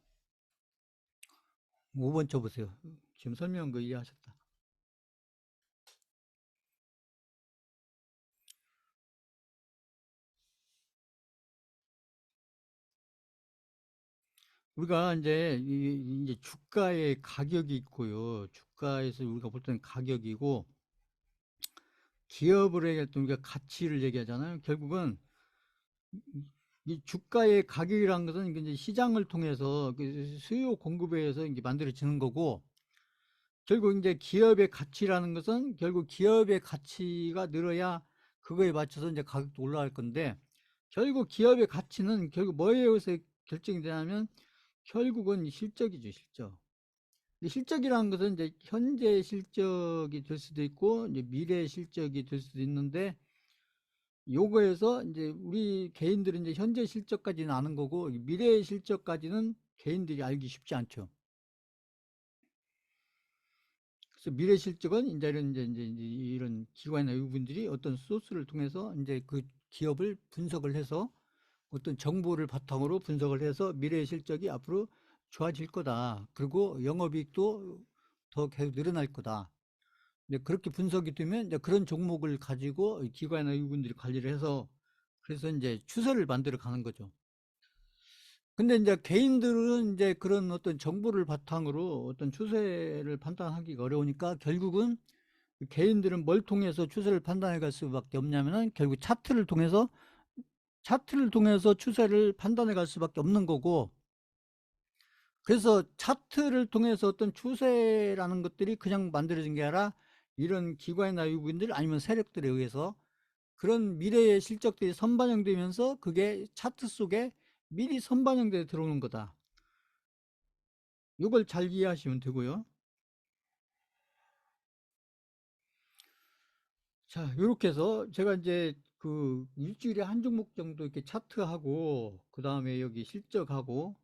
A: 5번 쳐보세요. 지금 설명한 거 이해하셨다. 우리가 이제 이제 주가의 가격이 있고요. 주가에서 우리가 볼 때는 가격이고, 기업을 얘기할 때 우리가 가치를 얘기하잖아요. 결국은 이 주가의 가격이라는 것은 이제 시장을 통해서 그 수요 공급에 의해서 이제 만들어지는 거고, 결국 이제 기업의 가치라는 것은 결국 기업의 가치가 늘어야 그거에 맞춰서 이제 가격도 올라갈 건데, 결국 기업의 가치는 결국 뭐에 의해서 결정이 되냐면 결국은 실적이죠, 실적. 실적이라는 것은 이제 현재 실적이 될 수도 있고 이제 미래 실적이 될 수도 있는데, 요거에서 이제 우리 개인들은 이제 현재 실적까지는 아는 거고 미래 실적까지는 개인들이 알기 쉽지 않죠. 그래서 미래 실적은 이제 이런 기관이나 외국인들이 어떤 소스를 통해서 이제 그 기업을 분석을 해서 어떤 정보를 바탕으로 분석을 해서 미래 실적이 앞으로 좋아질 거다. 그리고 영업이익도 더 계속 늘어날 거다. 이제 그렇게 분석이 되면 이제 그런 종목을 가지고 기관이나 외국인들이 관리를 해서 그래서 이제 추세를 만들어 가는 거죠. 근데 이제 개인들은 이제 그런 어떤 정보를 바탕으로 어떤 추세를 판단하기가 어려우니까 결국은 개인들은 뭘 통해서 추세를 판단해 갈 수밖에 없냐면은 결국 차트를 통해서 추세를 판단해 갈 수밖에 없는 거고, 그래서 차트를 통해서 어떤 추세라는 것들이 그냥 만들어진 게 아니라 이런 기관이나 외국인들 아니면 세력들에 의해서 그런 미래의 실적들이 선반영되면서 그게 차트 속에 미리 선반영돼 들어오는 거다. 이걸 잘 이해하시면 되고요. 자, 이렇게 해서 제가 이제 그 일주일에 한 종목 정도 이렇게 차트하고, 그 다음에 여기 실적하고,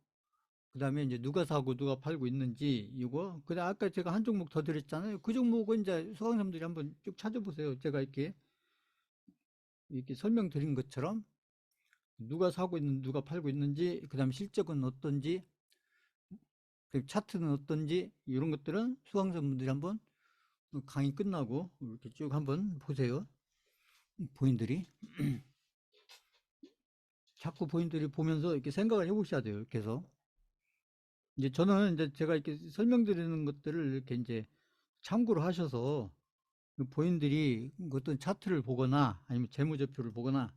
A: 그 다음에 이제 누가 사고 누가 팔고 있는지, 이거. 그 다음 아까 제가 한 종목 더 드렸잖아요. 그 종목은 이제 수강생들이 한번 쭉 찾아보세요. 제가 이렇게 설명드린 것처럼 누가 사고 있는, 누가 팔고 있는지, 그 다음에 실적은 어떤지, 그 차트는 어떤지, 이런 것들은 수강생분들이 한번 강의 끝나고 이렇게 쭉 한번 보세요. 본인들이. 자꾸 본인들이 보면서 이렇게 생각을 해보셔야 돼요. 이렇게 해서. 이제 저는 이제 제가 이렇게 설명드리는 것들을 이렇게 이제 참고를 하셔서 그 본인들이 어떤 차트를 보거나 아니면 재무제표를 보거나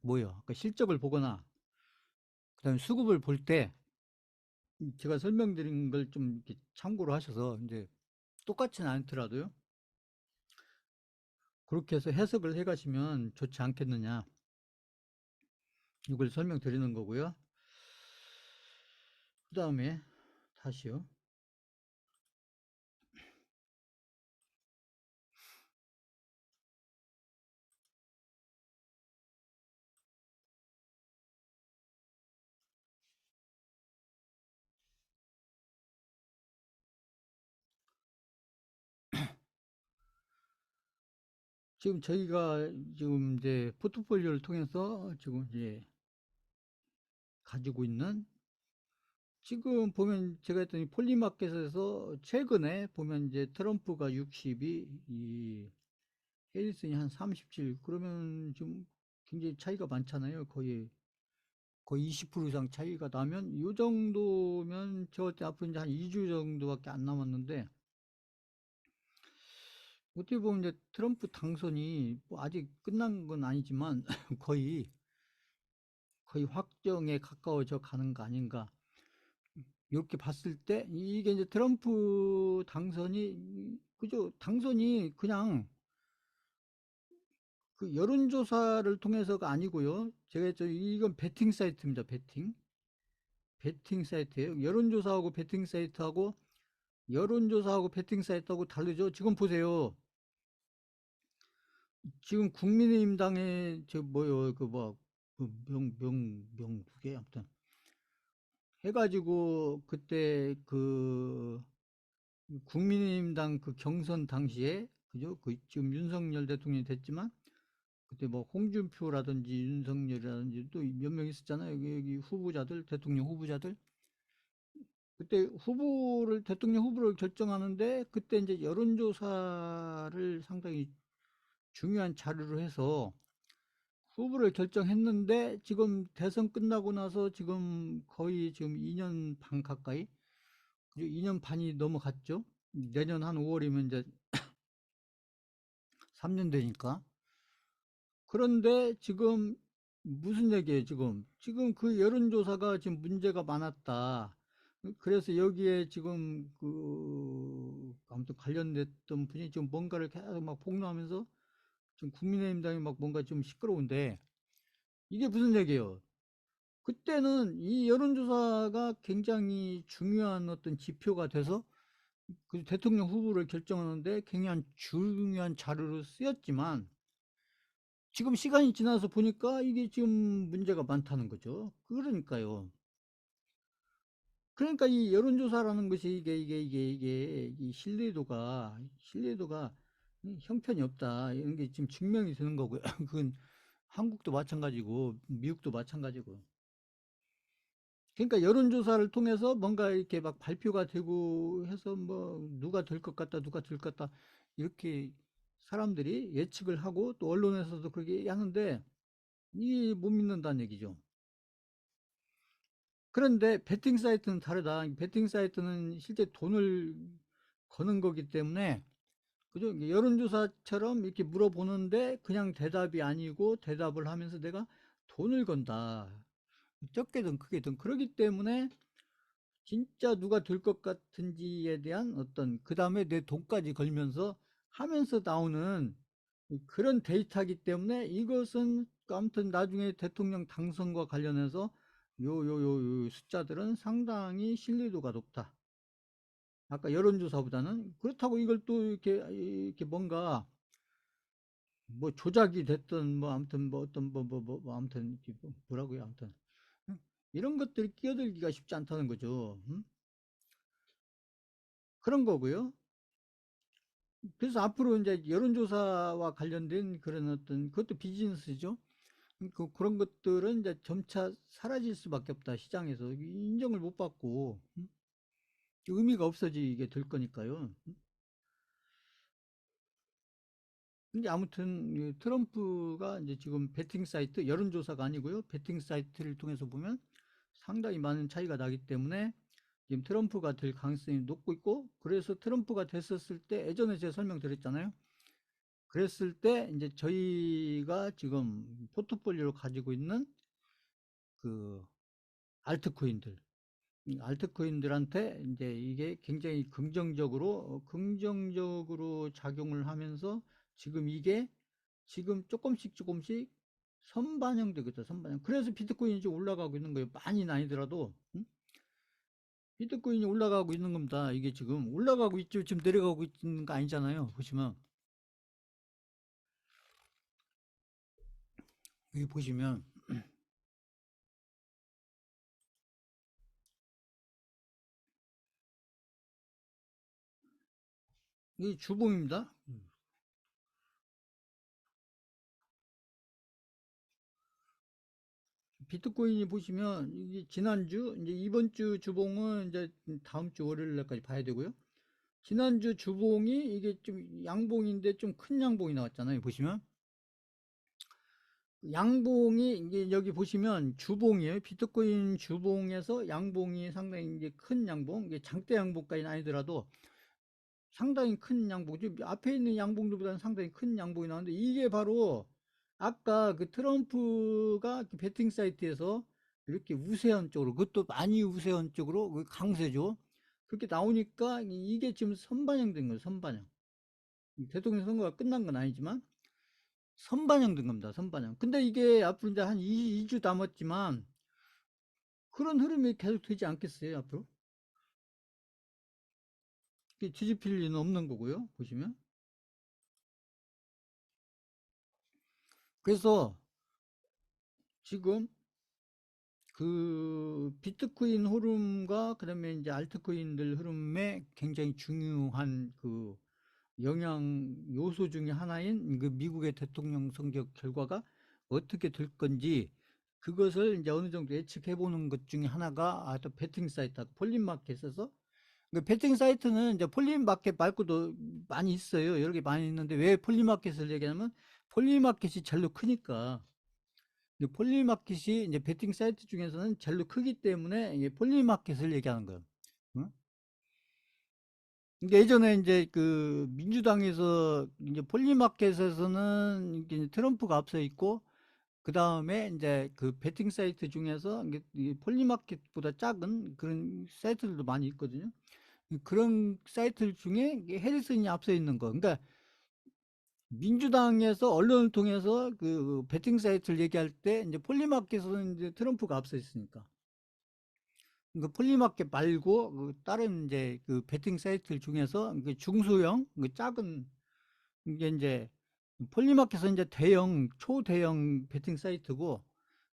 A: 뭐요, 그 실적을 보거나 그다음에 수급을 볼 때 제가 설명드린 걸 좀 이렇게 참고를 하셔서 이제 똑같지는 않더라도요. 그렇게 해서 해석을 해 가시면 좋지 않겠느냐. 이걸 설명드리는 거고요. 그다음에 다시요. 지금 저희가 지금 이제 포트폴리오를 통해서 지금 이제 가지고 있는, 지금 보면 제가 했더니 폴리마켓에서 최근에 보면 이제 트럼프가 62, 이 해리슨이 한 37, 그러면 좀 굉장히 차이가 많잖아요. 거의 20% 이상 차이가 나면 이 정도면 저 앞으로 이제 한 2주 정도밖에 안 남았는데, 어떻게 보면 이제 트럼프 당선이 뭐 아직 끝난 건 아니지만 거의 확정에 가까워져 가는 거 아닌가. 이렇게 봤을 때 이게 이제 트럼프 당선이 그죠? 당선이 그냥 그 여론조사를 통해서가 아니고요. 제가 이건 베팅 사이트입니다. 베팅 사이트예요. 여론조사하고 베팅 사이트하고 다르죠. 지금 보세요. 지금 국민의힘당의 저 뭐요 그뭐명명명두개 아무튼 해가지고 그때 그 국민의힘당 그 경선 당시에 그죠? 그 지금 윤석열 대통령이 됐지만 그때 뭐 홍준표라든지 윤석열이라든지 또 몇 명 있었잖아요. 여기 후보자들, 대통령 후보자들. 그때 대통령 후보를 결정하는데 그때 이제 여론조사를 상당히 중요한 자료로 해서 후보를 결정했는데 지금 대선 끝나고 나서 지금 거의 지금 2년 반 가까이, 2년 반이 넘어갔죠. 내년 한 5월이면 이제 3년 되니까. 그런데 지금 무슨 얘기예요, 지금? 지금 그 여론조사가 지금 문제가 많았다. 그래서 여기에 지금 아무튼 관련됐던 분이 지금 뭔가를 계속 막 폭로하면서 지금 국민의힘당이 막 뭔가 좀 시끄러운데 이게 무슨 얘기예요? 그때는 이 여론조사가 굉장히 중요한 어떤 지표가 돼서 그 대통령 후보를 결정하는데 굉장히 중요한 자료로 쓰였지만 지금 시간이 지나서 보니까 이게 지금 문제가 많다는 거죠. 그러니까요. 그러니까 이 여론조사라는 것이 이게 이 신뢰도가 형편이 없다. 이런 게 지금 증명이 되는 거고요. 그건 한국도 마찬가지고 미국도 마찬가지고. 그러니까 여론조사를 통해서 뭔가 이렇게 막 발표가 되고 해서 뭐 누가 될 것 같다, 누가 될 것 같다 이렇게 사람들이 예측을 하고 또 언론에서도 그렇게 하는데 이 못 믿는다는 얘기죠. 그런데 베팅 사이트는 다르다. 베팅 사이트는 실제 돈을 거는 거기 때문에 그죠? 여론조사처럼 이렇게 물어보는데 그냥 대답이 아니고 대답을 하면서 내가 돈을 건다. 적게든 크게든 그러기 때문에 진짜 누가 될 것 같은지에 대한 어떤 그다음에 내 돈까지 걸면서 하면서 나오는 그런 데이터이기 때문에 이것은 아무튼 나중에 대통령 당선과 관련해서 요 숫자들은 상당히 신뢰도가 높다. 아까 여론조사보다는 그렇다고 이걸 또 이렇게 뭔가 뭐 조작이 됐든 뭐 아무튼 뭐 어떤 아무튼 뭐라고요 아무튼 이런 것들이 끼어들기가 쉽지 않다는 거죠. 그런 거고요. 그래서 앞으로 이제 여론조사와 관련된 그런 어떤 그것도 비즈니스죠. 그런 것들은 이제 점차 사라질 수밖에 없다. 시장에서 인정을 못 받고 의미가 없어지게 될 거니까요. 근데 아무튼 트럼프가 이제 지금 베팅 사이트 여론조사가 아니고요. 베팅 사이트를 통해서 보면 상당히 많은 차이가 나기 때문에 지금 트럼프가 될 가능성이 높고 있고 그래서 트럼프가 됐었을 때 예전에 제가 설명드렸잖아요. 그랬을 때 이제 저희가 지금 포트폴리오로 가지고 있는 그 알트코인들, 알트코인들한테 이제 이게 굉장히 긍정적으로 작용을 하면서 지금 이게 지금 조금씩 선반영되겠다, 선반영. 그래서 비트코인이 지금 올라가고 있는 거예요. 많이는 아니더라도. 응? 비트코인이 올라가고 있는 겁니다. 이게 지금 올라가고 있죠. 지금 내려가고 있는 거 아니잖아요. 보시면. 여기 보시면 이 주봉입니다. 비트코인이 보시면 이게 지난주 이제 이번 주 주봉은 이제 다음 주 월요일 날까지 봐야 되고요. 지난주 주봉이 이게 좀 양봉인데 좀 큰 양봉이 나왔잖아요. 보시면 양봉이 이게 여기 보시면 주봉이에요. 비트코인 주봉에서 양봉이 상당히 이제 큰 양봉, 이게 장대 양봉까지는 아니더라도 상당히 큰 양봉, 지 앞에 있는 양봉들보다는 상당히 큰 양봉이 나오는데 이게 바로 아까 그 트럼프가 그 베팅 사이트에서 이렇게 우세한 쪽으로, 그것도 많이 우세한 쪽으로 강세죠. 그렇게 나오니까 이게 지금 선반영된 거예요. 선반영. 대통령 선거가 끝난 건 아니지만 선반영된 겁니다. 선반영. 근데 이게 앞으로 이제 한 2주 남았지만 그런 흐름이 계속 되지 않겠어요, 앞으로? 뒤집힐 리는 없는 거고요, 보시면. 그래서 지금 그 비트코인 흐름과 그다음에 이제 알트코인들 흐름에 굉장히 중요한 그 영향 요소 중에 하나인 그 미국의 대통령 선거 결과가 어떻게 될 건지 그것을 이제 어느 정도 예측해 보는 것 중에 하나가 또 베팅 사이트, 폴린마켓에서 그 베팅 사이트는 이제 폴리마켓 말고도 많이 있어요. 여러 개 많이 있는데 왜 폴리마켓을 얘기하냐면 폴리마켓이 제일 크니까. 폴리마켓이 이제 베팅 사이트 중에서는 제일 크기 때문에 이게 폴리마켓을 얘기하는 거예요. 응? 그러니까 예전에 이제 그 민주당에서 이제 폴리마켓에서는 이제 트럼프가 앞서 있고 그 다음에 이제 그 베팅 사이트 중에서 이 폴리마켓보다 작은 그런 사이트들도 많이 있거든요. 그런 사이트 중에 해리슨이 앞서 있는 거. 그러니까 민주당에서 언론을 통해서 그 베팅 사이트를 얘기할 때 이제 폴리마켓에서는 이제 트럼프가 앞서 있으니까. 그 폴리마켓 말고 그 다른 이제 그 베팅 사이트 중에서 그 중소형 그 작은 이게 이제 폴리마켓은 이제 대형 초대형 베팅 사이트고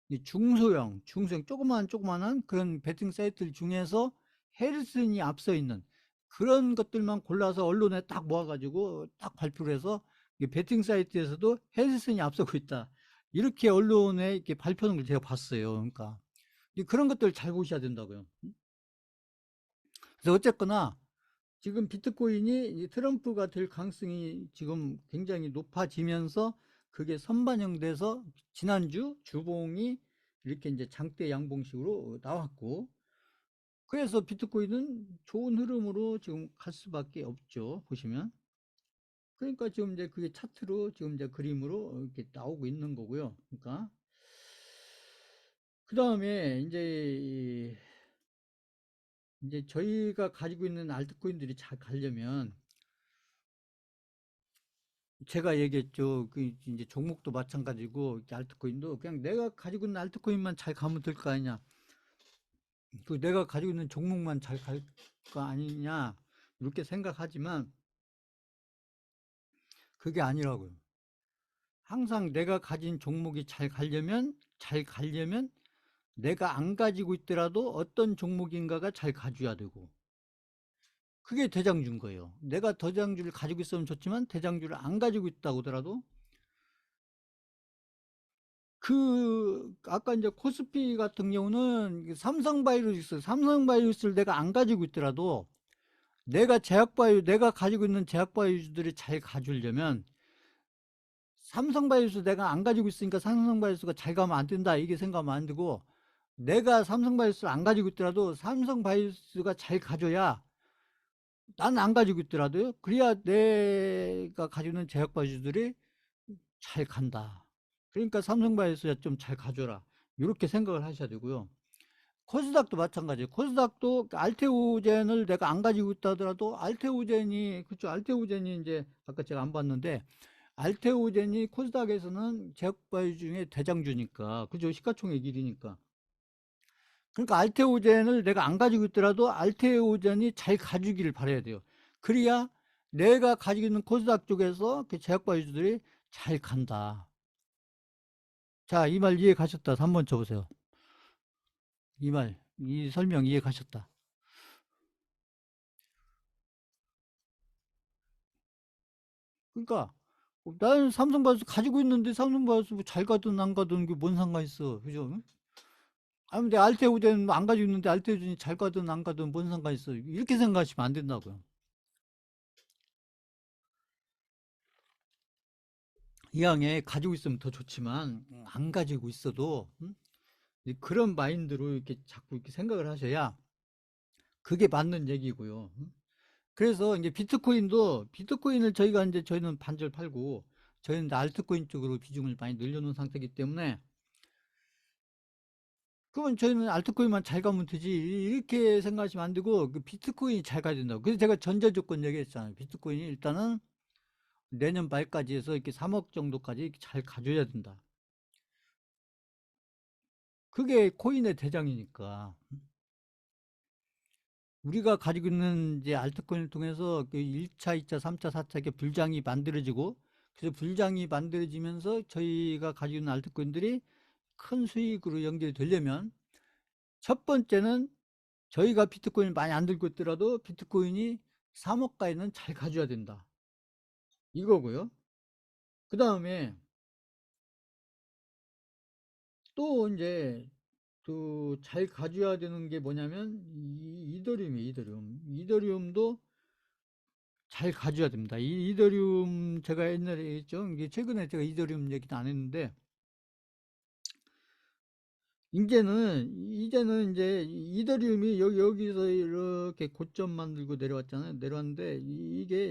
A: 이 중소형 조그만한 그런 베팅 사이트 중에서 해리슨이 앞서 있는 그런 것들만 골라서 언론에 딱 모아가지고 딱 발표를 해서 베팅 사이트에서도 해리슨이 앞서고 있다. 이렇게 언론에 이렇게 발표하는 걸 제가 봤어요. 그러니까 그런 것들 잘 보셔야 된다고요. 그래서 어쨌거나 지금 비트코인이 트럼프가 될 가능성이 지금 굉장히 높아지면서 그게 선반영돼서 지난주 주봉이 이렇게 이제 장대 양봉식으로 나왔고 그래서 비트코인은 좋은 흐름으로 지금 갈 수밖에 없죠. 보시면. 그러니까 지금 이제 그게 차트로 지금 이제 그림으로 이렇게 나오고 있는 거고요. 그러니까 그 다음에 이제 저희가 가지고 있는 알트코인들이 잘 가려면 제가 얘기했죠. 그 이제 종목도 마찬가지고 이렇게 알트코인도 그냥 내가 가지고 있는 알트코인만 잘 가면 될 거 아니냐. 그 내가 가지고 있는 종목만 잘 갈 거 아니냐. 이렇게 생각하지만 그게 아니라고요. 항상 내가 가진 종목이 잘 가려면 내가 안 가지고 있더라도 어떤 종목인가가 잘 가줘야 되고 그게 대장주인 거예요. 내가 대장주를 가지고 있으면 좋지만 대장주를 안 가지고 있다고 하더라도 그 아까 이제 코스피 같은 경우는 삼성바이오로직스, 삼성바이오로직스를 내가 안 가지고 있더라도 내가 가지고 있는 제약바이오주들이 잘 가주려면 삼성바이오스 내가 안 가지고 있으니까 삼성바이오스가 잘 가면 안 된다 이게 생각하면 안 되고 내가 삼성바이오스를 안 가지고 있더라도 삼성바이오스가 잘 가줘야 나는 안 가지고 있더라도요 그래야 내가 가지고 있는 제약바이오주들이 잘 간다. 그러니까 삼성바이오스야 좀 잘 가줘라. 이렇게 생각을 하셔야 되고요. 코스닥도 마찬가지예요. 코스닥도 알테오젠을 내가 안 가지고 있다 하더라도 알테오젠이 그렇죠. 알테오젠이 이제 아까 제가 안 봤는데 알테오젠이 코스닥에서는 제약바이오 중에 대장주니까 그죠. 시가총액 1위니까. 그러니까 알테오젠을 내가 안 가지고 있더라도 알테오젠이 잘 가주기를 바라야 돼요. 그래야 내가 가지고 있는 코스닥 쪽에서 그 제약바이오들이 잘 간다. 자, 이 말 이해 가셨다. 한번 쳐보세요. 이 설명 이해 가셨다. 그러니까 나는 삼성바이오스 가지고 있는데 삼성바이오스 뭐잘 가든 안 가든 그 뭔 상관 있어. 그죠? 응? 아니 근데 알테오젠 안 가지고 있는데 알테오젠이 잘 가든 안 가든 뭔 상관 있어. 이렇게 생각하시면 안 된다고요. 이왕에 가지고 있으면 더 좋지만 안 가지고 있어도 그런 마인드로 이렇게 자꾸 이렇게 생각을 하셔야 그게 맞는 얘기고요. 그래서 이제 비트코인을 저희는 반절 팔고 저희는 이제 알트코인 쪽으로 비중을 많이 늘려놓은 상태이기 때문에 그러면 저희는 알트코인만 잘 가면 되지. 이렇게 생각하시면 안 되고, 그 비트코인이 잘 가야 된다고. 그래서 제가 전제 조건 얘기했잖아요. 비트코인이 일단은 내년 말까지 해서 이렇게 3억 정도까지 이렇게 잘 가져야 된다. 그게 코인의 대장이니까. 우리가 가지고 있는 이제 알트코인을 통해서 그 1차, 2차, 3차, 4차 이렇게 불장이 만들어지고, 그래서 불장이 만들어지면서 저희가 가지고 있는 알트코인들이 큰 수익으로 연결이 되려면 첫 번째는 저희가 비트코인을 많이 안 들고 있더라도 비트코인이 3억가에는 잘 가져야 된다. 이거고요. 그 다음에 또 이제 그 잘 가져야 되는 게 뭐냐면 이더리움이에요. 이더리움도 잘 가져야 됩니다. 이 이더리움 제가 옛날에 했죠. 이게 최근에 제가 이더리움 얘기는 안 했는데 이제는 이제 이더리움이 여기서 이렇게 고점 만들고 내려왔잖아요. 내려왔는데 이게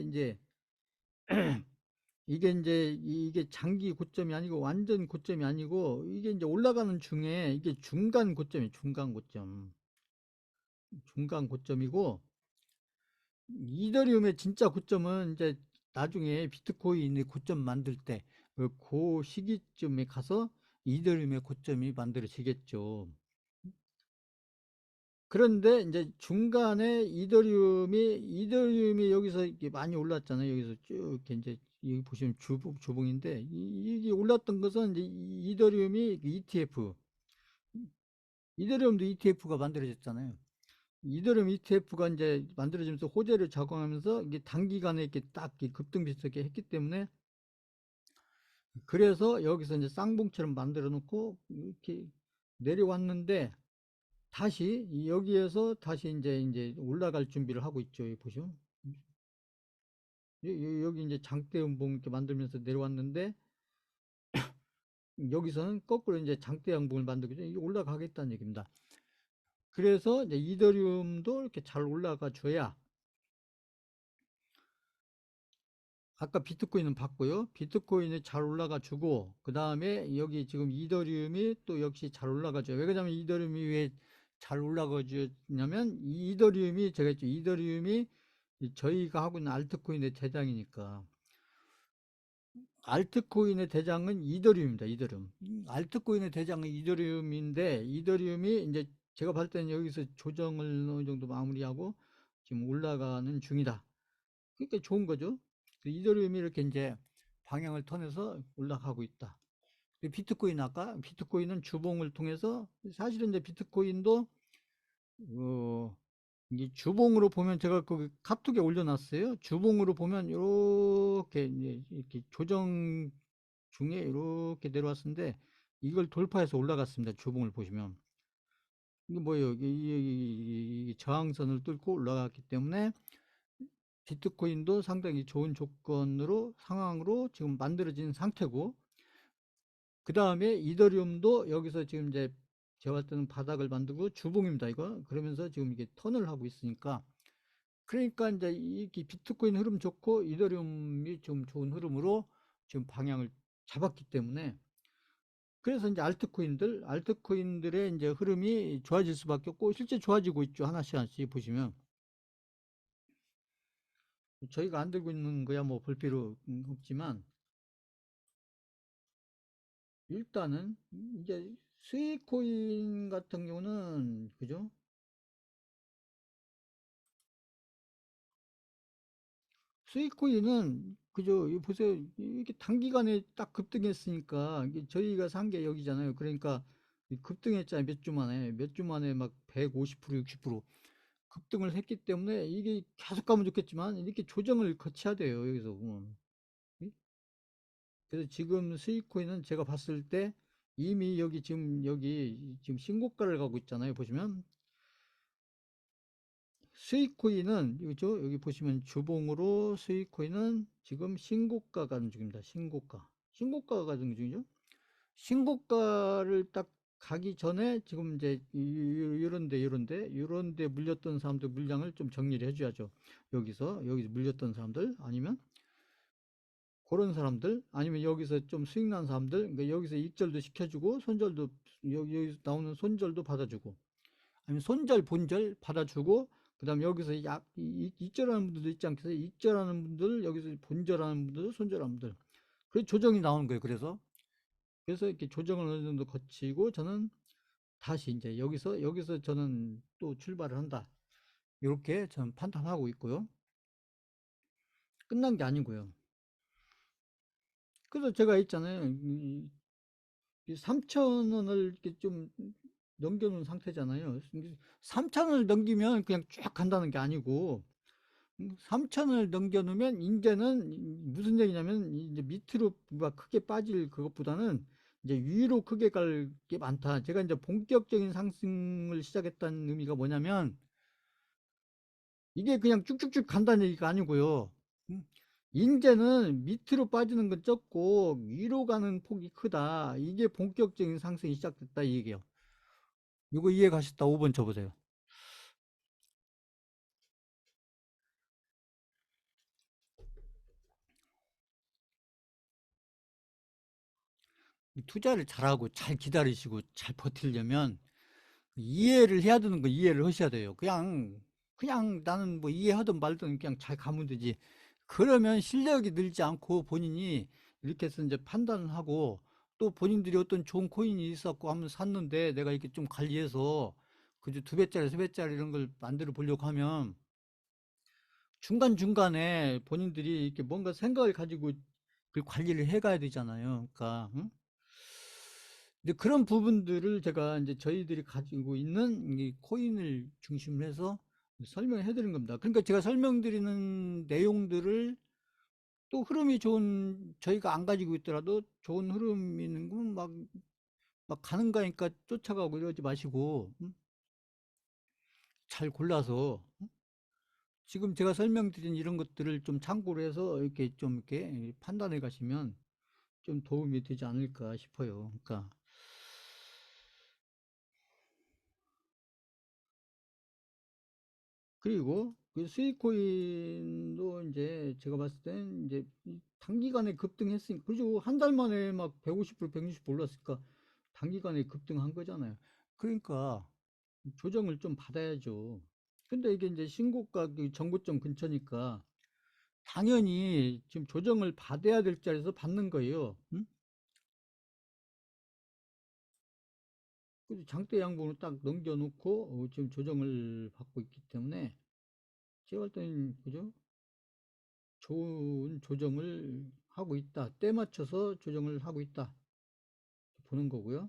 A: 장기 고점이 아니고 완전 고점이 아니고 이게 이제 올라가는 중에 이게 중간 고점이 중간 고점이고 이더리움의 진짜 고점은 이제 나중에 비트코인의 고점 만들 때 그 시기쯤에 가서 이더리움의 고점이 만들어지겠죠. 그런데 이제 중간에 이더리움이 여기서 이렇게 많이 올랐잖아요. 여기서 쭉 이렇게 이제 여기 보시면 주봉인데 이게 올랐던 것은 이제 이더리움이 ETF, 이더리움도 ETF가 만들어졌잖아요. 이더리움 ETF가 이제 만들어지면서 호재를 작용하면서 이게 단기간에 이렇게 딱 이렇게 급등 비슷하게 했기 때문에 그래서 여기서 이제 쌍봉처럼 만들어 놓고 이렇게 내려왔는데 다시 여기에서 다시 이제 올라갈 준비를 하고 있죠. 여기 보시면 여기 이제 장대 음봉 이렇게 만들면서 내려왔는데 여기서는 거꾸로 이제 장대 양봉을 만들고 이게 올라가겠다는 얘기입니다. 그래서 이제 이더리움도 이렇게 잘 올라가 줘야 아까 비트코인은 봤고요. 비트코인이 잘 올라가 주고 그 다음에 여기 지금 이더리움이 또 역시 잘 올라가 줘요. 왜 그러냐면 이더리움이 왜 잘 올라가 주냐면 이더리움이 제가 했죠. 이더리움이 저희가 하고 있는 알트코인의 대장이니까 알트코인의 대장은 이더리움입니다. 이더리움. 알트코인의 대장은 이더리움인데 이더리움이 이제 제가 봤을 때는 여기서 조정을 어느 정도 마무리하고 지금 올라가는 중이다. 그러니까 좋은 거죠. 이더리움이 이렇게 이제 방향을 턴해서 올라가고 있다. 비트코인 아까 비트코인은 주봉을 통해서 사실은 이제 비트코인도 어, 이 주봉으로 보면 제가 그 카톡에 올려놨어요. 주봉으로 보면 이렇게 이렇게 조정 중에 이렇게 내려왔는데 이걸 돌파해서 올라갔습니다. 주봉을 보시면 이게 뭐예요? 이 저항선을 뚫고 올라갔기 때문에 비트코인도 상당히 좋은 조건으로 상황으로 지금 만들어진 상태고 그 다음에 이더리움도 여기서 지금 이제 제가 봤을 때는 바닥을 만들고 주봉입니다. 이거 그러면서 지금 이게 턴을 하고 있으니까 그러니까 이제 이 비트코인 흐름 좋고 이더리움이 좀 좋은 흐름으로 지금 방향을 잡았기 때문에 그래서 이제 알트코인들의 이제 흐름이 좋아질 수밖에 없고 실제 좋아지고 있죠. 하나씩 하나씩 보시면 저희가 안 들고 있는 거야 뭐 볼 필요 없지만 일단은 이제 스위코인 같은 경우는 그죠? 스위코인은 그죠? 이 보세요. 이렇게 단기간에 딱 급등했으니까 이게 저희가 산 게 여기잖아요. 그러니까 급등했잖아요. 몇 주 만에 막 150%, 60% 급등을 했기 때문에 이게 계속 가면 좋겠지만 이렇게 조정을 거쳐야 돼요. 여기서 보면. 그래서 지금 스위코인은 제가 봤을 때 이미 여기 지금 신고가를 가고 있잖아요. 보시면 스위코인은 이죠 여기 보시면 주봉으로 스위코인은 지금 신고가 가는 중입니다. 신고가가 가는 중이죠. 신고가를 딱 가기 전에 지금 이제 이런데 물렸던 사람들 물량을 좀 정리를 해줘야죠. 여기서 물렸던 사람들 아니면 그런 사람들 아니면 여기서 좀 수익 난 사람들 그러니까 여기서 입절도 시켜주고 손절도 여기서 나오는 손절도 받아주고 아니면 손절 본절 받아주고 그다음에 여기서 약 입절하는 분들도 있지 않겠어요? 입절하는 분들 여기서 본절하는 분들 손절하는 분들 그 조정이 나오는 거예요. 그래서 이렇게 조정을 어느 정도 거치고 저는 다시 이제 여기서 저는 또 출발을 한다. 이렇게 저는 판단하고 있고요. 끝난 게 아니고요. 그래서 제가 있잖아요. 3천 원을 이렇게 좀 넘겨놓은 상태잖아요. 3천 원을 넘기면 그냥 쭉 간다는 게 아니고 3천 원을 넘겨놓으면 이제는 무슨 얘기냐면 이제 밑으로 막 크게 빠질 그것보다는 이제 위로 크게 갈 게 많다. 제가 이제 본격적인 상승을 시작했다는 의미가 뭐냐면 이게 그냥 쭉쭉쭉 간다는 얘기가 아니고요. 음, 인제는 밑으로 빠지는 건 적고 위로 가는 폭이 크다. 이게 본격적인 상승이 시작됐다 이 얘기예요. 이거 이해 가셨다. 5번 쳐보세요. 투자를 잘하고 잘 기다리시고 잘 버티려면 이해를 해야 되는 거 이해를 하셔야 돼요. 그냥 나는 뭐 이해하든 말든 그냥 잘 가면 되지. 그러면 실력이 늘지 않고 본인이 이렇게 해서 이제 판단을 하고 또 본인들이 어떤 좋은 코인이 있었고 하면 샀는데 내가 이렇게 좀 관리해서 그저 2배짜리, 3배짜리 이런 걸 만들어 보려고 하면 중간중간에 본인들이 이렇게 뭔가 생각을 가지고 그 관리를 해 가야 되잖아요. 그러니까, 응? 근데 그런 부분들을 제가 이제 저희들이 가지고 있는 이 코인을 중심으로 해서 설명해 드리는 겁니다. 그러니까 제가 설명드리는 내용들을 또 흐름이 좋은, 저희가 안 가지고 있더라도 좋은 흐름 있는 거 막 가는 거니까 쫓아가고 이러지 마시고, 잘 골라서, 지금 제가 설명드린 이런 것들을 좀 참고로 해서 이렇게 좀 이렇게 판단해 가시면 좀 도움이 되지 않을까 싶어요. 그러니까, 그리고 그 수익코인도 이제 제가 봤을 땐 이제 단기간에 급등했으니까 그죠 한 달 만에 막 150불 160불 올랐으니까 단기간에 급등한 거잖아요. 그러니까 조정을 좀 받아야죠. 근데 이게 이제 신고가 그 정고점 근처니까 당연히 지금 조정을 받아야 될 자리에서 받는 거예요. 응? 그래서 장대 양봉을 딱 넘겨놓고 지금 조정을 받고 있기 때문에 제가 볼 때는 그죠? 좋은 조정을 하고 있다. 때 맞춰서 조정을 하고 있다. 보는 거고요.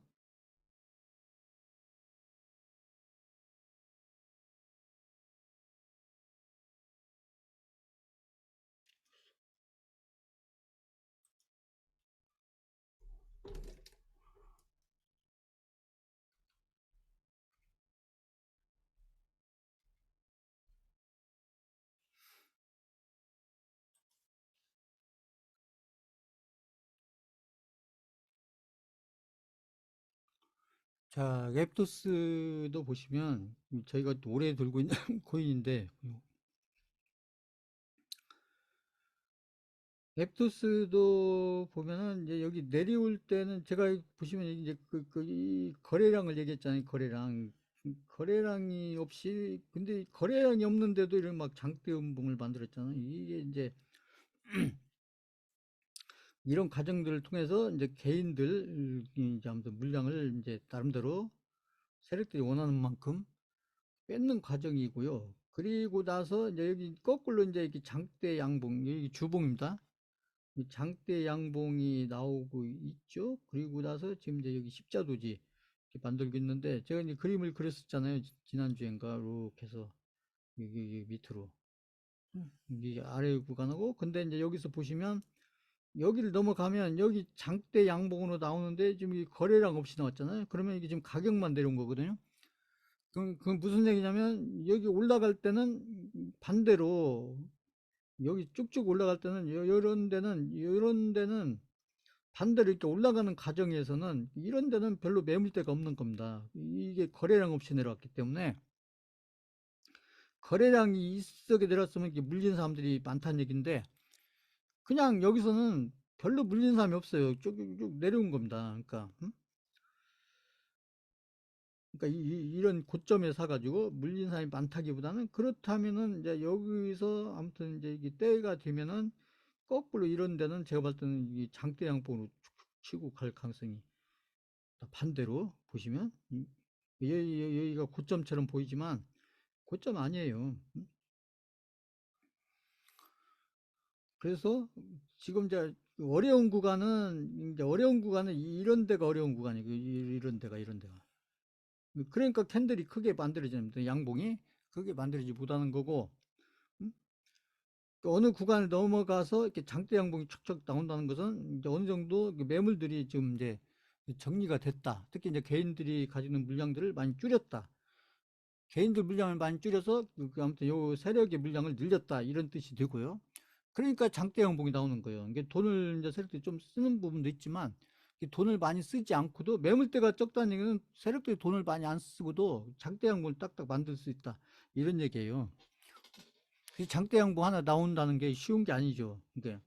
A: 자, 랩토스도 보시면 저희가 오래 들고 있는 코인인데 랩토스도 보면은 이제 여기 내려올 때는 제가 보시면 이제 이 거래량을 얘기했잖아요. 거래량이 없이 근데 거래량이 없는데도 이런 막 장대 음봉을 만들었잖아요. 이게 이제 이런 과정들을 통해서 이제 개인들 이제 아무튼 물량을 이제 나름대로 세력들이 원하는 만큼 뺏는 과정이고요. 그리고 나서 이제 여기 거꾸로 이제 이렇게 장대 양봉, 여기 주봉입니다. 이 장대 양봉이 나오고 있죠. 그리고 나서 지금 이제 여기 십자도지 이렇게 만들고 있는데 제가 이제 그림을 그렸었잖아요. 지난주엔가 이렇게 해서 여기 밑으로 이게 아래 구간하고 근데 이제 여기서 보시면 여기를 넘어가면 여기 장대 양봉으로 나오는데 지금 이 거래량 없이 나왔잖아요. 그러면 이게 지금 가격만 내려온 거거든요. 그건 무슨 얘기냐면 여기 올라갈 때는 반대로 여기 쭉쭉 올라갈 때는 이런 데는 반대로 이렇게 올라가는 과정에서는 이런 데는 별로 매물대가 없는 겁니다. 이게 거래량 없이 내려왔기 때문에 거래량이 있게 내렸으면 이게 물린 사람들이 많다는 얘기인데 그냥 여기서는 별로 물린 사람이 없어요. 쭉 내려온 겁니다. 그러니까, 응? 그러니까 이런 고점에 사가지고 물린 사람이 많다기보다는 그렇다면은 이제 여기서 아무튼 이제 이게 때가 되면은 거꾸로 이런 데는 제가 봤을 때는 이 장대 양봉으로 축 치고 갈 가능성이 반대로 보시면 여기가 고점처럼 보이지만 고점 아니에요. 그래서 지금 이제 어려운 구간은 이런 데가 어려운 구간이고 이런 데가 그러니까 캔들이 크게 만들어집니다. 양봉이 크게 만들어지지 못하는 거고 음? 그 어느 구간을 넘어가서 이렇게 장대 양봉이 척척 나온다는 것은 이제 어느 정도 매물들이 지금 이제 정리가 됐다. 특히 이제 개인들이 가지는 물량들을 많이 줄였다. 개인들 물량을 많이 줄여서 아무튼 요 세력의 물량을 늘렸다 이런 뜻이 되고요. 그러니까 장대 양봉이 나오는 거예요. 이게 돈을 이제 세력들이 좀 쓰는 부분도 있지만 돈을 많이 쓰지 않고도 매물대가 적다는 얘기는 세력들이 돈을 많이 안 쓰고도 장대 양봉을 딱딱 만들 수 있다 이런 얘기예요. 장대 양봉 하나 나온다는 게 쉬운 게 아니죠. 이게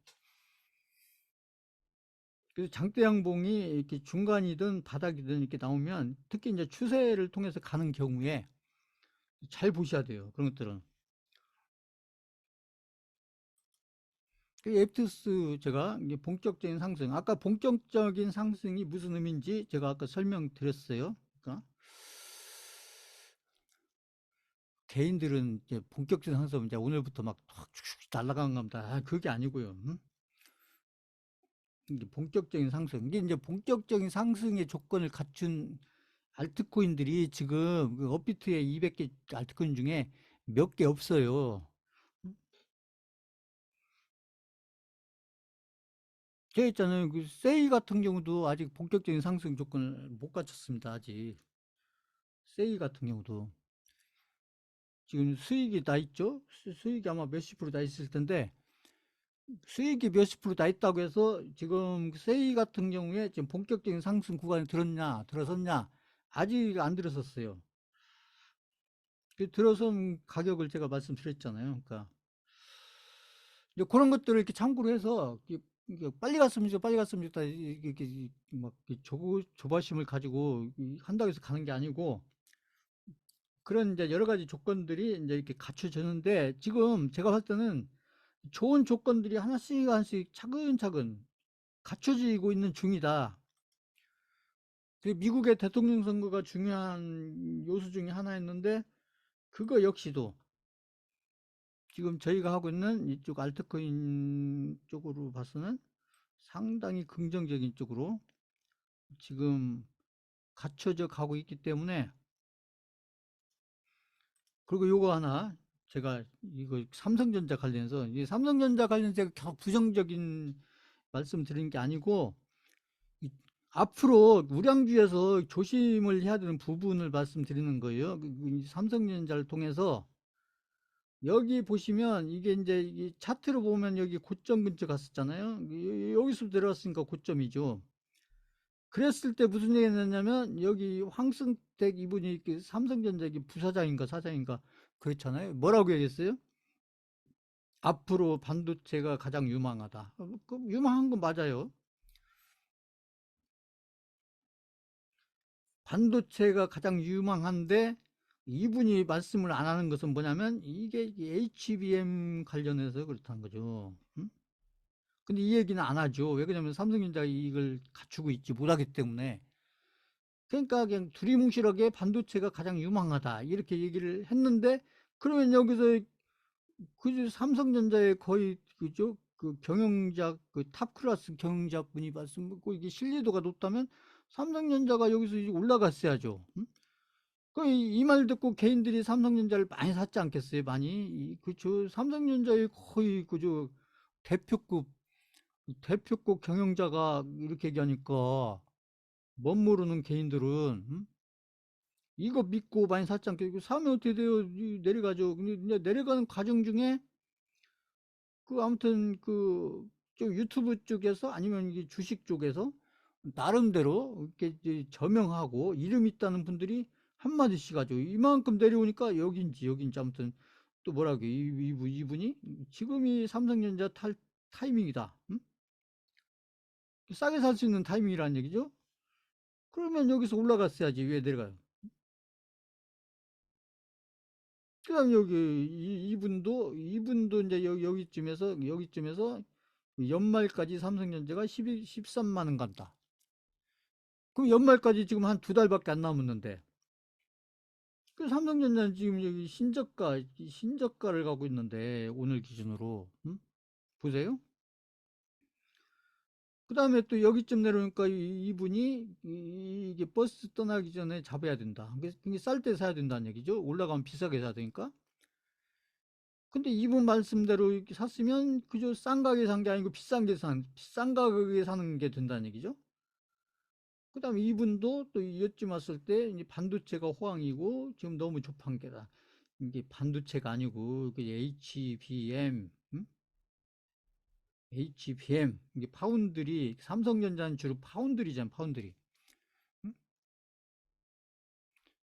A: 그래서 장대 양봉이 이렇게 중간이든 바닥이든 이렇게 나오면 특히 이제 추세를 통해서 가는 경우에 잘 보셔야 돼요. 그런 것들은. 그 에프투스 제가 이게 본격적인 상승, 아까 본격적인 상승이 무슨 의미인지 제가 아까 설명드렸어요. 그러니까 개인들은 이제 본격적인 상승 이제 오늘부터 막 쭉쭉 날아간 겁니다. 그게 아니고요. 이게 본격적인 상승, 이게 이제 본격적인 상승의 조건을 갖춘 알트코인들이 지금 그 업비트에 200개 알트코인 중에 몇 개 없어요. 제가 있잖아요. 그 세이 같은 경우도 아직 본격적인 상승 조건을 못 갖췄습니다. 아직. 세이 같은 경우도. 지금 수익이 나 있죠? 수익이 아마 몇십 프로 나 있을 텐데, 수익이 몇십 프로 나 있다고 해서 지금 세이 같은 경우에 지금 본격적인 상승 구간에 들어섰냐? 아직 안 들어섰어요. 그 들어선 가격을 제가 말씀드렸잖아요. 그러니까 이제 그런 것들을 이렇게 참고로 해서 이게 빨리 갔으면 좋 빨리 갔으면 좋다 이렇게 막 조바심을 가지고 한다고 해서 가는 게 아니고 그런 이제 여러 가지 조건들이 이제 이렇게 갖춰졌는데 지금 제가 봤을 때는 좋은 조건들이 하나씩 하나씩 차근차근 갖춰지고 있는 중이다. 그 미국의 대통령 선거가 중요한 요소 중에 하나였는데 그거 역시도 지금 저희가 하고 있는 이쪽 알트코인 쪽으로 봐서는 상당히 긍정적인 쪽으로 지금 갖춰져 가고 있기 때문에 그리고 요거 하나 제가 이거 삼성전자 관련해서 이 삼성전자 관련해서 제가 계속 부정적인 말씀 드리는 게 아니고 앞으로 우량주에서 조심을 해야 되는 부분을 말씀드리는 거예요. 삼성전자를 통해서 여기 보시면 이게 이제 이 차트로 보면 여기 고점 근처 갔었잖아요. 여기서 내려왔으니까 고점이죠. 그랬을 때 무슨 얘기 했냐면 여기 황승택 이분이 삼성전자 부사장인가 사장인가 그렇잖아요. 뭐라고 얘기했어요? 앞으로 반도체가 가장 유망하다. 그 유망한 건 맞아요. 반도체가 가장 유망한데 이분이 말씀을 안 하는 것은 뭐냐면 이게 HBM 관련해서 그렇다는 거죠. 근데 이 얘기는 안 하죠. 왜 그러냐면 삼성전자가 이걸 갖추고 있지 못하기 때문에. 그러니까 그냥 두리뭉실하게 반도체가 가장 유망하다 이렇게 얘기를 했는데 그러면 여기서 그 삼성전자의 거의 그죠 그 경영자 그 탑 클래스 경영자 분이 말씀하고 이게 신뢰도가 높다면 삼성전자가 여기서 이제 올라갔어야죠. 이 말 듣고 개인들이 삼성전자를 많이 샀지 않겠어요? 많이 그죠 삼성전자의 거의 그죠 대표급 대표급 경영자가 이렇게 얘기하니까 멋 모르는 개인들은 이거 믿고 많이 샀지 않겠어요? 사면 어떻게 돼요? 내려가죠. 근데 이제 내려가는 과정 중에 그 아무튼 그 좀 유튜브 쪽에서 아니면 이게 주식 쪽에서 나름대로 이렇게 이제 저명하고 이름 있다는 분들이 한마디씩 하죠. 이만큼 내려오니까 여긴지 아무튼 또 뭐라고 이분이 지금이 삼성전자 타이밍이다. 응? 싸게 살 수 있는 타이밍이라는 얘기죠. 그러면 여기서 올라갔어야지. 왜 내려가요? 그다음 여기 이분도 이제 여기쯤에서 연말까지 삼성전자가 13만 원 간다. 그럼 연말까지 지금 한 두 달밖에 안 남았는데 그 삼성전자는 지금 여기 신저가를 가고 있는데 오늘 기준으로 보세요. 그 다음에 또 여기쯤 내려오니까 이분이 이게 버스 떠나기 전에 잡아야 된다. 이게 쌀 때 사야 된다는 얘기죠. 올라가면 비싸게 사야 되니까. 근데 이분 말씀대로 이렇게 샀으면 그저 싼 가격에 산 게 아니고 비싼 가격에 사는 게 된다는 얘기죠. 그 다음에 이분도 또 이쯤 왔을 때 이제 반도체가 호황이고 지금 너무 조판 게다. 이게 반도체가 아니고 그 HBM, HBM 이게 파운드리 삼성전자는 주로 파운드리잖아, 파운드리. 응?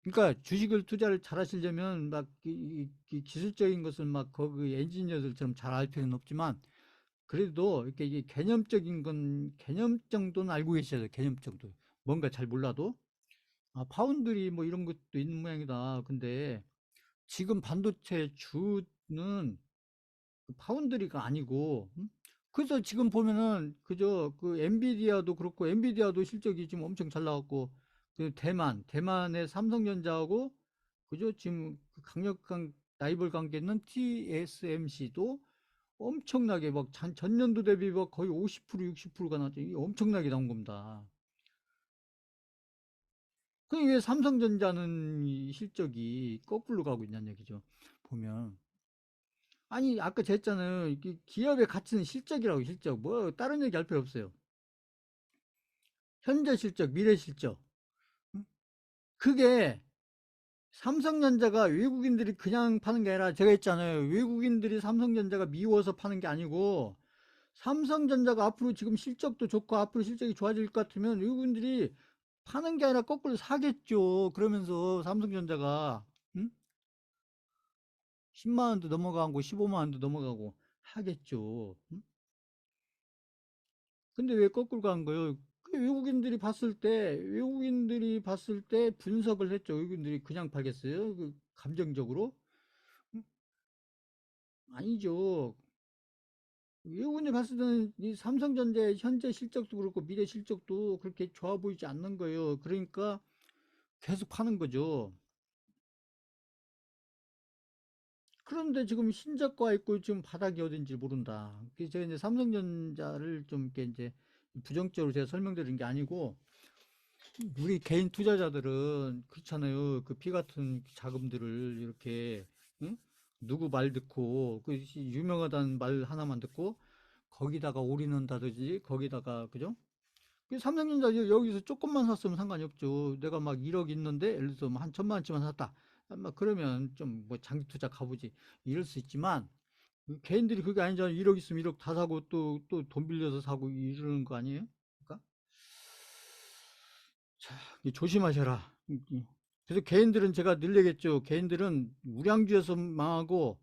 A: 그러니까 주식을 투자를 잘 하시려면 막 이 기술적인 것을 막 거기 엔지니어들처럼 잘 알 필요는 없지만 그래도 이렇게 이게 개념적인 건 개념 정도는 알고 계셔야 돼요. 개념 정도. 뭔가 잘 몰라도 아, 파운드리 뭐 이런 것도 있는 모양이다. 근데 지금 반도체 주는 그 파운드리가 아니고 그래서 지금 보면은 그저 그 엔비디아도 그렇고 엔비디아도 실적이 지금 엄청 잘 나왔고 그 대만의 삼성전자하고 그죠 지금 그 강력한 라이벌 관계 있는 TSMC도 엄청나게 막 전년도 대비 막 거의 50% 60%가 나왔죠. 이게 엄청나게 나온 겁니다. 그왜 삼성전자는 이 실적이 거꾸로 가고 있냐는 얘기죠. 보면 아니 아까 제가 했잖아요. 이게 기업의 가치는 실적이라고 실적. 뭐 다른 얘기 할 필요 없어요. 현재 실적, 미래 실적. 응? 그게 삼성전자가 외국인들이 그냥 파는 게 아니라 제가 했잖아요. 외국인들이 삼성전자가 미워서 파는 게 아니고 삼성전자가 앞으로 지금 실적도 좋고 앞으로 실적이 좋아질 것 같으면 외국인들이 파는 게 아니라 거꾸로 사겠죠. 그러면서 삼성전자가 응? 10만 원도 넘어가고 15만 원도 넘어가고 하겠죠. 응? 근데 왜 거꾸로 간 거예요? 그 외국인들이 봤을 때 분석을 했죠. 외국인들이 그냥 팔겠어요? 그 감정적으로? 응? 아니죠. 외국인이 봤을 때는 이 삼성전자의 현재 실적도 그렇고 미래 실적도 그렇게 좋아 보이지 않는 거예요. 그러니까 계속 파는 거죠. 그런데 지금 신저가 있고 지금 바닥이 어딘지 모른다. 그래서 제가 이제 삼성전자를 좀 이렇게 이제 부정적으로 제가 설명드린 게 아니고 우리 개인 투자자들은 그렇잖아요. 그 피 같은 자금들을 이렇게 응? 누구 말 듣고 그 유명하다는 말 하나만 듣고 거기다가 올인한다든지 거기다가 그죠? 그 삼성전자 여기서 조금만 샀으면 상관이 없죠. 내가 막 1억 있는데 예를 들어서 한 1,000만 원치만 샀다. 막 그러면 좀 뭐 장기 투자 가보지 이럴 수 있지만 개인들이 그게 아니잖아요. 1억 있으면 1억 다 사고 또 돈 빌려서 사고 이러는 거 아니에요? 그러니까 자, 조심하셔라. 그래서 개인들은 제가 늘 얘기했죠. 개인들은 우량주에서 망하고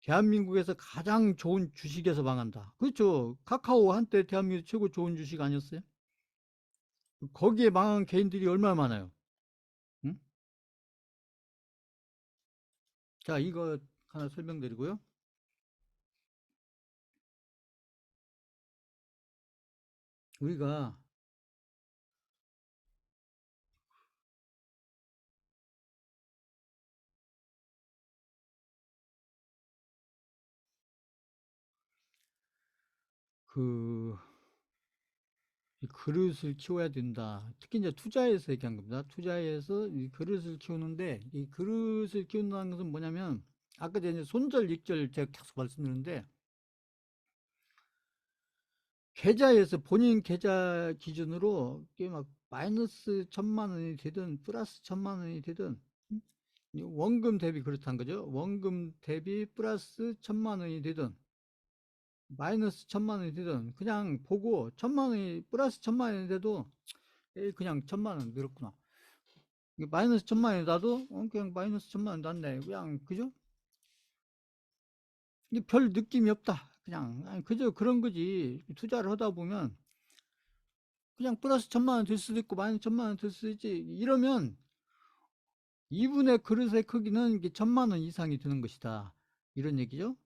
A: 대한민국에서 가장 좋은 주식에서 망한다. 그렇죠. 카카오 한때 대한민국 최고 좋은 주식 아니었어요? 거기에 망한 개인들이 얼마나 많아요. 응? 자, 이거 하나 설명드리고요. 우리가 그 그릇을 키워야 된다. 특히 이제 투자에서 얘기한 겁니다. 투자에서 이 그릇을 키우는데 이 그릇을 키운다는 것은 뭐냐면 아까 전에 이제 손절, 익절 제가 계속 말씀드렸는데 계좌에서 본인 계좌 기준으로 이게 막 마이너스 1,000만 원이 되든 플러스 1,000만 원이 되든 원금 대비 그렇다는 거죠. 원금 대비 플러스 1,000만 원이 되든 마이너스 1,000만 원이 되든 그냥 보고 1,000만 원이 플러스 1,000만 원이 돼도 에이, 그냥 1,000만 원 늘었구나. 마이너스 1,000만 원이 나도 그냥 마이너스 1,000만 원 났네. 그냥 그죠? 별 느낌이 없다. 그냥 아니, 그저 그런 거지. 투자를 하다 보면 그냥 플러스 1,000만 원 될 수도 있고 마이너스 1,000만 원 될 수도 있지. 이러면 2분의 그릇의 크기는 이게 1,000만 원 이상이 드는 것이다. 이런 얘기죠.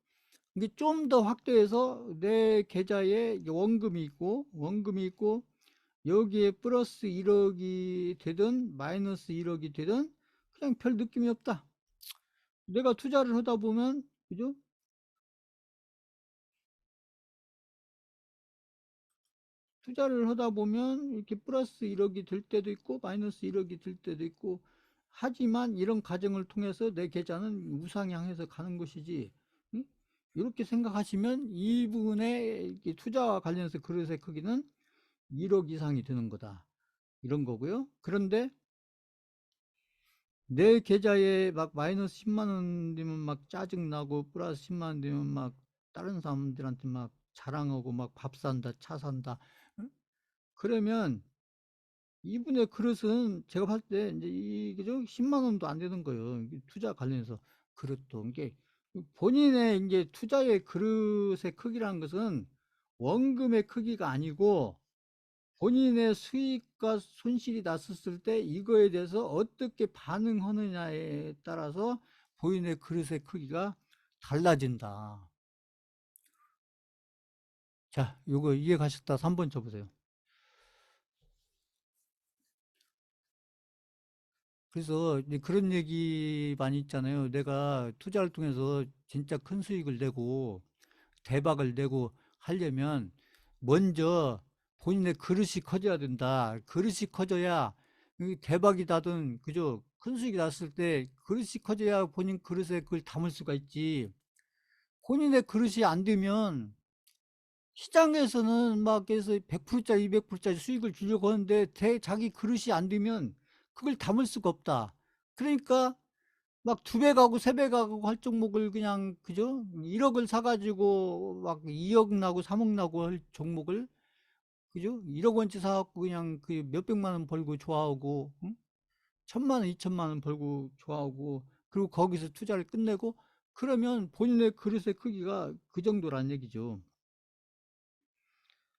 A: 이게 좀 더 확대해서 내 계좌에 원금이 있고 여기에 플러스 1억이 되든 마이너스 1억이 되든 그냥 별 느낌이 없다. 내가 투자를 하다 보면 그죠? 투자를 하다 보면 이렇게 플러스 1억이 될 때도 있고 마이너스 1억이 될 때도 있고 하지만 이런 과정을 통해서 내 계좌는 우상향해서 가는 것이지. 응? 이렇게 생각하시면 이분의 투자와 관련해서 그릇의 크기는 1억 이상이 되는 거다. 이런 거고요. 그런데 내 계좌에 막 마이너스 10만 원 되면 막 짜증나고 플러스 10만 원 되면 막 다른 사람들한테 막 자랑하고 막 밥 산다, 차 산다. 응? 그러면 이분의 그릇은 제가 봤을 때 이제 그죠? 10만 원도 안 되는 거예요. 투자 관련해서 그릇도 이게 본인의 이제 투자의 그릇의 크기라는 것은 원금의 크기가 아니고 본인의 수익과 손실이 났었을 때 이거에 대해서 어떻게 반응하느냐에 따라서 본인의 그릇의 크기가 달라진다. 자, 요거 이해 가셨다. 3번 쳐보세요. 그래서 이제 그런 얘기 많이 있잖아요. 내가 투자를 통해서 진짜 큰 수익을 내고 대박을 내고 하려면 먼저 본인의 그릇이 커져야 된다. 그릇이 커져야 대박이 나든 그죠? 큰 수익이 났을 때 그릇이 커져야 본인 그릇에 그걸 담을 수가 있지. 본인의 그릇이 안 되면 시장에서는 막 그래서 100%짜리 200%짜리 수익을 주려고 하는데 자기 그릇이 안 되면 그걸 담을 수가 없다. 그러니까 막 2배 가고 3배 가고 할 종목을 그냥 그죠? 1억을 사가지고 막 2억 나고 3억 나고 할 종목을 그죠? 1억 원치 사갖고 그냥 그 몇백만 원 벌고 좋아하고 응? 1,000만 원, 2천만 원 벌고 좋아하고 그리고 거기서 투자를 끝내고 그러면 본인의 그릇의 크기가 그 정도란 얘기죠.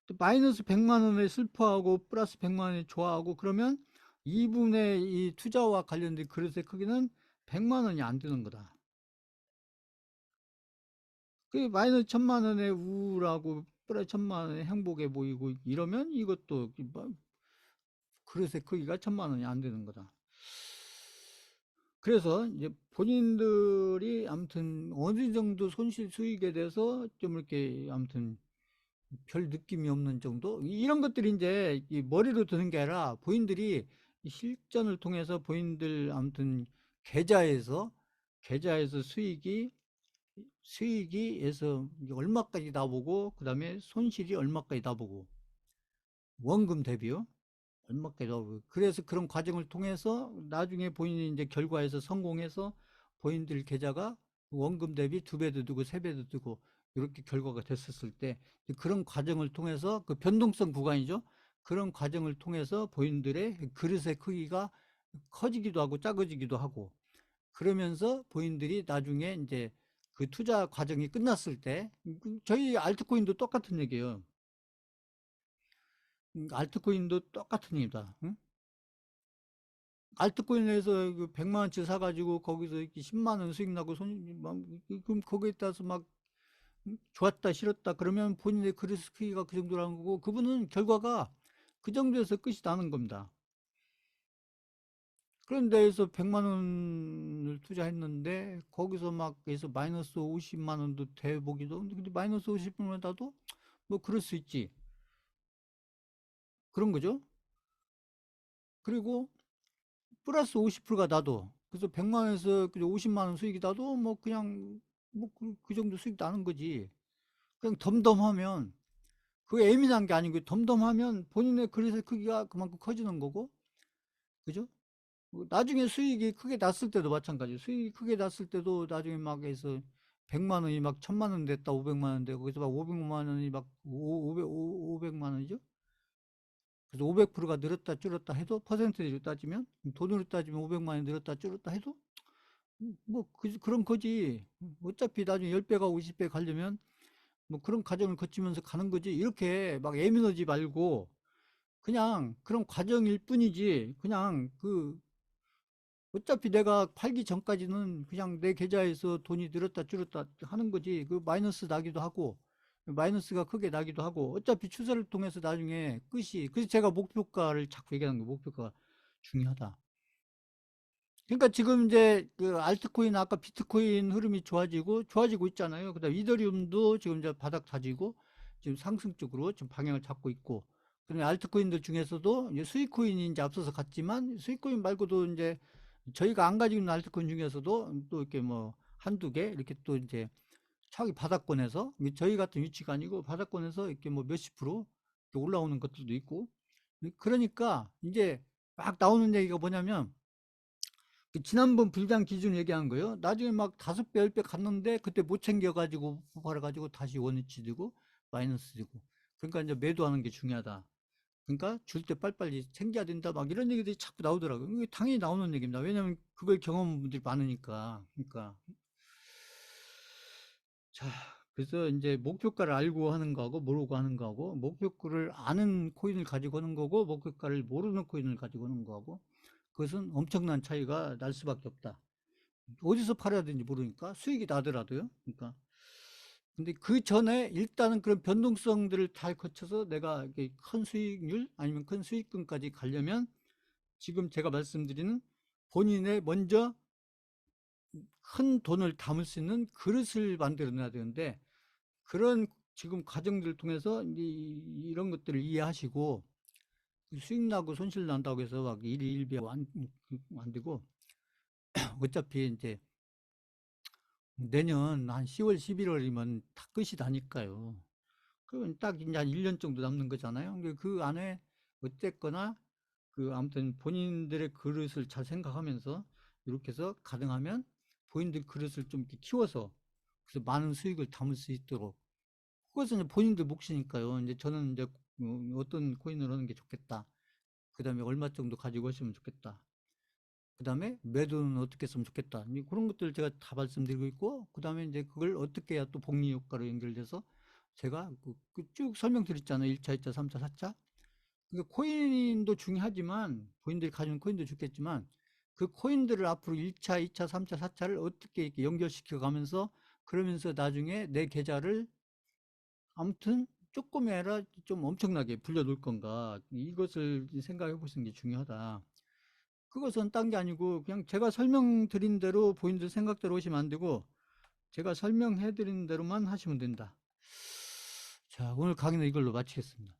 A: 또 마이너스 100만 원에 슬퍼하고 플러스 100만 원에 좋아하고 그러면 이분의 이 투자와 관련된 그릇의 크기는 100만 원이 안 되는 거다. 그 마이너스 1,000만 원의 우울하고 플러스 1,000만 원의 행복에 보이고 이러면 이것도 뭐 그릇의 크기가 1,000만 원이 안 되는 거다. 그래서 이제 본인들이 아무튼 어느 정도 손실 수익에 대해서 좀 이렇게 아무튼 별 느낌이 없는 정도 이런 것들이 이제 이 머리로 드는 게 아니라 본인들이 실전을 통해서 본인들 아무튼 계좌에서 수익이 에서 얼마까지 나보고 그다음에 손실이 얼마까지 나보고 원금 대비요 얼마까지 나보고 그래서 그런 과정을 통해서 나중에 본인이 이제 결과에서 성공해서 본인들 계좌가 원금 대비 2배도 되고 3배도 되고 이렇게 결과가 됐었을 때 그런 과정을 통해서 그 변동성 구간이죠. 그런 과정을 통해서 본인들의 그릇의 크기가 커지기도 하고 작아지기도 하고 그러면서 본인들이 나중에 이제 그 투자 과정이 끝났을 때 저희 알트코인도 똑같은 얘기예요. 알트코인도 똑같은 얘기다. 응? 알트코인에서 그 100만 원치 사가지고 거기서 이렇게 10만 원 수익 나고 그럼 거기에 따라서 막 좋았다 싫었다 그러면 본인의 그릇 크기가 그 정도라는 거고 그분은 결과가 그 정도에서 끝이 나는 겁니다. 그런데 에서 100만 원을 투자했는데 거기서 막 해서 마이너스 50만 원도 돼보기도 근데 마이너스 50만 원 나도 뭐 그럴 수 있지 그런 거죠. 그리고 플러스 50%가 나도 그래서 100만 원에서 50만 원 수익이 나도 뭐 그냥 뭐 그 정도 수익 나는 거지. 그냥 덤덤하면 그게 예민한 게 아니고 덤덤하면 본인의 그릇의 크기가 그만큼 커지는 거고 그죠? 나중에 수익이 크게 났을 때도 마찬가지. 수익이 크게 났을 때도 나중에 막 해서 100만 원이 막 1,000만 원 됐다, 500만 원 되고, 그래서 막 500만 원이 막 500만 원이죠? 그래서 500%가 늘었다 줄었다 해도 퍼센트로 따지면 돈으로 따지면 500만 원이 늘었다 줄었다 해도 뭐 그런 거지. 어차피 나중에 10배가 50배 가려면 뭐 그런 과정을 거치면서 가는 거지. 이렇게 막 예민하지 말고 그냥 그런 과정일 뿐이지. 그냥 어차피 내가 팔기 전까지는 그냥 내 계좌에서 돈이 늘었다 줄었다 하는 거지. 그 마이너스 나기도 하고, 마이너스가 크게 나기도 하고, 어차피 추세를 통해서 나중에 끝이, 그래서 제가 목표가를 자꾸 얘기하는 거예요. 목표가 중요하다. 그러니까 지금 이제 그 알트코인, 아까 비트코인 흐름이 좋아지고 있잖아요. 그다음 이더리움도 지금 이제 바닥 다지고 지금 상승 쪽으로 지금 방향을 잡고 있고, 그다음에 알트코인들 중에서도 이제 수익코인이 이제 앞서서 갔지만 수익코인 말고도 이제 저희가 안 가지고 있는 알트코인 중에서도 또 이렇게 뭐 한두 개 이렇게 또 이제 차기 바닥권에서 저희 같은 위치가 아니고 바닥권에서 이렇게 뭐 몇십 프로 이렇게 올라오는 것들도 있고, 그러니까 이제 막 나오는 얘기가 뭐냐면 그 지난번 불장 기준 얘기한 거요. 나중에 막 5배, 10배 갔는데 그때 못 챙겨가지고 폭발해가지고 다시 원위치 되고 마이너스 되고. 그러니까 이제 매도하는 게 중요하다. 그러니까 줄 때 빨리빨리 챙겨야 된다. 막 이런 얘기들이 자꾸 나오더라고요. 이게 당연히 나오는 얘기입니다. 왜냐하면 그걸 경험한 분들이 많으니까. 그러니까. 자, 그래서 이제 목표가를 알고 하는 거하고 모르고 하는 거하고 목표가를 아는 코인을 가지고 하는 거고 목표가를 모르는 코인을 가지고 하는 거하고 그것은 엄청난 차이가 날 수밖에 없다. 어디서 팔아야 되는지 모르니까 수익이 나더라도요. 그러니까 근데 그 전에 일단은 그런 변동성들을 잘 거쳐서 내가 이렇게 큰 수익률 아니면 큰 수익금까지 가려면 지금 제가 말씀드리는 본인의 먼저 큰 돈을 담을 수 있는 그릇을 만들어 놔야 되는데 그런 지금 과정들을 통해서 이런 것들을 이해하시고 수익 나고 손실 난다고 해서 막 일희일비하고 안 되고 어차피 이제 내년 한 10월, 11월이면 다 끝이 나니까요. 그건 딱 이제 한 1년 정도 남는 거잖아요. 그 안에 어쨌거나 그 아무튼 본인들의 그릇을 잘 생각하면서 이렇게 해서 가능하면 본인들 그릇을 좀 이렇게 키워서 그래서 많은 수익을 담을 수 있도록 그것은 이제 본인들 몫이니까요. 이제 저는 이제 어떤 코인을 하는 게 좋겠다. 그 다음에 얼마 정도 가지고 하시면 좋겠다. 그 다음에 매도는 어떻게 했으면 좋겠다. 그런 것들 제가 다 말씀드리고 있고, 그 다음에 이제 그걸 어떻게 해야 또 복리 효과로 연결돼서 제가 쭉 설명드렸잖아요. 1차, 2차, 3차, 4차. 그러니까 코인도 중요하지만, 본인들이 가지는 코인도 좋겠지만, 그 코인들을 앞으로 1차, 2차, 3차, 4차를 어떻게 이렇게 연결시켜 가면서, 그러면서 나중에 내 계좌를 아무튼 조금이 아니라 좀 엄청나게 불려놓을 건가. 이것을 생각해 보시는 게 중요하다. 그것은 딴 게 아니고 그냥 제가 설명드린 대로 본인들 생각대로 오시면 안 되고 제가 설명해 드린 대로만 하시면 된다. 자, 오늘 강의는 이걸로 마치겠습니다.